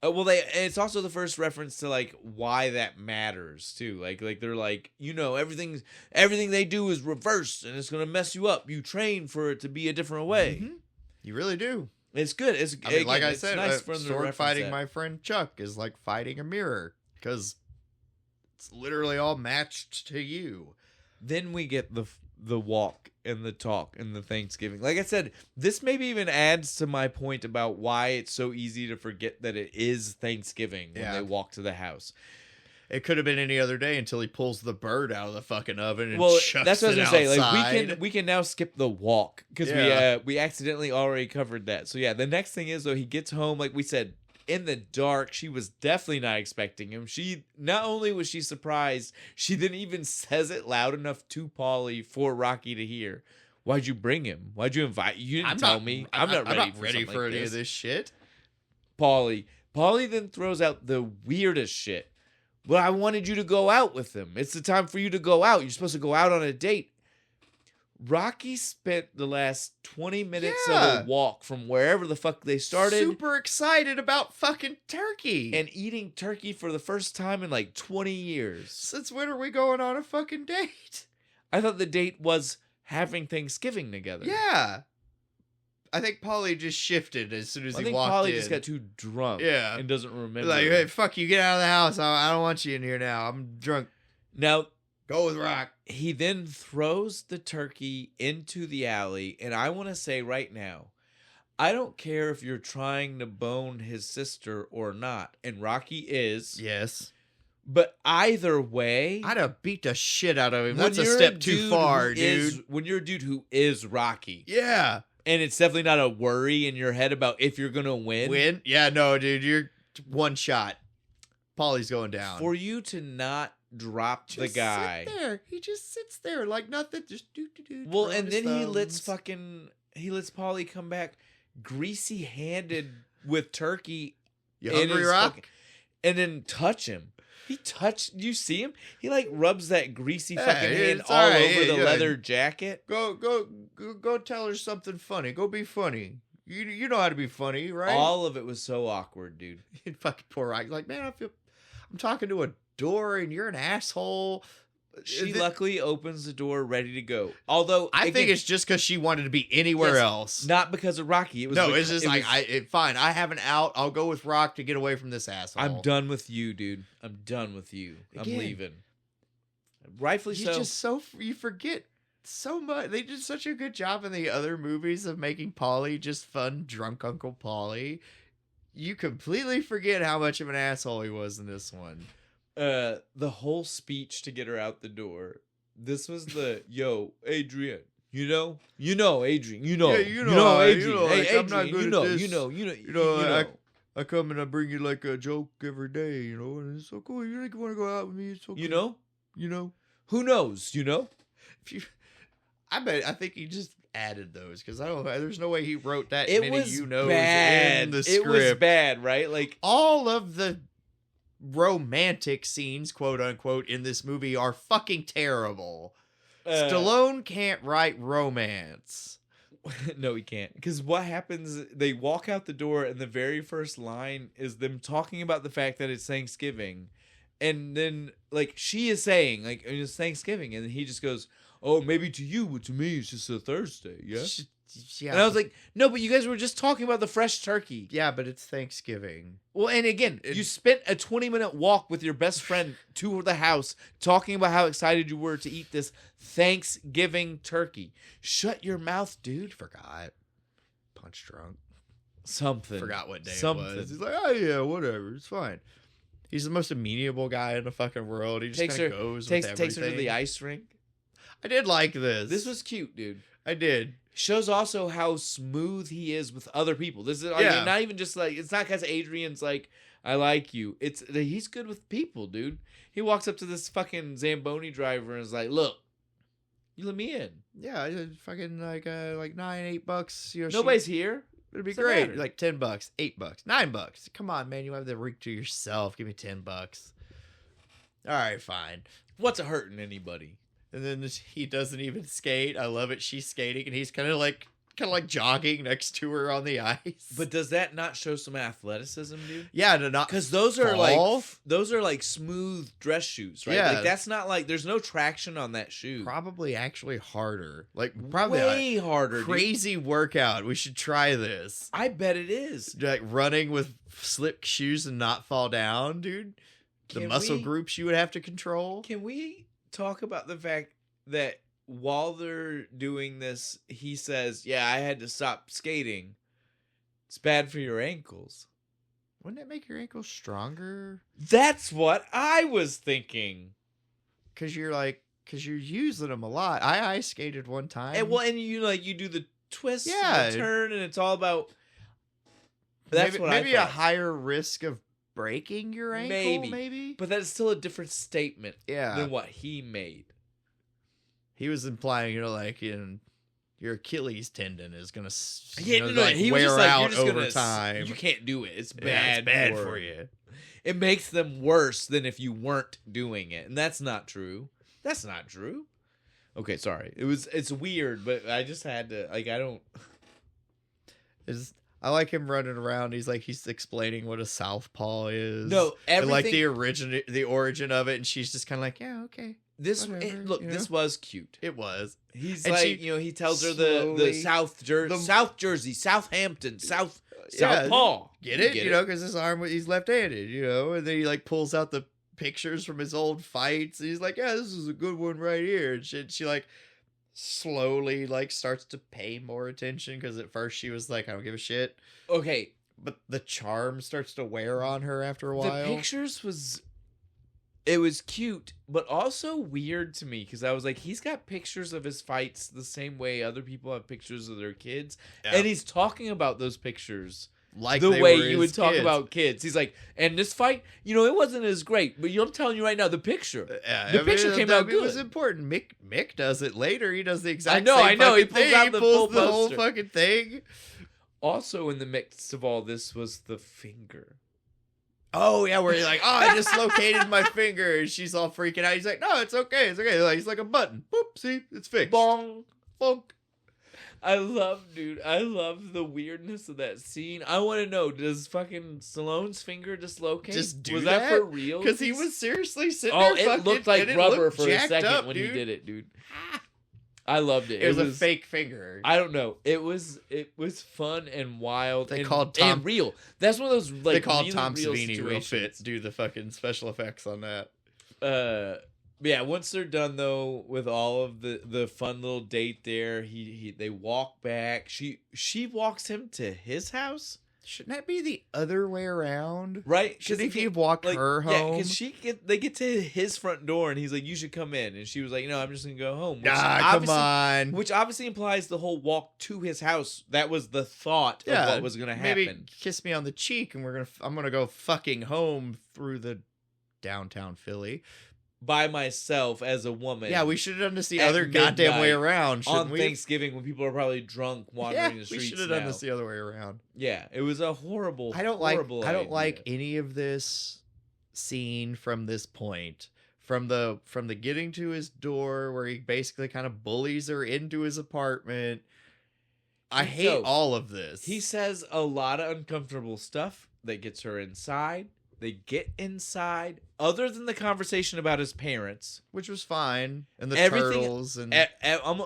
Well, it's also the first reference to like why that matters too. Like they're like, everything they do is reversed and it's gonna mess you up. You train for it to be a different way. Mhm. You really do. It's good. It's I mean, like again, I it's said, nice for them to sword reference fighting that. my friend Chuck is like fighting a mirror because it's literally all matched to you. Then we get the walk and the talk and the Thanksgiving. Like I said, this maybe even adds to my point about why it's so easy to forget that it is Thanksgiving when they walk to the house. It could have been any other day until he pulls the bird out of the fucking oven and Well, chucks that's what I was it gonna say. outside. Like we can now skip the walk because Yeah. we accidentally already covered that. So yeah, the next thing is though he gets home, like we said, in the dark. She was definitely not expecting him. She not only was she surprised, she then even says it loud enough to Paulie for Rocky to hear. Why'd you bring him? Why'd you invite? You didn't tell me. I'm not ready for any this. of this shit. Paulie then throws out the weirdest shit. Well, I wanted you to go out with him. It's the time for you to go out. You're supposed to go out on a date. Rocky spent the last 20 minutes of a walk from wherever the fuck they started. Super excited about fucking turkey. And eating turkey for the first time in like 20 years. Since when are we going on a fucking date? I thought the date was having Thanksgiving together. Yeah. I think Paulie just shifted as soon as he walked Paulie in. just got too drunk. Yeah. And doesn't remember. Like, hey, fuck you, get out of the house. I don't want you in here now. I'm drunk. Now, go with Rock. He then throws the turkey into the alley. And I want to say right now, I don't care if you're trying to bone his sister or not. And Rocky is. Yes. But either way, I'd have beat the shit out of him. That's a step too far, dude. When you're a dude who is Rocky. Yeah. And it's definitely not a worry in your head about if you're going to win. Win? Yeah, no, dude. You're one shot. Polly's going down. For you to not drop the guy. Sit there. He just sits there like nothing. Just do. Well, and then he lets Polly come back greasy handed with turkey. You hungry, Rock? And then touch him. You see him? He like rubs that greasy fucking hand all over the leather jacket. Go tell her something funny. Go be funny. You know how to be funny, right? All of it was so awkward, dude. Fucking poor Rock. Like, man, I'm talking to a door and you're an asshole. She luckily opens the door ready to go. Although I think it's just because she wanted to be anywhere else. Not because of Rocky. It's just fine. I have an out. I'll go with Rock to get away from this asshole. I'm done with you, dude. I'm done with you. I'm leaving. Rightfully so. You forget so much. They did such a good job in the other movies of making Polly just fun, drunk Uncle Polly. You completely forget how much of an asshole he was in this one. The whole speech to get her out the door. This was the Adrian. You know, Adrian. You know, Adrian. Hey, Adrian. I'm not good at this. You know. I come and I bring you like a joke every day. And it's so cool. You want to go out with me? It's so cool. You know. Who knows? I think he just added those because I don't know. There's no way he wrote that it many was in the script. It was bad, right? Like all of the romantic scenes, quote unquote, in this movie are fucking terrible. Stallone can't write romance. No, he can't. Because what happens, they walk out the door and the very first line is them talking about the fact that it's Thanksgiving. And then, like, she is saying, like, it's Thanksgiving. And he just goes, oh, maybe to you, but to me, it's just a Thursday, yeah? Yeah. And I was like, no, but you guys were just talking about the fresh turkey. Yeah, but it's Thanksgiving. Well, and again, you spent a 20-minute walk with your best friend to the house talking about how excited you were to eat this Thanksgiving turkey. Shut your mouth, dude. Forgot. Punch drunk. Something. Forgot what day it was. He's like, oh, yeah, whatever. It's fine. He's the most amenable guy in the fucking world. He just kind of goes with everything. Takes her to the ice rink. I did like this. This was cute, dude. I did. Shows also how smooth he is with other people. This is not even just like, it's not because Adrian's like, I like you. It's he's good with people, dude. He walks up to this fucking Zamboni driver and is like, look, you let me in. Yeah, fucking like $9, $8. Nobody's here. It'd be great. Matter? Like $10, $8, $9. Come on, man. You have the rink to yourself. Give me $10. All right, fine. What's it hurting anybody? And then he doesn't even skate. I love it. She's skating, and he's kind of like jogging next to her on the ice. But does that not show some athleticism, dude? Yeah, to not because those are like smooth dress shoes, right? Yeah, like that's not like there's no traction on that shoe. Probably actually harder, like probably way harder. Crazy workout. We should try this. I bet it is. Like running with slip shoes and not fall down, dude. The muscle groups you would have to control. Can we talk about the fact that while they're doing this, he says, yeah, I had to stop skating. It's bad for your ankles. Wouldn't it make your ankles stronger? That's what I was thinking. Because you're using them a lot. I ice skated one time. And you do the twist and the turn, and it's all about... That's maybe a higher risk of breaking your ankle, maybe? But that's still a different statement than what he made. He was implying, your Achilles tendon is going to he wear out over time. You can't do it. It's bad for you. It makes them worse than if you weren't doing it. And that's not true. That's not true. Okay, sorry. It's weird, but I just had to, I don't... I like him running around. He's explaining what a southpaw is. No, everything... And the origin of it, and she's just kind of like, yeah, okay. This was cute. It was. He's he tells her the South Jersey, Southampton, Southpaw. Get it? Because his arm, he's left-handed, and then he pulls out the pictures from his old fights. And he's like, yeah, this is a good one right here. And she slowly starts to pay more attention because at first she was like, I don't give a shit. Okay. But the charm starts to wear on her after a while. The pictures it was cute, but also weird to me because I was like, he's got pictures of his fights the same way other people have pictures of their kids. Yeah. And he's talking about those pictures like the they way were you his would talk kids. about kids. He's like, and this fight, it wasn't as great, but I'm telling you right now, the picture came out good. It was important. Mick does it later. He does the exact I know. He fucking pulls thing. out He the pulls full the whole poster. fucking thing. Also, in the mix of all this was the finger. Oh yeah, where you're like, I dislocated my finger, and she's all freaking out. He's like, no, it's okay, it's okay. Like, he's like a button. Boop, see, it's fixed. Bong. Funk. I love the weirdness of that scene. I want to know, does fucking Stallone's finger dislocate? Just do was that for real? Because he was seriously sitting there. It looked like and rubber looked for a second up, when dude. he did it, dude. I loved it. It was a fake finger. I don't know. It was fun and wild. They and, called Tom and real. That's one of those like they called really Tom real Savini real situations. fit to do the fucking special effects on that. Yeah, once they're done though with all of the fun little date there, they walk back. She walks him to his house. Shouldn't that be the other way around? Right? Shouldn't he walk her home? Yeah, because they get to his front door and he's like, "You should come in," and she was like, "No, I'm just gonna go home." Which come on. Which obviously implies the whole walk to his house. That was the thought of what was gonna happen. Maybe kiss me on the cheek, and I'm gonna go fucking home through the downtown Philly by myself as a woman. Yeah, we should have done this the At other goddamn midnight way around. on we? Thanksgiving when people are probably drunk wandering the streets. We should have done this the other way around. Yeah, it was a horrible. I don't idea. like any of this scene from this point. From the getting to his door where he basically kind of bullies her into his apartment. I hate all of this. He says a lot of uncomfortable stuff that gets her inside. They get inside, other than the conversation about his parents, which was fine, and the turtles and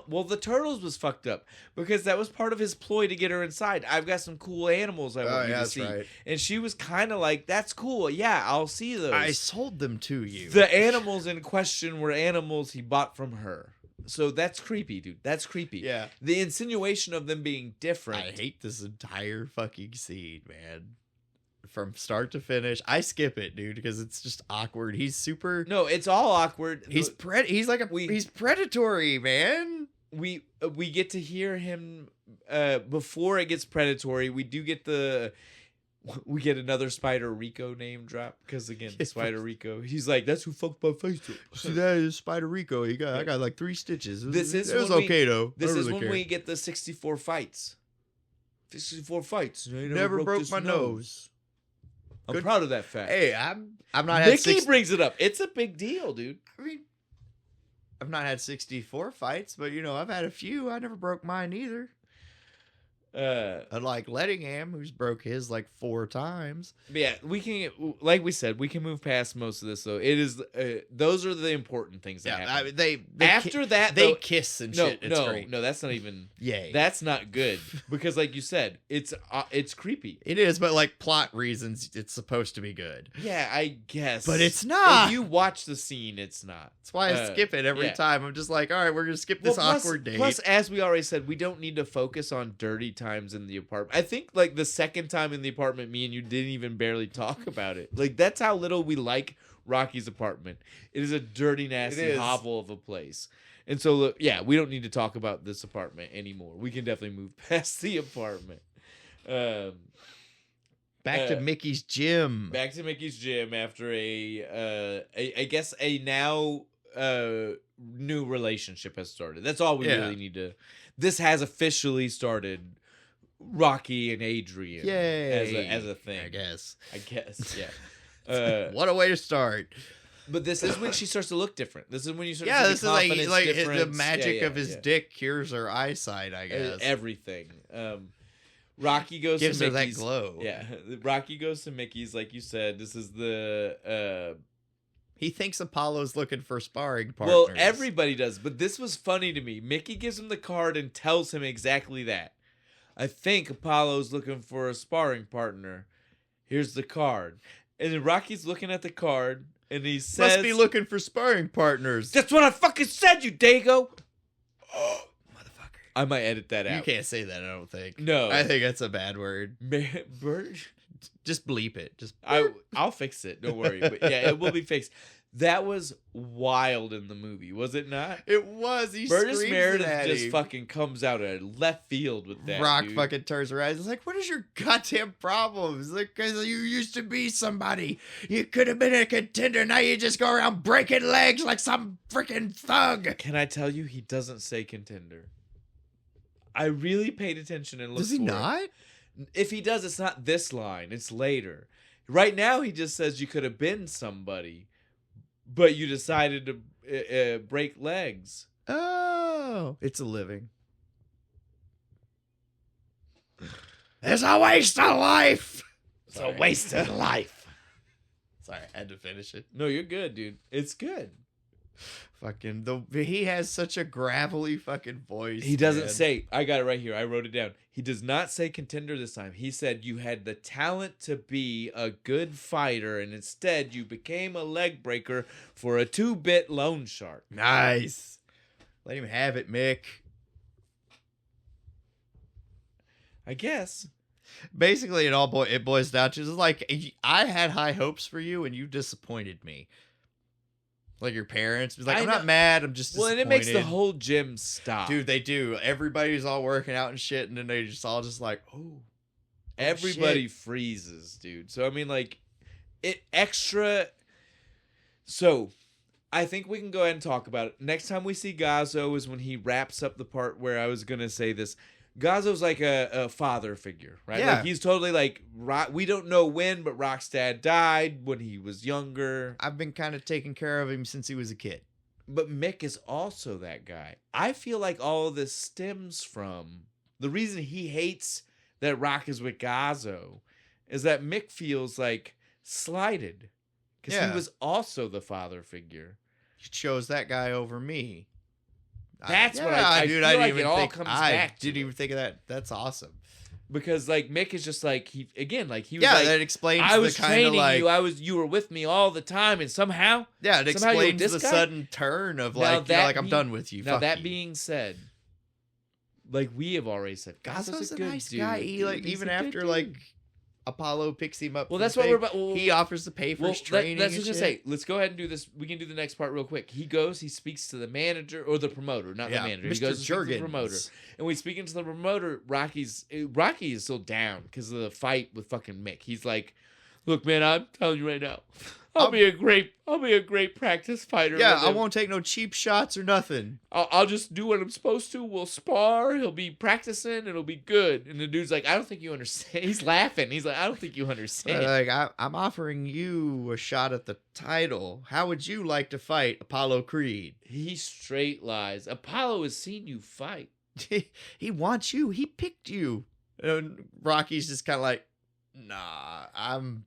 well, the turtles was fucked up because that was part of his ploy to get her inside. I've got some cool animals I want you to see, right. And she was kind of like, "That's cool, yeah, I'll see those." I sold them to you. The animals in question were animals he bought from her. So that's creepy, dude. That's creepy. Yeah. The insinuation of them being different. I hate this entire fucking scene, man. From start to finish. I skip it, dude, because it's just awkward. He's super... No, it's all awkward. He's predatory, man. We get to hear him before it gets predatory. We get another Spider Rico name drop because again, Spider Rico. He's like, that's who fucked my face up. See, that is Spider Rico. I got like 3 stitches. It was okay though. This is when we get the 64 fights. 64 fights. Never broke my nose. I'm proud of that fact. Hey, I'm not. Mickey brings it up. It's a big deal, dude. I mean, I've not had 64 fights, but I've had a few. I never broke mine either. Unlike Lettingham, who's broke his like 4 times. Yeah, we can, like we said, we can move past most of this. Though it is, those are the important things that happen. I mean, they after that they though, kiss and shit. It's great. No, that's not even. Yay. That's not good because, like you said, it's creepy. It is, but like plot reasons, it's supposed to be good. Yeah, I guess, but it's not. If you watch the scene, it's not. That's why I skip it every time. I'm just like, all right, we're gonna skip this awkward date. Plus, as we already said, we don't need to focus on dirty times in the apartment. I think like the second time in the apartment, me and you didn't even barely talk about it. Like that's how little we like Rocky's apartment. It is a dirty, nasty hovel of a place. And so, look, yeah, we don't need to talk about this apartment anymore. We can definitely move past the apartment. Back to Mickey's gym. Back to Mickey's gym after I guess a now new relationship has started. That's all we really need to. This has officially started. Rocky and Adrian, as a thing. I guess, yeah. What a way to start. But this is when she starts to look different. This is when you start. Yeah, to this is like the magic of his dick cures her eyesight. I guess everything. Rocky goes gives to her Mickey's, that glow. Yeah, Rocky goes to Mickey's, like you said. This is the. He thinks Apollo's looking for sparring partners. Well, everybody does, but this was funny to me. Mickey gives him the card and tells him exactly that. I think Apollo's looking for a sparring partner. Here's the card. And then Rocky's looking at the card, and he says... Must be looking for sparring partners. That's what I fucking said, you dago! Oh, motherfucker. I might edit that out. You can't say that, I don't think. No. I think that's a bad word. Bird? Just bleep it. I'll fix it. Don't worry. But yeah, it will be fixed. That was wild in the movie, was it not? It was. He Burgess screams Meredith at just him. fucking comes out of left field with that. Rock dude. fucking turns around. He's like, what is your goddamn problem? He's like, because you used to be somebody. You could have been a contender. Now you just go around breaking legs like some freaking thug. Can I tell you, he doesn't say contender. I really paid attention and looked. Does he not? If he does, it's not this line. It's later. Right now, he just says you could have been somebody, but you decided to break legs. Oh, it's a living. It's a waste of life. It's a waste of life. Sorry, I had to finish it. No, you're good, dude. It's good. Fucking he has such a gravelly fucking voice. He doesn't say. I got it right here. I wrote it down. He does not say contender this time. He said you had the talent to be a good fighter, and instead you became a leg breaker for a 2-bit loan shark. Nice. Let him have it, Mick. I guess. Basically, it boils down to, it's like, I had high hopes for you, and you disappointed me. Like your parents. He's like, I'm not mad, I'm just disappointed. Well, and it makes the whole gym stop. Dude, they do. Everybody's all working out and shit, and then they just all just like, oh. Everybody freezes, dude. So, I mean, like, it extra. So, I think we can go ahead and talk about it. Next time we see Gazzo is when he wraps up the part where I was going to say this. Gazzo's like a father figure, right? Yeah. Like, he's totally like, we don't know when, but Rock's dad died when he was younger. I've been kind of taking care of him since he was a kid. But Mick is also that guy. I feel like all of this stems from the reason he hates that Rock is with Gazzo is that Mick feels like slighted because he was also the father figure. You chose that guy over me. That's what I dude, feel I like didn't it even all think, comes I back to didn't it. even think of that. That's awesome. Because like Mick is just like he was yeah, like, that explains I was the kind of training like you were with me all the time and somehow it somehow explains this the guy? sudden turn of Now like like I'm done with you. Now Fuck that you. being said, like we have already said, Gazzo's a a good nice dude, guy. He like He's even a good after dude. like Apollo picks him up. Well, from that's the what thing, we're about. Well, he offers to pay for his training. That's and what I was shit. gonna say. Let's go ahead and do this. We can do the next part real quick. He goes. He speaks to the manager or the promoter, not the manager. He Mr. goes and speaks to the Juergens. promoter. And when he's speaking to the promoter, Rocky is still down because of the fight with fucking Mick. He's like, "Look, man, I'm telling you right now, I'll be a great practice fighter. Yeah, I won't take no cheap shots or nothing. I'll just do what I'm supposed to. We'll spar. He'll be practicing. And it'll be good." And the dude's like, "I don't think you understand." He's laughing. He's like, "I don't think you understand." Like I'm offering you a shot at the title. How would you like to fight Apollo Creed? He straight lies. Apollo has seen you fight. He wants you. He picked you. And Rocky's just kind of like, nah, I'm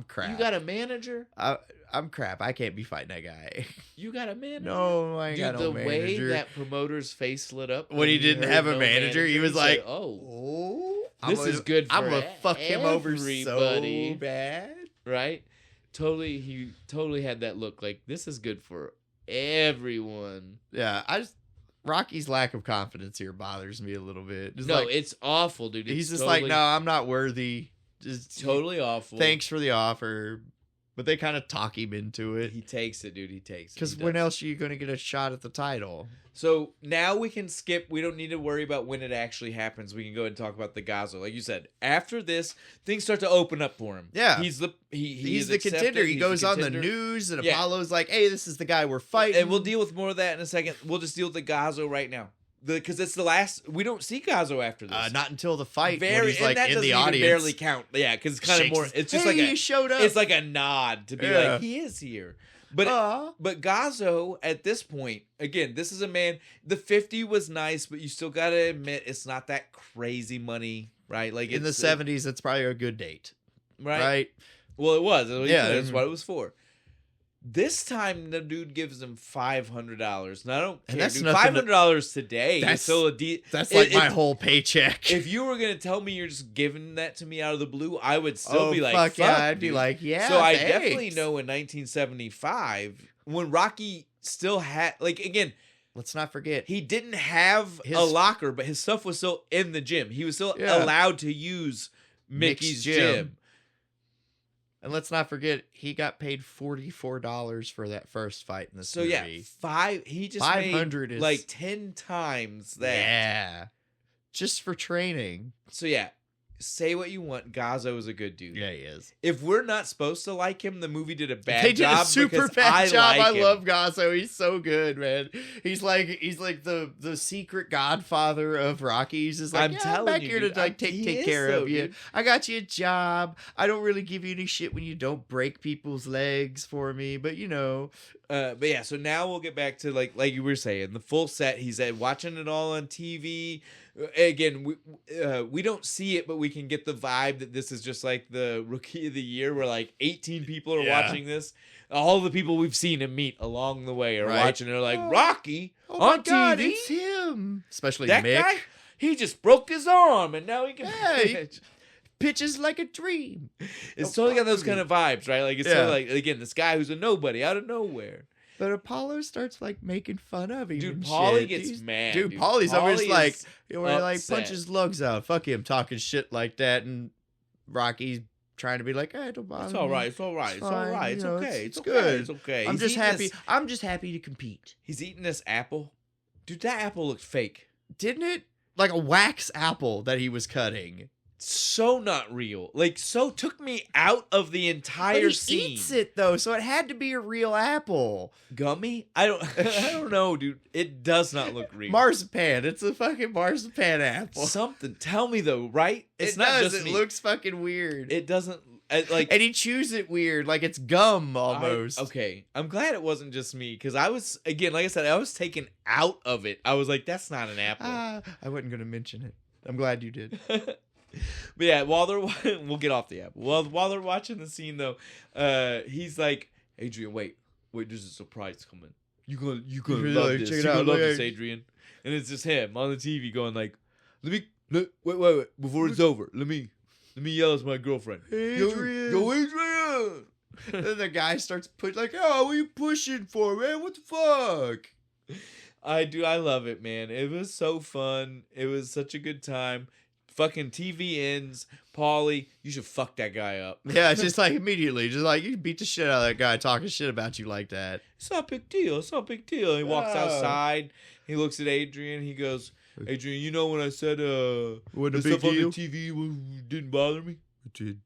crap. You got a manager? I'm crap. I can't be fighting that guy. You got a manager? No, I ain't Dude, got no the manager. way that promoter's face lit up when he didn't have a no manager, he was said, like, "Oh, I'm this is good for I'm gonna fuck him over everybody." so bad." Right? He totally had that look like this is good for everyone. Yeah, Rocky's lack of confidence here bothers me a little bit. Just No, like, it's awful, dude. he's just totally, like, no, I'm not worthy. Just totally awful. Thanks for the offer, but they kind of talk him into it. He takes it, dude. He takes it. Because when else are you going to get a shot at the title? So now we can skip. We don't need to worry about when it actually happens. We can go ahead and talk about the Gazzo. Like you said, after this, things start to open up for him. Yeah. He's the contender. He goes on the news, and Apollo's like, hey, this is the guy we're fighting. And we'll deal with more of that in a second. We'll just deal with the Gazzo right now. Because it's the last. We don't see Gazzo after this. Not until the fight. When he's like that in doesn't the even audience. barely count. Yeah, because it's kind of more. It's just like he showed up. It's like a nod to be like he is here. But Gazzo at this point, again, this is a man. The 50 was nice, but you still got to admit it's not that crazy money, right? Like in the 70s, it's probably a good date, right? Well, it was. Yeah, that's what it was for. This time, the dude gives him $500. Now, I don't care, that's dude. $500 today is still a That's like my whole paycheck. If you were gonna tell me you're just giving that to me out of the blue, I would still be like, fuck yeah, I'd dude. be like, yeah. So I thanks. definitely know in 1975 when Rocky still had, like, again, let's not forget he didn't have a locker, but his stuff was still in the gym. He was still allowed to use Mickey's gym. And let's not forget, he got paid $44 for that first fight in this movie. So yeah, he just 500 made like 10 times that. Yeah. Just for training. So yeah, say what you want. Gazzo is a good dude. Yeah, he is. If we're not supposed to like him, the movie did a bad job. They did a super bad job. Like I love Gazzo. He's so good, man. He's like the secret godfather of Rocky. He's just like, I'm telling back here to like take care of you. Dude. I got you a job. I don't really give you any shit when you don't break people's legs for me, but you know. But yeah, so now we'll get back to like you were saying, the full set. He's watching it all on TV. Again, we don't see it, but we can get the vibe that this is just like the Rookie of the Year, where like 18 people are watching this. All the people we've seen him meet along the way are watching. They're like, Rocky on God, TV. It's him. Especially that Mick. Guy, he just broke his arm, and now he can pitch. Pitches like a dream. It's totally got those kind of vibes, right? Like it's totally like, again, this guy who's a nobody out of nowhere. But Apollo starts like making fun of him. Dude, Paulie gets mad. Dude, Paulie's always like, where he like punches lugs out. Fuck him talking shit like that, and Rocky's trying to be like, hey, don't bother. It's all right. It's all right. It's all right. It's okay. It's good. It's okay. I'm just happy. I'm just happy to compete. He's eating this apple. Dude, that apple looked fake. Didn't it? Like a wax apple that he was cutting. So not real. Like, so took me out of the entire scene. He eats it though, so it had to be a real apple. Gummy? I don't know, dude. It does not look real. Marzipan. It's a fucking marzipan apple. Something. Tell me though, right? It's not just me. It looks fucking weird. It doesn't like, and he chews it weird, like it's gum almost. Okay, I'm glad it wasn't just me, because I was, again, like I said, I was taken out of it. I was like, that's not an apple. I wasn't gonna mention it. I'm glad you did. But yeah, while they're we'll get off the apple. While they're watching the scene though, he's like, Adrian, wait, there's a surprise coming. You gonna love this. You're gonna love this, Adrian. And it's just him on the TV going like, wait, before it's over, let me yell at my girlfriend. Adrian. Yo, Adrian. Then the guy starts pushing like, oh, what are you pushing for, man? What the fuck? I love it, man. It was so fun. It was such a good time. Fucking TV ends. Paulie, you should fuck that guy up. Yeah, just like immediately. Just like, you beat the shit out of that guy talking shit about you like that. It's not a big deal. It's not a big deal. He walks outside. He looks at Adrian. He goes, Adrian, you know when I said the stuff on the TV didn't bother me? It did.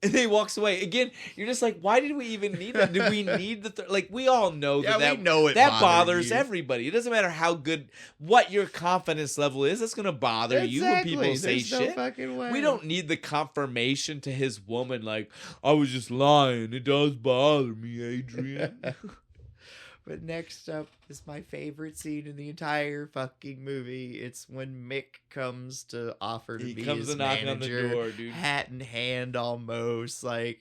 And then he walks away. Again, you're just like, why did we even need that? Did we need the like, we all know that we know it that bothers everybody. It doesn't matter how good, what your confidence level is. That's going to bother you when people say shit. No fucking way. We don't need the confirmation to his woman like, I was just lying. It does bother me, Adrian. But next up is my favorite scene in the entire fucking movie. It's when Mick comes to offer to be his manager. On the door, dude. Hat in hand almost. Like,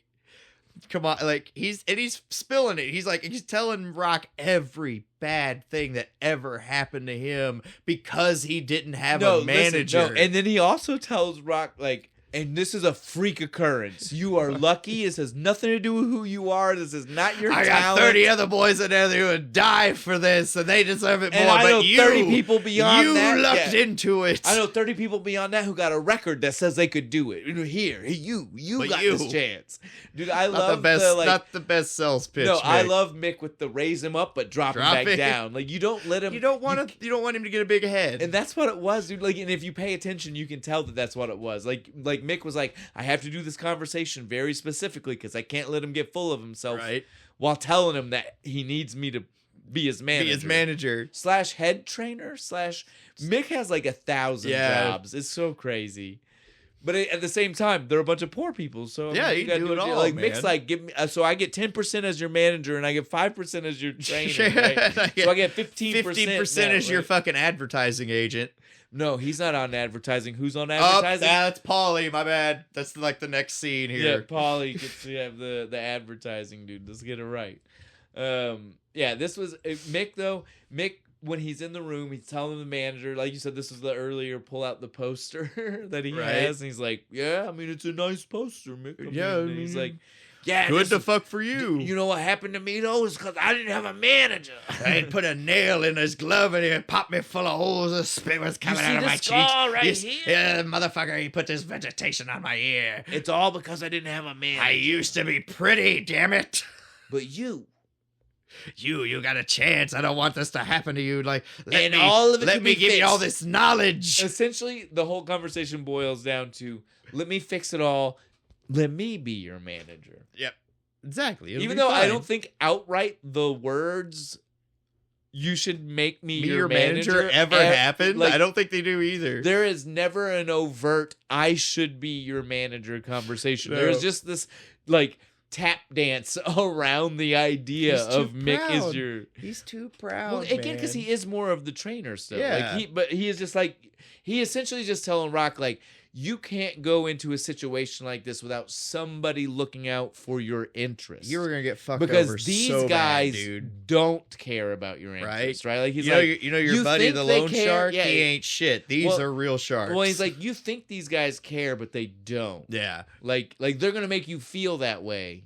come on. Like, he's spilling it. He's telling Rock every bad thing that ever happened to him because he didn't have a manager. Listen, and then he also tells Rock, like, and this is a freak occurrence. You are lucky. This has nothing to do with who you are. This is not your talent. I got 30 other boys in there who would die for this, and they deserve it more. And I know 30 people beyond that. You lucked into it. I know 30 people beyond that who got a record that says they could do it. Here, you got this chance. Dude, I love not the best sales pitch. No, Mick. I love Mick with the raise him up but drop him back down. Like, you don't let him. You don't want him to get a big head. And that's what it was, dude. Like, and if you pay attention, you can tell that that's what it was. Like Mick was like, I have to do this conversation very specifically because I can't let him get full of himself, right? While telling him that he needs me to be his manager. / head trainer / Mick has like 1,000 jobs. It's so crazy. But at the same time, they're a bunch of poor people. So yeah, you do it all. Like, man. Mick's like, give me. So I get 10% as your manager, and I get 5% as your trainer. Right? So I get 15%. 15% as your fucking advertising agent. No, he's not on advertising. Who's on advertising? That's Paulie. My bad. That's like the next scene here. Yeah, Paulie gets to have the advertising, dude. Let's get it right. Yeah, this was Mick though. Mick, when he's in the room, he's telling the manager, like you said, this was the earlier pull out the poster that he has, and he's like, "Yeah, I mean, it's a nice poster, Mick." He's like, Yeah, good to fuck for you. You know what happened to me though? Is because I didn't have a manager. I put a nail in his glove and he popped me full of holes. The spit was coming out of my cheeks. Right here? Yeah, motherfucker, he put this vegetation on my ear. It's all because I didn't have a manager. I used to be pretty, damn it. But you got a chance. I don't want this to happen to you. Like, let me give you all this knowledge. Essentially, the whole conversation boils down to, let me fix it all. Let me be your manager. Yep. Exactly. Even though I don't think outright the words, you should make me your manager ever happened. Like, I don't think they do either. There is never an overt, I should be your manager conversation. No. There's just this, like, tap dance around the idea of Mick is your. He's too proud. Well, again, because he is more of the trainer still. Yeah. But he is just like, he essentially just telling Rock, like, you can't go into a situation like this without somebody looking out for your interests. You were gonna get fucked because over these so guys bad, dude. Don't care about your interests, right? Like he's your buddy the loan shark. Yeah, he ain't shit. These are real sharks. Well, he's like, you think these guys care, but they don't. Yeah, like they're gonna make you feel that way,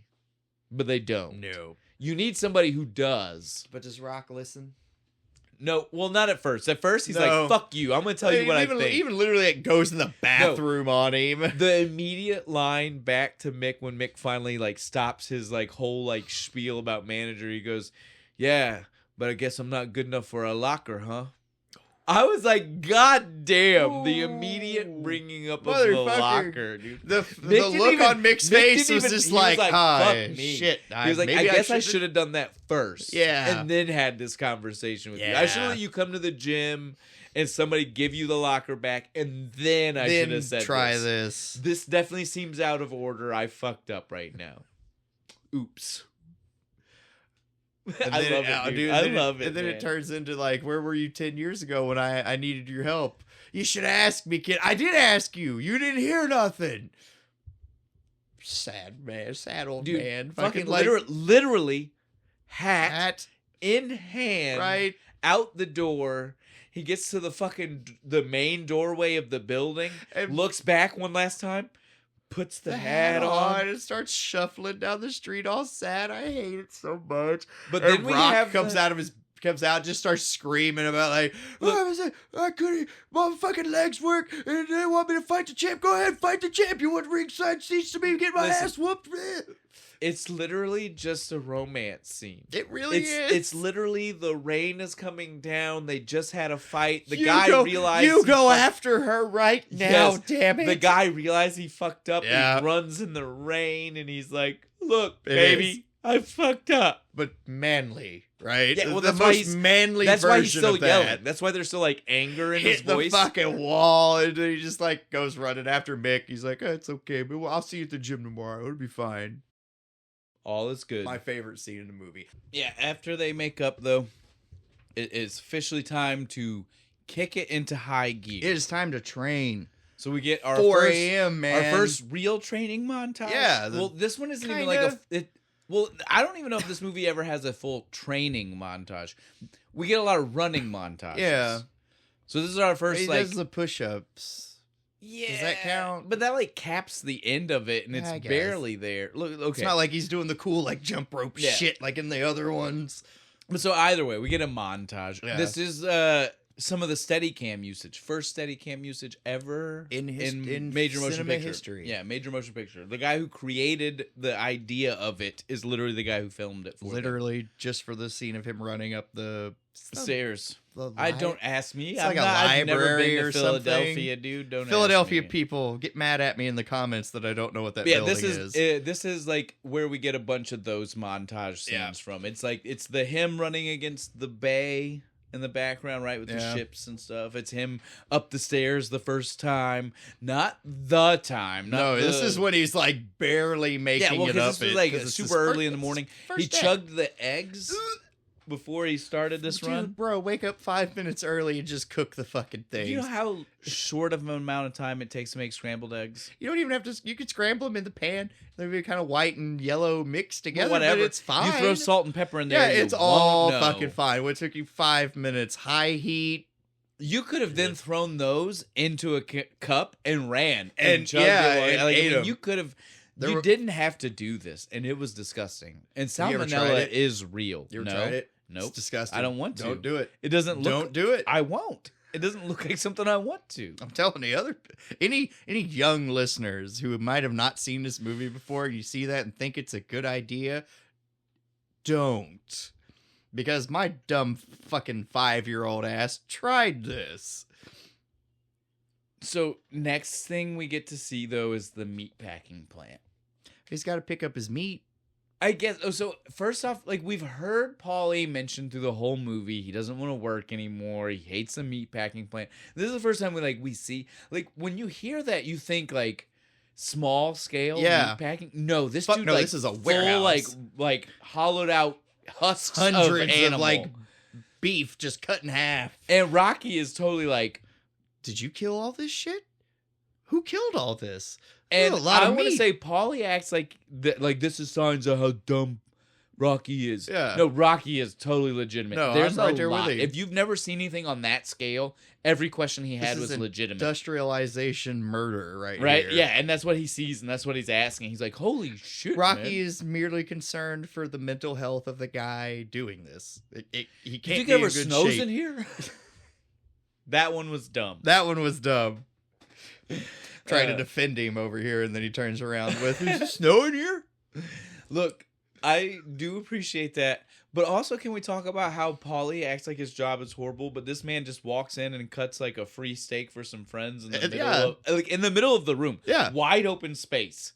but they don't. No, you need somebody who does. But does Rock listen? No, well, not at first. At first, he's like, fuck you. I'm going to tell you what I think. Even literally it goes in the bathroom on him. The immediate line back to Mick when Mick finally, like, stops his, like, whole, like, spiel about manager. He goes, yeah, but I guess I'm not good enough for a locker, huh? I was like, God damn, the immediate bringing up of the locker, dude. The look on Mick's face was just like, fuck me. Shit. He was like, I guess I should have done that first. Yeah. And then had this conversation with you. I should have let you come to the gym and somebody give you the locker back, and then I should have said try this. This definitely seems out of order. I fucked up right now. Oops. I love it, dude. I love it. And then it turns into like, where were you 10 years ago when I needed your help? You should ask me, kid. I did ask you. You didn't hear nothing. Sad man. Sad old dude, man. Fucking literally hat in hand. Right. Out the door. He gets to the main doorway of the building. And looks back one last time. Puts the hat on and starts shuffling down the street all sad. I hate it so much. But then Rock comes out, just starts screaming about like, I couldn't, my fucking legs work, and they want me to fight the champ. Go ahead, fight the champ. You want ringside seats to me, get my ass whooped. It's literally just a romance scene. It really is. It's literally the rain is coming down. They just had a fight. The guy realized you go after her right now. Yes, damn it! The guy realized he fucked up. Yeah. He runs in the rain and he's like, "Look, baby, I fucked up." But manly, right? Yeah. Well, the most manly. That's why he's still yelling. That's why there's still like anger in his Hit voice. the fucking wall, and he just like goes running after Mick. He's like, "Oh, it's okay, but I'll see you at the gym tomorrow. It'll be fine." All is good. My favorite scene in the movie. Yeah, after they make up, though, it is officially time to kick it into high gear. It is time to train. So we get our 4 a.m., man. Our first real training montage. Yeah. Well, this one isn't even like well, I don't even know if this movie ever has a full training montage. We get a lot of running montages. Yeah. So this is our first, he does the push-ups. Yeah. Does that count? But that like caps the end of it, and it's barely there. Look, okay. It's not like he's doing the cool like jump rope shit like in the other ones. But so either way, we get a montage. Yeah. This is some of the Steadicam usage. First Steadicam usage ever in major motion picture history. Yeah, major motion picture. The guy who created the idea of it is literally the guy who filmed it. Just for the scene of him running up the stairs. Don't ask me. It's like I've never been to Philadelphia, dude. Philadelphia people get mad at me in the comments that I don't know what that building is. This is like where we get a bunch of those montage scenes from. It's like it's the him running against the bay in the background, right, with the ships and stuff. It's him up the stairs the first time, not the time. This is when he's like barely making it up. This was like super early in the morning. He chugged the eggs before he started this run. Bro, wake up 5 minutes early and just cook the fucking things. You know how short of an amount of time it takes to make scrambled eggs? You don't even have to. You could scramble them in the pan. They'll be kind of white and yellow mixed together. Well, whatever. But it's fine. You throw salt and pepper in there. Yeah, it's all fucking fine. What took you 5 minutes? High heat. You could have then thrown those into a cup and ran and chugged it. And ate them. You could have. You didn't have to do this, and it was disgusting. And salmonella is real. You ever tried it? Nope. It's disgusting. I don't want to. Don't do it. It doesn't look. Don't do it. I won't. It doesn't look like something I want to. I'm telling you, any young listeners who might have not seen this movie before, you see that and think it's a good idea, don't. Because my dumb fucking 5-year-old ass tried this. So next thing we get to see, though, is the meat packing plant. He's got to pick up his meat. I guess. Oh, so first off, like, we've heard Paulie mention through the whole movie, he doesn't want to work anymore. He hates the meat packing plant. This is the first time we see, like, when you hear that, you think like small scale meat packing. No, this dude, like, this is a warehouse. Full, like hollowed out husks hundreds of animal. like beef just cut in half. And Rocky is totally like, did you kill all this shit? Who killed all this? And I want to say Paulie acts like this is signs of how dumb Rocky is. Yeah. No, Rocky is totally legitimate. No, there's I'm right a there lot. with you. If you've never seen anything on that scale, every question he had was legitimate. Industrialization murder right here. Yeah, and that's what he sees, and that's what he's asking. He's like, holy shit, Rocky is merely concerned for the mental health of the guy doing this. He can't be in good shape. Snows in here? That one was dumb. Trying to defend him over here, and then he turns around with, is it snow in here? Look, I do appreciate that, but also can we talk about how Paulie acts like his job is horrible, but this man just walks in and cuts like a free steak for some friends in the middle of the room. Yeah. Wide open space.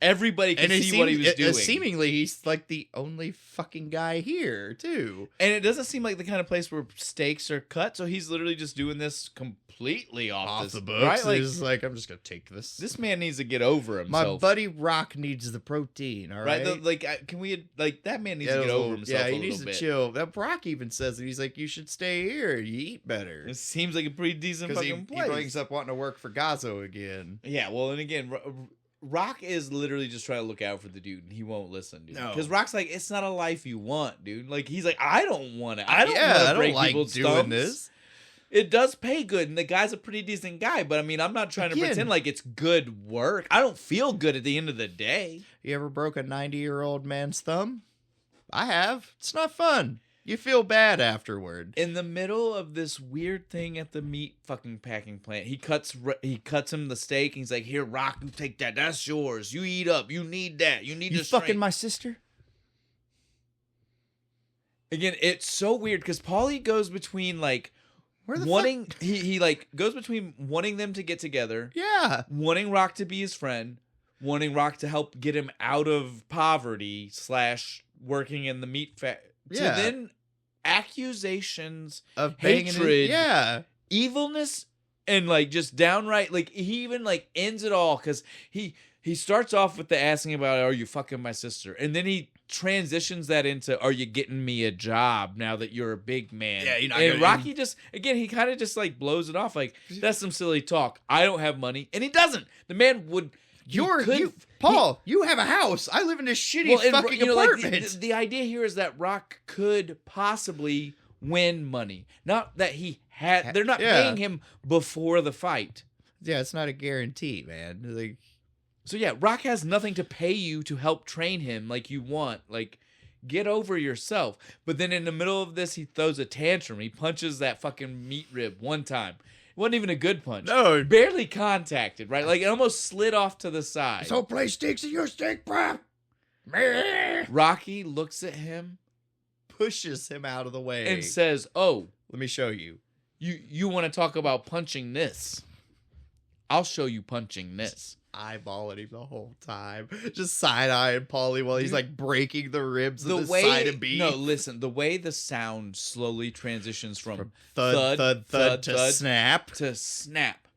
Everybody can see what he was doing. Seemingly, he's like the only fucking guy here, too. And it doesn't seem like the kind of place where steaks are cut, so he's literally just doing this completely off the books. Right? Like, he's like, I'm just going to take this. This man needs to get over himself. My buddy Rock needs the protein, all right? Can we, that man needs to get over himself a little bit. Yeah, he needs to chill. That Rock even says it. He's like, you should stay here. You eat better. It seems like a pretty decent fucking place. He brings up wanting to work for Gazzo again. Yeah, well, and again, Rock is literally just trying to look out for the dude, and he won't listen, dude. No. Because Rock's like, it's not a life you want, dude. Like, he's like, I don't want it. I don't want to break people's doing this. It does pay good, and the guy's a pretty decent guy, but I mean, I'm not trying to pretend like it's good work. I don't feel good at the end of the day. You ever broke a 90-year-old man's thumb? I have. It's not fun. You feel bad afterward. In the middle of this weird thing at the meat fucking packing plant, he cuts him the steak, and he's like, here, Rock, you take that. That's yours. You eat up. You need that. You need you fucking my sister? Again, it's so weird, because Paulie goes between, like, he like goes between wanting them to get together, wanting Rock to be his friend, wanting Rock to help get him out of poverty / working in the meat factory. To then accusations of hatred, evilness, and like just downright, like, he even like ends it all, because he starts off with the asking about, are you fucking my sister, and then he transitions that into, are you getting me a job now that you're a big man? Yeah, and Rocky just, again, he kind of just like blows it off like, that's some silly talk. I don't have money, and he doesn't. The man would. Paul, you have a house. I live in this shitty fucking apartment. Like, the idea here is that Rock could possibly win money. Not that he had. They're not paying him before the fight. Yeah, it's not a guarantee, man. Like, so yeah, Rock has nothing to pay you to help train him like you want. Like, get over yourself. But then in the middle of this, he throws a tantrum. He punches that fucking meat rib one time. It wasn't even a good punch. No. Barely contacted, right? Like, it almost slid off to the side. This whole place stinks of your steak, bro. Rocky looks at him, pushes him out of the way, and says, oh, let me show you. You want to talk about punching this? I'll show you punching this. Eyeballing him the whole time, just side-eyeing Paulie while he's like breaking the ribs of the side of beef. No, listen, the way the sound slowly transitions from thud, thud, thud to snap. To snap.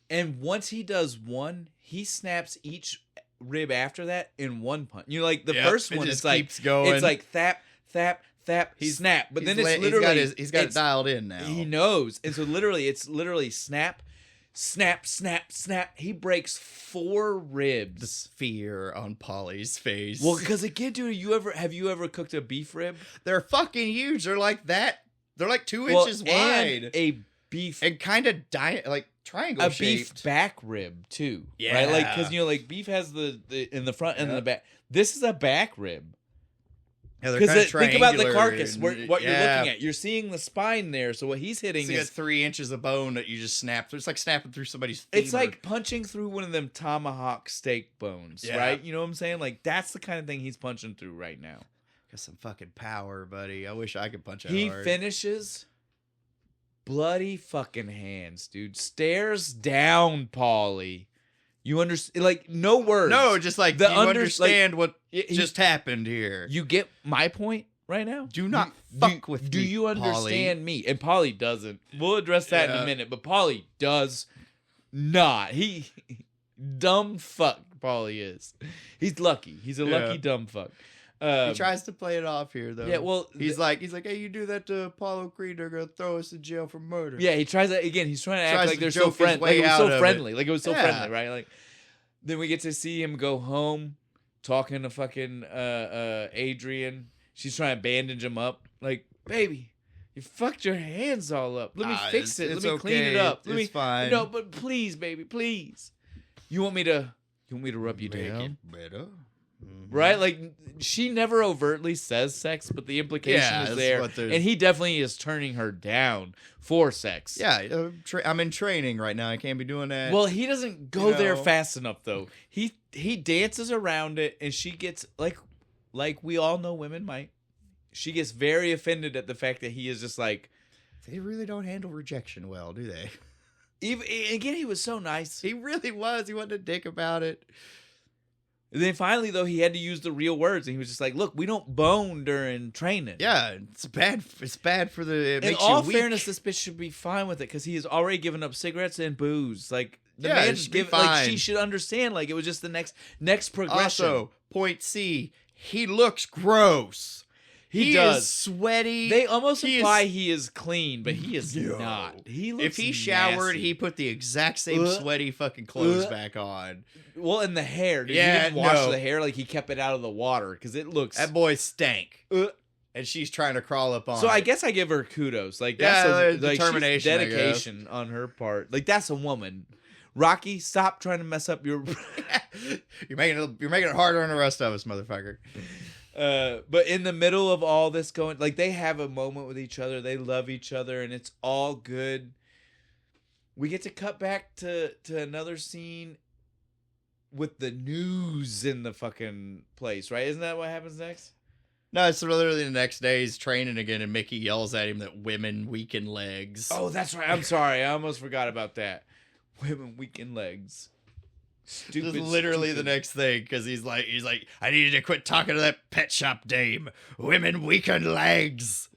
And once he does one, he snaps each rib after that in one punch. You know, like the first one, it's like keeps going. It's like thap, thap, thap, snap. But then it's literally he's got it dialed in now. He knows. And so it's literally snap. Snap, snap, snap. He breaks 4 ribs. The fear on Paulie's face. Well, because again, dude, have you ever cooked a beef rib? They're fucking huge. They're like that. They're like 2 inches wide. And a beef and kind of like triangle shaped. Beef back rib too. Yeah. Right? Like, because, like beef has the in the front and in the back. This is a back rib. Yeah, because think about the carcass, and, what you're looking at. You're seeing the spine there, so what he's hitting is 3 inches of bone that you just snap through. It's like snapping through somebody's femur. It's like punching through one of them tomahawk steak bones, right? You know what I'm saying? Like, that's the kind of thing he's punching through right now. Got some fucking power, buddy. I wish I could punch out He hard. finishes, bloody fucking hands, dude. Stares down Paulie. You understand? Like, no words. No, just like, you understand what just happened here. You get my point right now? Do not fuck with me, Do you understand me? And Paulie doesn't. We'll address that in a minute, but Paulie does not. He dumb fuck Paulie is. He's lucky. He's a lucky dumb fuck. He tries to play it off here, though. Yeah, well, he's like, hey, you do that to Apollo Creed, they're gonna throw us in jail for murder. Yeah, he tries that again. He's trying to act like they're so friendly. Like, it was so friendly. Like, it was so friendly, right? Like, then we get to see him go home, talking to fucking Adrian. She's trying to bandage him up. Like, baby, you fucked your hands all up. Let me fix it. Let me clean it up. It's fine. No, but please, baby, please. You want me to rub you down? Make it better. Mm-hmm. Right? Like, she never overtly says sex, but the implication is there. And he definitely is turning her down for sex. Yeah, I'm in training right now. I can't be doing that. Well, he doesn't go there fast enough, though. He dances around it, and she gets, like we all know women might, she gets very offended at the fact that he is just like... They really don't handle rejection well, do they? Again, he was so nice. He really was. He wasn't a dick about it. And then finally, though, he had to use the real words, and he was just like, "Look, we don't bone during training." Yeah, it's bad. It's bad for the. In all fairness, this bitch should be fine with it because he has already given up cigarettes and booze. Like the man should give. Like she should understand. Like it was just the next progression. Also, point C, he looks gross. He does. Is sweaty. They almost imply he is clean, but he is not. He looks If he showered, nasty. he put the exact same sweaty fucking clothes back on. Well, and the hair. He didn't wash the hair. Like, he kept it out of the water because it looks... That boy stank. And she's trying to crawl up on So I guess I give her kudos. Like, that's a determination, dedication on her part. Like, that's a woman. Rocky, stop trying to mess up your... You're making it harder on the rest of us, motherfucker. But in the middle of all this going, like, they have a moment with each other. They love each other, and it's all good. We get to cut back to another scene with the news in the fucking place, right? Isn't that what happens next? No, it's literally the next day he's training again, and Mickey yells at him that women weaken legs. Oh, that's right. I'm sorry. I almost forgot about that. Women weaken legs. Stupid. This is literally the next thing, because he's like, I need you to quit talking to that pet shop dame. Women weaken legs.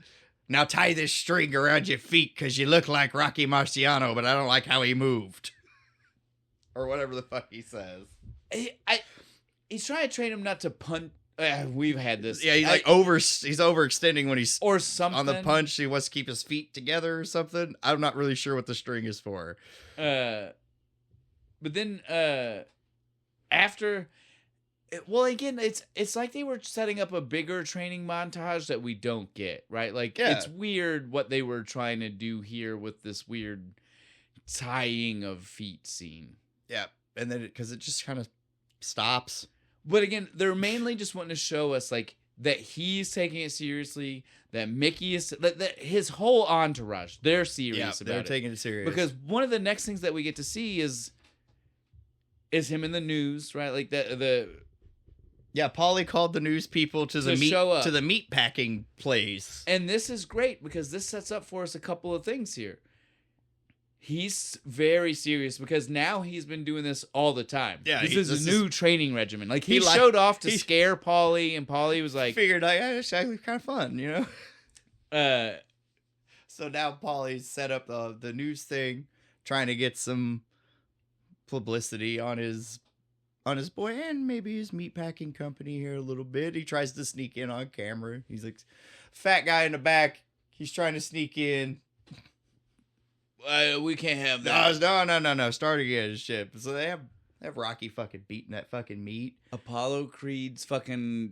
Now tie this string around your feet, because you look like Rocky Marciano, but I don't like how he moved. Or whatever the fuck he says. He's trying to train him not to punch. We've had this. Yeah, he's overextending when he's or something on the punch. He wants to keep his feet together or something. I'm not really sure what the string is for. But then after, well, again, it's like they were setting up a bigger training montage that we don't get, right? Like, it's weird what they were trying to do here with this weird tying of feet scene. Yeah, and then because it just kind of stops. But again, they're mainly just wanting to show us, like, that he's taking it seriously, that Mickey is, that his whole entourage, they're serious about it. They're taking it serious. Because one of the next things that we get to see is him in the news, right? Like, Yeah, Paulie called the news people to the meat packing place. And this is great, because this sets up for us a couple of things here. He's very serious because now he's been doing this all the time. Yeah, this is a new training regimen. Like, he showed off to scare Paulie, and Paulie was like... Figured, it's actually kind of fun, you know? So now Paulie's set up the news thing, trying to get some publicity on his boy and maybe his meatpacking company here a little bit. He tries to sneak in on camera. He's like, fat guy in the back. He's trying to sneak in. We can't have that. No. Start again, shit. So they have Rocky fucking beating that fucking meat. Apollo Creed's fucking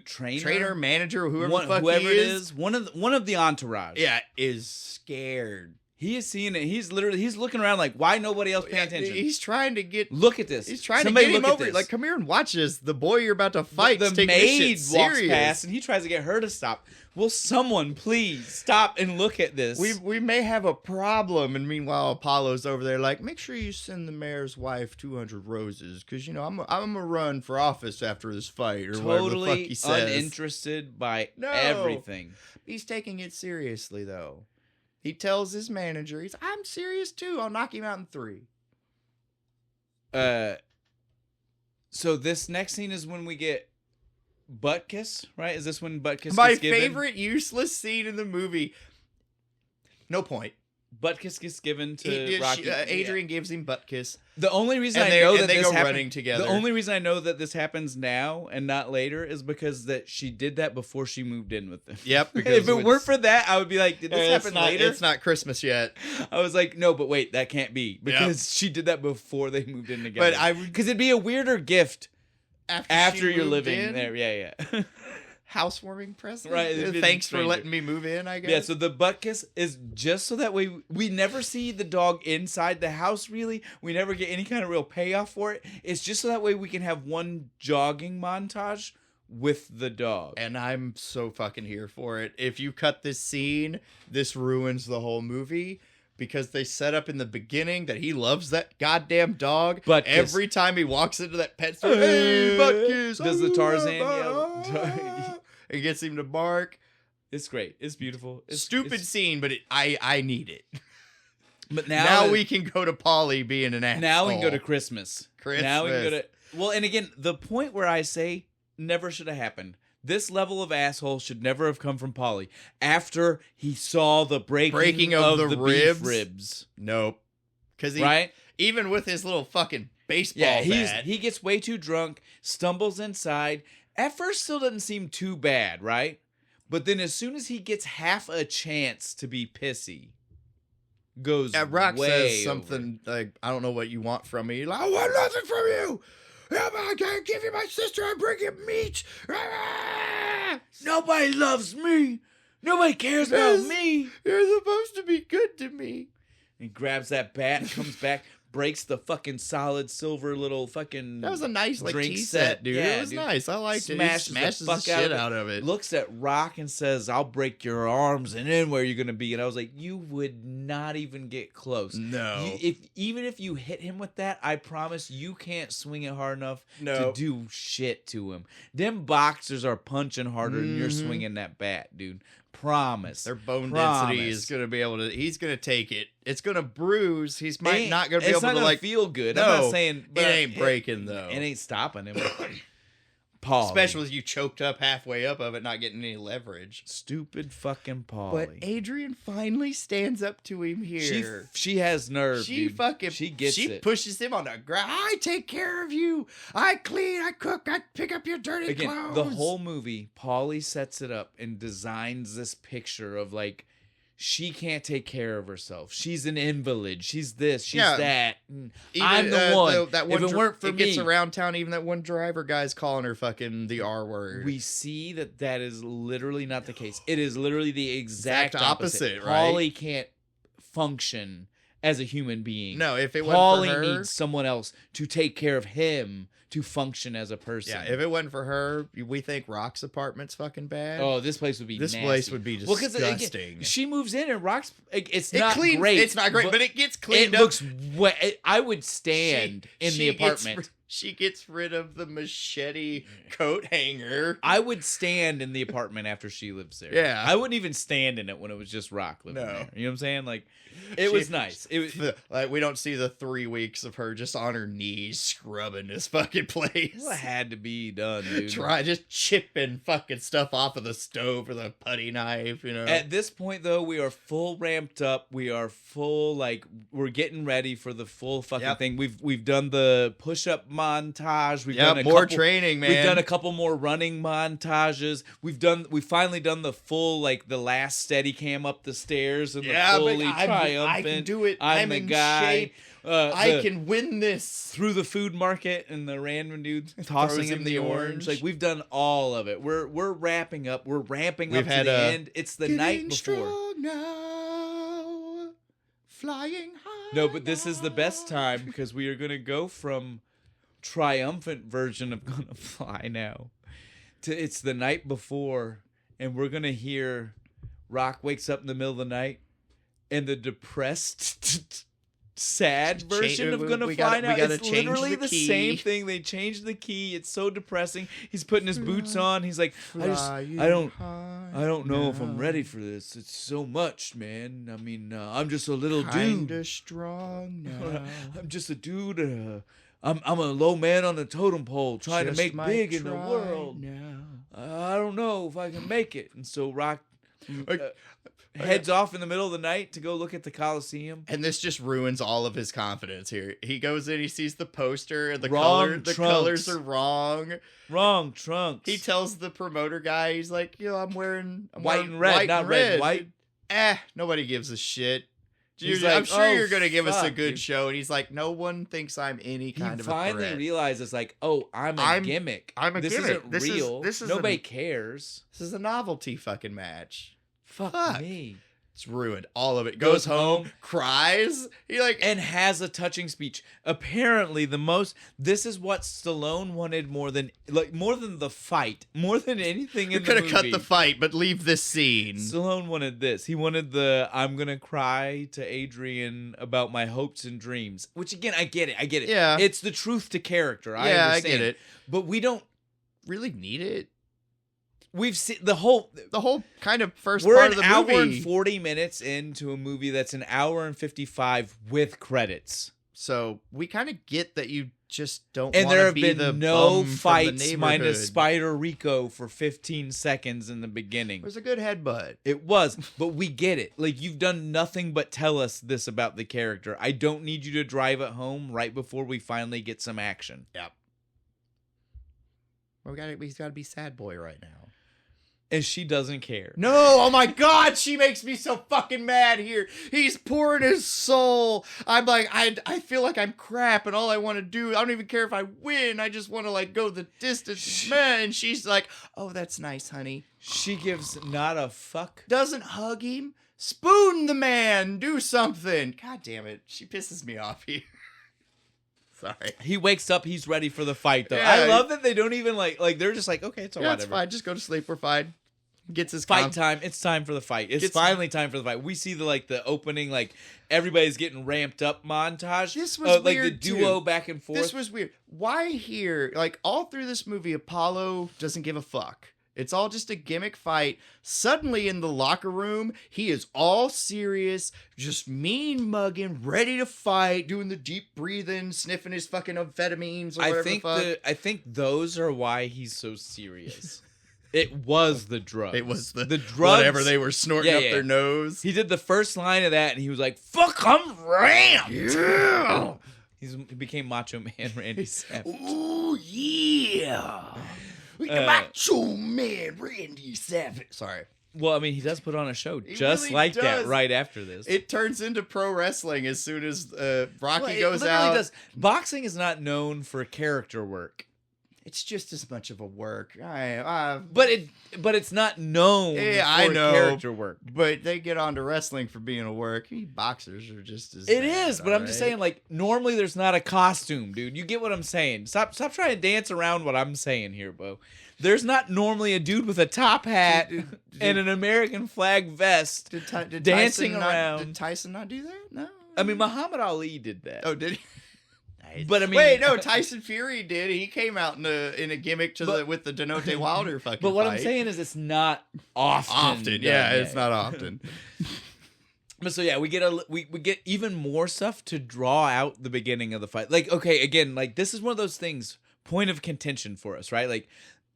trainer, manager, whoever the fuck whoever he it is, one of the entourage. Yeah, is scared. He is seeing it. He's looking around like, why nobody else paying attention? He's trying to get. Look at this. He's trying Somebody to get him over. this. Like, come here and watch this. The boy you're about to fight. The maid walks past and he tries to get her to stop. Will someone please stop and look at this? We may have a problem. And meanwhile, Apollo's over there like, make sure you send the mayor's wife 200 roses because I'm gonna run for office after this fight or whatever the fuck he says. Totally uninterested by everything. He's taking it seriously though. He tells his manager, I'm serious too. I'll knock him out in 3. So this next scene is when we get butt kiss, right? Is this when butt kiss My gets given? favorite useless scene in the movie. No point. Butt kiss gets given to Rocky. Adrian gives him butt kiss. The only reason I know that they this go happened, running together. The only reason I know that this happens now and not later is because that she did that before she moved in with them. Yep. If it weren't for that, I would be like, did this happen later? It's not Christmas yet. I was like, no, but wait, that can't be because she did that before they moved in together. Because it'd be a weirder gift after you're living there. Yeah. Housewarming present. Right. Thanks for letting me move in, I guess. Yeah, so the butt kiss is just so that way we never see the dog inside the house, really. We never get any kind of real payoff for it. It's just so that way we can have one jogging montage with the dog. And I'm so fucking here for it. If you cut this scene, this ruins the whole movie. Because they set up in the beginning that he loves that goddamn dog. But every time he walks into that pet store, hey, butt kiss. Does the Tarzan yell? It gets him to bark. It's great. It's beautiful. Stupid scene, but I need it. But now we can go to Polly being an asshole. Now we can go to Christmas. Now we can go to... Well, and again, the point where I say never should have happened. This level of asshole should never have come from Polly. After he saw the breaking of the ribs. Nope. Because right? Even with his little fucking baseball bat. He gets way too drunk, stumbles inside. At first still doesn't seem too bad, right? But then as soon as he gets half a chance to be pissy, goes Rock way says something over. Like, I don't know what you want from me. Like, I want nothing from you. I can't give you my sister. I bring you meat. Nobody loves me. Nobody cares about me. You're supposed to be good to me. He grabs that bat, comes back, breaks the fucking solid silver little fucking That was a nice drink tea set, dude. Yeah, it was nice. I liked it. Smashes the fuck shit out of it. Looks at Rock and says, I'll break your arms and then where you're going to be. And I was like, you would not even get close. No. Even if you hit him with that, I promise you can't swing it hard enough to do shit to him. Them boxers are punching harder than you're swinging that bat, dude. Promise. Their bone density is going to be able to... He's going to take it. It's going to bruise. He's not going to be able to like... feel good. No, I'm not saying... But it ain't breaking, though. It ain't stopping him. Paul. Especially with you choked up halfway up of it, not getting any leverage. Stupid fucking Paul. But Adrian finally stands up to him here. She has nerve, dude. She gets it. She pushes him on the ground. I take care of you. I clean. I cook. I pick up your dirty clothes. The whole movie, Paulie sets it up and designs this picture of like, she can't take care of herself. She's an invalid. She's this. She's that. I'm the one. That one. If it weren't for me, gets around town. Even that one driver guy's calling her fucking the R word. We see that is literally not the case. It is literally the exact opposite. Right? Paulie can't function as a human being. No, if it Paulie wasn't for her, needs someone else to take care of him to function as a person. Yeah, if it wasn't for her, we think Rock's apartment's fucking bad. Oh, this place would be This nasty. place would be disgusting. Well, again, she moves in and Rock's... It's not great. It's not great, but it gets cleaned up. It looks... I would stand in the apartment. She gets rid of the machete coat hanger. I would stand in the apartment after she lives there. Yeah. I wouldn't even stand in it when it was just Rock living there. You know what I'm saying? Like, it was nice. It was like we don't see the 3 weeks of her just on her knees scrubbing this fucking place. Well, it had to be done, dude. Just chipping fucking stuff off of the stove with a putty knife, you know. At this point, though, we are full ramped up. We are full, like, we're getting ready for the full fucking thing. We've done the push-up montage. We've done more training, man. We've done a couple more running montages. We've finally done the full, like, the last steady cam up the stairs and the fully triumphant. I can do it. I'm the in guy. Shape. I can win this. Through the food market and the random dude tossing him the orange. Like, we've done all of it. We're wrapping up. We're ramping up to the end. It's the night before. Strong now. Flying high. No, but this is the best time because we are going to go from triumphant version of Gonna Fly now to it's the night before, and we're going to hear Rock wakes up in the middle of the night and the depressed sad version of Gonna Fly now. It's literally the same thing. They changed the key. It's so depressing. He's putting his boots on. He's like, I don't know if I'm ready for this. It's so much, man. I mean, I'm just a little dude. Kinda strong now. I'm just a dude. I'm a low man on the totem pole trying to make big in the world. Now. I don't know if I can make it. And so Rock heads off in the middle of the night to go look at the Coliseum. And this just ruins all of his confidence here. He goes in, he sees the poster, and the colors are wrong. Wrong trunks. He tells the promoter guy, he's like, I'm wearing white and red, not red and white. Nobody gives a shit. I'm sure you're going to give us a good show. And he's like, no one thinks I'm any kind of a threat. He finally realizes, like, I'm a gimmick. This isn't real. Nobody cares. This is a novelty fucking match. Fuck me. It's ruined. All of it. Goes home, cries. And has a touching speech. Apparently, this is what Stallone wanted more than the fight, more than anything in the movie. You could have cut the fight, but leave this scene. Stallone wanted this. He wanted I'm gonna cry to Adrian about my hopes and dreams. Which again, I get it. Yeah. It's the truth to character. I understand. I get it. But we don't really need it. We've seen the whole kind of first part of the movie. We're an hour and 40 minutes into a movie that's an hour and 55 with credits. So we kind of get that you just don't want to be the And there have been no fights minus Spider Rico for 15 seconds in the beginning. It was a good headbutt. It was, but we get it. Like, you've done nothing but tell us this about the character. I don't need you to drive it home right before we finally get some action. Yep. Well, he's got to be sad boy right now. And she doesn't care. No, oh my God, she makes me so fucking mad here. He's pouring his soul. I'm like, I feel like I'm crap, and all I want to do, I don't even care if I win. I just want to go the distance, man. And she's like, oh, that's nice, honey. She gives not a fuck. Doesn't hug him. Spoon the man. Do something. God damn it. She pisses me off here. Sorry. He wakes up. He's ready for the fight, though. Yeah, I love that they don't even like they're just like, okay, it's all right. It's fine. Just go to sleep. We're fine. Gets his fight time. It's time for the fight. It's finally time for the fight. We see the opening, everybody's getting ramped up montage. This was weird, the duo back and forth. This was weird. Why here? All through this movie, Apollo doesn't give a fuck. It's all just a gimmick fight. Suddenly in the locker room, he is all serious, just mean mugging, ready to fight, doing the deep breathing, sniffing his fucking amphetamines or whatever the fuck. I think those are why he's so serious. It was the drugs. It was the drugs. Whatever they were snorting up their nose. He did the first line of that, and he was like, "Fuck, I'm ramped." Yeah. He became Macho Man Randy Savage. Oh yeah. We got Macho Man Randy Savage. Sorry. Well, I mean, he does put on a show that right after this. It turns into pro wrestling as soon as Rocky goes it out. Does. Boxing is not known for character work. It's just as much of a work. But it's not known for character work. But they get onto wrestling for being a work. Boxers are just as It is, but I'm just saying, normally there's not a costume, dude. You get what I'm saying. Stop trying to dance around what I'm saying here, Bo. There's not normally a dude with a top hat and an American flag vest dancing around. Did Tyson not do that? No. I mean, Muhammad Ali did that. Oh, did he? But I mean, wait, no, Tyson Fury did. He came out in a gimmick with the Denote Wilder fucking. But what fight. I'm saying is, it's not often. Yeah, it's not often. But so yeah, we get even more stuff to draw out the beginning of the fight. This is one of those things, point of contention for us, right?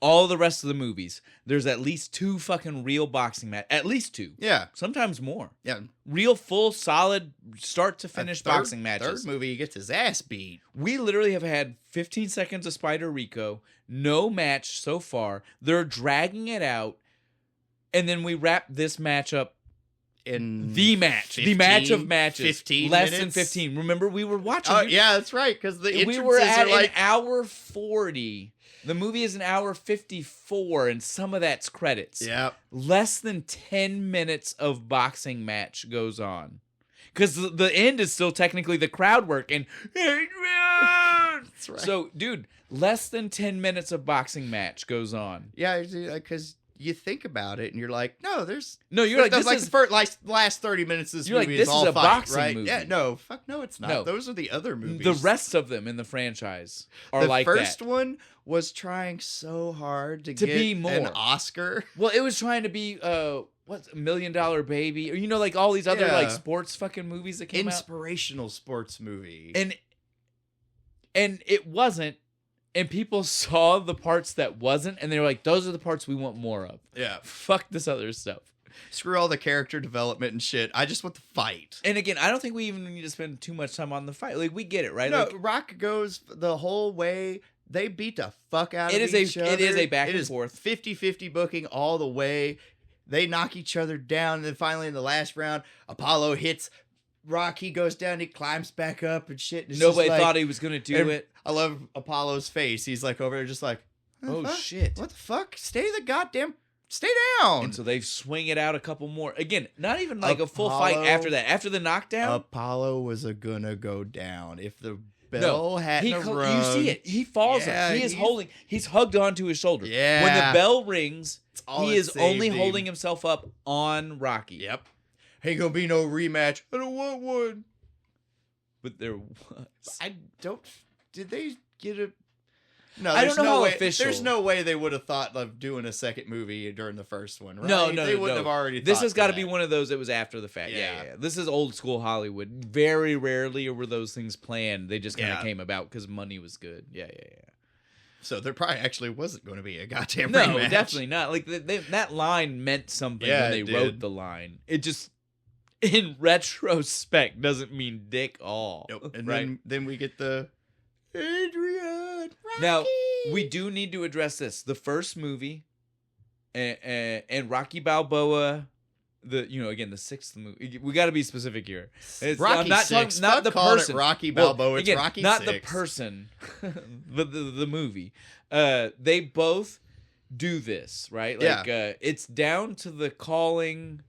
All the rest of the movies, there's at least 2 fucking real boxing matches. At least 2. Yeah. Sometimes more. Yeah. Real, full, solid, start to finish boxing matches. Third movie, he gets his ass beat. We literally have had 15 seconds of Spider Rico. No match so far. They're dragging it out. And then we wrap this match up in the match. 15, the match of matches. 15 Less minutes? than 15. Remember, we were watching. Oh, yeah, that's right. Because the entrances we were at are an hour 40. The movie is an hour 54, and some of that's credits. Yeah. Less than 10 minutes of boxing match goes on. because the end is still technically the crowd work and Adrian. That's right. So, dude, less than 10 minutes of boxing match goes on. Yeah, because you think about it and you're like, no, there's you're like, this is the last 30 minutes of this movie this is all is a fight, boxing right? movie. Yeah, no, fuck no, it's not. No. Those are the other movies. The rest of them in the franchise are like that. The first one was trying so hard to get be more. an Oscar. Well, it was trying to be what's $1 Million Baby, or like all these other like sports fucking movies that came Inspirational sports movie. And it wasn't. And people saw the parts that wasn't, and they were like, those are the parts we want more of. Yeah. Fuck this other stuff. Screw all the character development and shit. I just want the fight. And again, I don't think we even need to spend too much time on the fight. Like, we get it, right? No, like, Rock goes the whole way. They beat the fuck out of each other. It is a back and forth. 50-50 booking all the way. They knock each other down. And then finally in the last round, Apollo hits Rock. He goes down. He climbs back up and shit. And nobody thought he was going to do it. I love Apollo's face. He's like over there just like, oh, shit. What the fuck? Stay down. And so they swing it out a couple more. Again, not even like a full fight after that. After the knockdown. Apollo was gonna go down. If the bell hadn't rung. You see it. He falls. Yeah, He's hugged onto his shoulder. Yeah. When the bell rings, he is only him. holding himself up on Rocky. Yep. Ain't gonna be no rematch. I don't want one. But there was. Did they get a... No, I don't know how way, official. There's no way they would have thought of doing a second movie during the first one, right? No, they wouldn't have already This thought has got to that. be one of those that was after the fact. Yeah. Yeah. This is old school Hollywood. Very rarely were those things planned. They just kind of came about because money was good. Yeah. So there probably actually wasn't going to be a goddamn No, rematch. definitely not. Like, that line meant something Yeah, when they it did. wrote the line. It just, in retrospect, doesn't mean dick all. Nope. And right? then we get the... Adrian, Rocky. Now, we do need to address this. The first movie, and Rocky Balboa, the sixth movie. We got to be specific here. Rocky I'm not Six. talking, not Fuck the calling person. it Rocky Balboa. It's Rocky not Six. the person, but the movie. They both do this, right? Like, it's down to the calling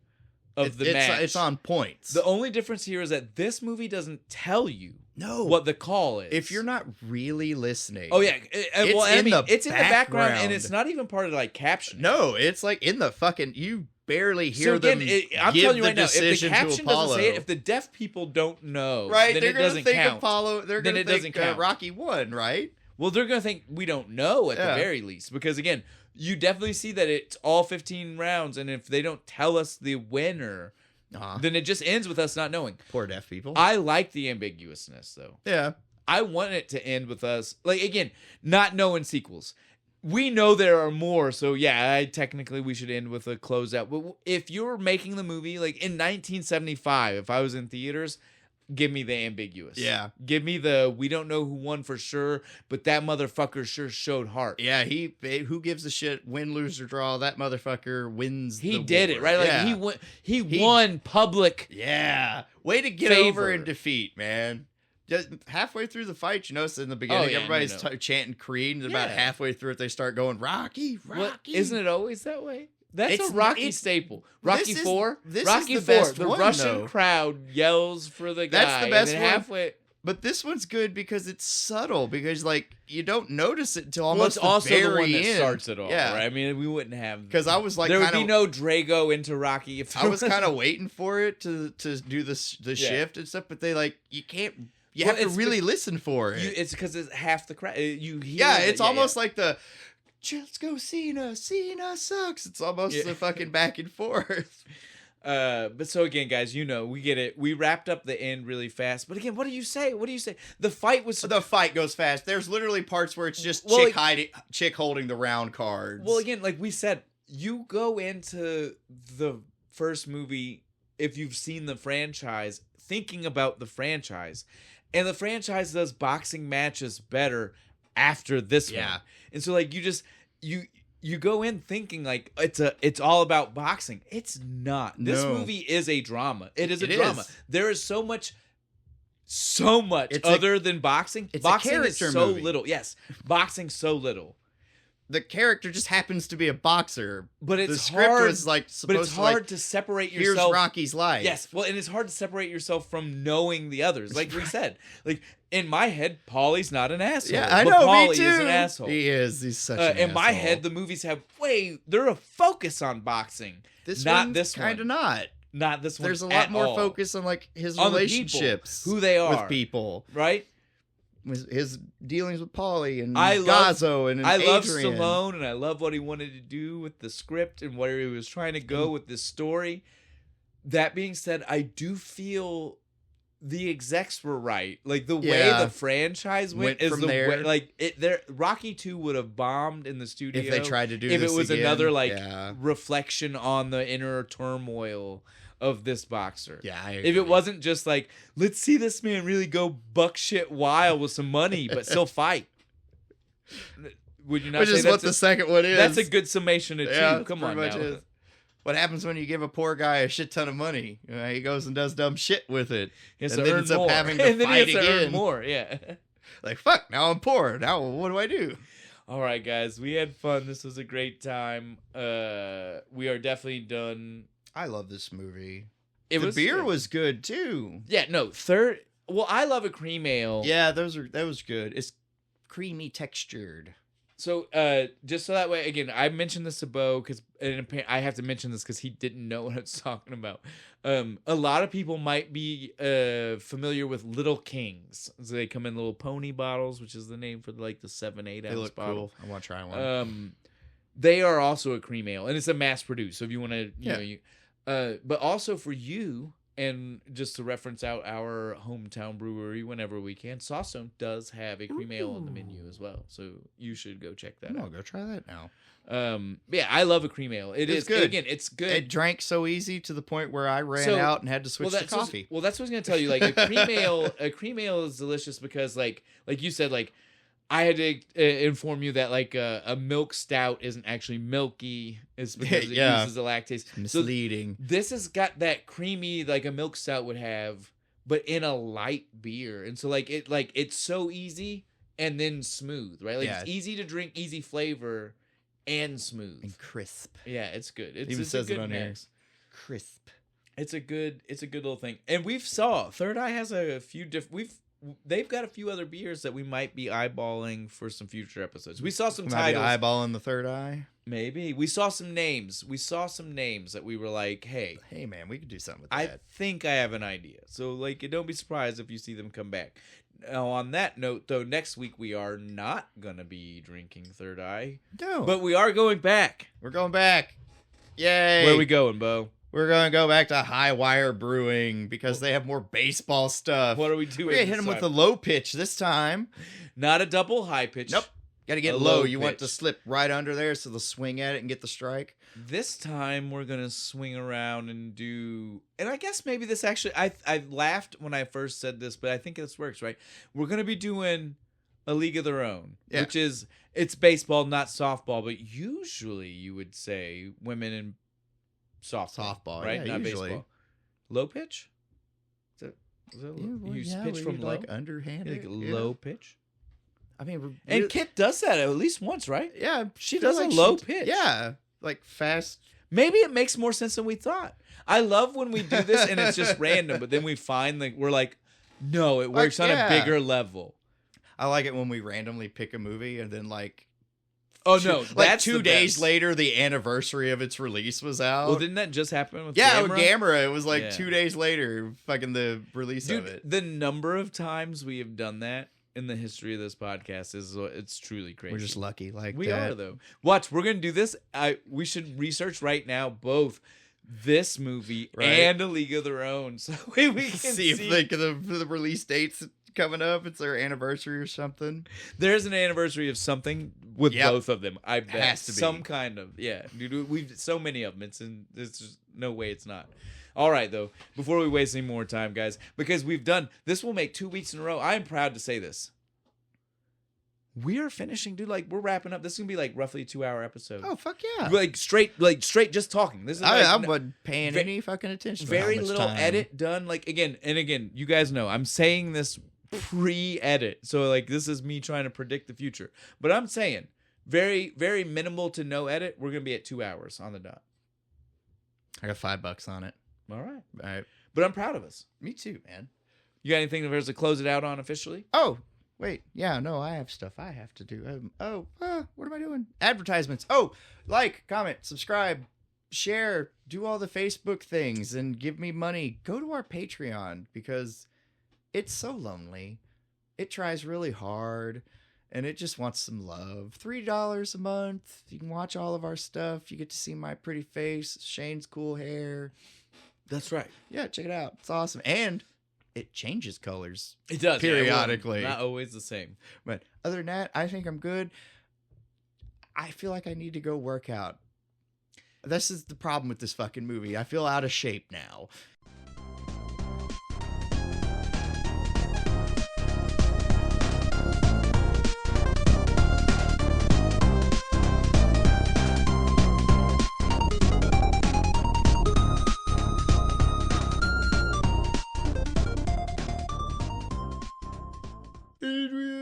of the match. It's on points. The only difference here is that this movie doesn't tell you what the call is. If you're not really listening. Oh yeah, it's in the background, and background. it's not even part of like caption. No, it's like in the fucking. You barely hear them. I'm telling you right now, if the decision to caption Apollo. doesn't say it, if the deaf people don't know, right, then they're it gonna doesn't think count. Apollo. They're Then gonna it think doesn't count. Rocky won, right? Well, they're gonna think we don't know at the very least, because again, you definitely see that it's all 15 rounds, and if they don't tell us the winner, then it just ends with us not knowing. Poor deaf people. I like the ambiguousness though. Yeah. I want it to end with us, like, again, not knowing sequels. We know there are more, so yeah, technically we should end with a closeout. But if you're making the movie, like in 1975, if I was in theaters, give me the ambiguous. Yeah. Give me the, we don't know who won for sure, but that motherfucker sure showed heart. Yeah, who gives a shit, win, lose, or draw, that motherfucker wins He the did war. it, right? Like, he won public. Yeah. Way to get over and defeat, man. Just halfway through the fight, you notice in the beginning, everybody's chanting Creed, and about halfway through it, they start going, Rocky, Rocky. Well, isn't it always that way? That's a Rocky staple. Rocky this IV? This Rocky is the IV. best The one, Russian though. crowd yells for the guy. That's the best and one. Halfway. But this one's good because it's subtle, because, like, you don't notice it until Well, almost it's also the very the one that end. starts it all, Yeah. right? I mean, we wouldn't have... Because I was like, there would be no Drago into Rocky if I was kind of waiting for it to do the shift and stuff, but they, like, you can't... You have to really listen for it. It's because it's half the crowd. You hear it's almost like the... Let's go Cena. Cena sucks. It's almost the fucking back and forth. But so again, guys, we get it. We wrapped up the end really fast. But again, what do you say? The fight goes fast. There's literally parts where it's just chick holding the round cards. Well, again, like we said, you go into the first movie, if you've seen the franchise, thinking about the franchise. And the franchise does boxing matches better after this one. And so like you go in thinking like it's all about boxing. It's not. This movie is a drama. It is a drama. There is so much other than boxing. It's boxing a character is so movie. little. Yes. Boxing so little. the character just happens to be a boxer. But it's the script hard. was like supposed But it's hard to to separate here's yourself. Rocky's life. Yes, well, and it's hard to separate yourself from knowing the others. Like we said, like in my head, Paulie's not an asshole. Yeah, I but know. Paulie Me too. is an asshole. He is. He's such an asshole. In my head, the movies have they're a focus on boxing. This not one's this kind of one. not. Not this one. There's a lot more focus on like his on relationships, who they are with people, right? His dealings with Paulie and I Gazzo and I love Adrian. Stallone, and I love what he wanted to do with the script and where he was trying to go with this story. That being said, I do feel the execs were right. Like the way the franchise went is the way. Like Rocky 2 would have bombed in the studio if they tried to do if this it was again. another reflection on the inner turmoil of this boxer. Yeah, I agree. If it wasn't just like, let's see this man really go buck shit wild with some money, but still fight. Would you not? Which say is what the second one is. That's a good summation of two. Come on now. Is. What happens when you give a poor guy a shit ton of money? He goes and does dumb shit with it. He has and to then earn ends up more. having to and then fight he has to again. earn more. Yeah. Like, fuck, now I'm poor. Now what do I do? All right, guys. We had fun. This was a great time. We are definitely done. I love this movie. The beer good. was good too. Yeah, no, well, I love a cream ale. Yeah, that was good. It's creamy textured. So, just so that way, again, I mentioned this to Bo because I have to mention this because he didn't know what I was talking about. A lot of people might be familiar with Little Kings. So they come in little pony bottles, which is the name for like the 7-8 ounce bottle. Cool. I want to try one. They are also a cream ale, and it's a mass produced. So if you want to, you Yeah. know, but also for you, and just to reference out our hometown brewery whenever we can, Sawstone does have a cream ale on the menu as well. So you should go check that out. I'll go try that now. Yeah, I love a cream ale. It's good. Again, it's good. It drank so easy to the point where I ran out and had to switch to coffee. Well, that's what I was gonna tell you. Like a cream ale is delicious because like you said, like I had to inform you that like a milk stout isn't actually milky. It's because it uses a lactase. It's misleading. So this has got that creamy like a milk stout would have, but in a light beer. And so it's so easy and then smooth, right? Like it's easy to drink, easy flavor, and smooth and crisp. Yeah, it's good. It even says it on here. Crisp. It's a good little thing. And we've saw Third Eye has a few different. They've got a few other beers that we might be eyeballing for some future episodes. We saw some titles. Eyeballing the Third Eye. Maybe we saw some names. We saw some names that we were like, "Hey, man, we could do something with that." I think I have an idea. So, like, don't be surprised if you see them come back. Now, on that note, though, next week we are not gonna be drinking Third Eye. No, but we are going back. We're going back. Yay! Where are we going, Bo? We're going to go back to High Wire Brewing because they have more baseball stuff. What are we doing? We're going to hit them with the low pitch this time. Not a double high pitch. Nope. Got to get low. You want to slip right under there so they'll swing at it and get the strike. This time we're going to swing around and do... And I guess maybe this actually... I laughed when I first said this, but I think this works, right? We're going to be doing a league of their own, which is... It's baseball, not softball, but usually you would say women and softball, right? Yeah, not usually. Baseball. Low pitch? Is that pitch from low? Like underhanded. Like low pitch? I mean, and Kit does that at least once, right? Yeah, she does a low pitch. Yeah, like fast. Maybe it makes more sense than we thought. I love when we do this and it's just random, but then we find we're like, no, it works on a bigger level. I like it when we randomly pick a movie and then like. Oh no! That's 2 days later, the anniversary of its release was out. Well, didn't that just happen with Gamera? With Gamera, it was like 2 days later, fucking the release of it. The number of times we have done that in the history of this podcast it's truly crazy. We're just lucky, like we are though. Watch, we're gonna do this. We should research right now both this movie and A League of Their Own, so we can see if the release dates coming up. It's their anniversary or something. There's an anniversary of something with both of them. I bet has to be some kind of dude. We've so many of them. It's just no way it's not. All right though. Before we waste any more time, guys, because we've done this, will make 2 weeks in a row. I am proud to say this. We are finishing, dude. Like we're wrapping up. This is gonna be like roughly a 2-hour episode. Oh fuck yeah! Like straight, just talking. This is I wasn't paying any fucking attention. Very little edit done. Like again, you guys know I'm saying this pre-edit, so like this is me trying to predict the future. But I'm saying very, very minimal to no edit. We're going to be at 2 hours on the dot. I got $5 on it. All right. All right. But I'm proud of us. Me too, man. You got anything for us to close it out on officially? Oh, wait. Yeah, no, I have stuff I have to do. What am I doing? Advertisements. Oh, like, comment, subscribe, share, do all the Facebook things, and give me money. Go to our Patreon because it's so lonely. It tries really hard, and it just wants some love. $3 a month. You can watch all of our stuff. You get to see my pretty face, Shane's cool hair. That's right. Yeah, check it out. It's awesome. And it changes colors. It does. Periodically. Yeah, not always the same. But other than that, I think I'm good. I feel like I need to go work out. This is the problem with this fucking movie. I feel out of shape now. Adrian.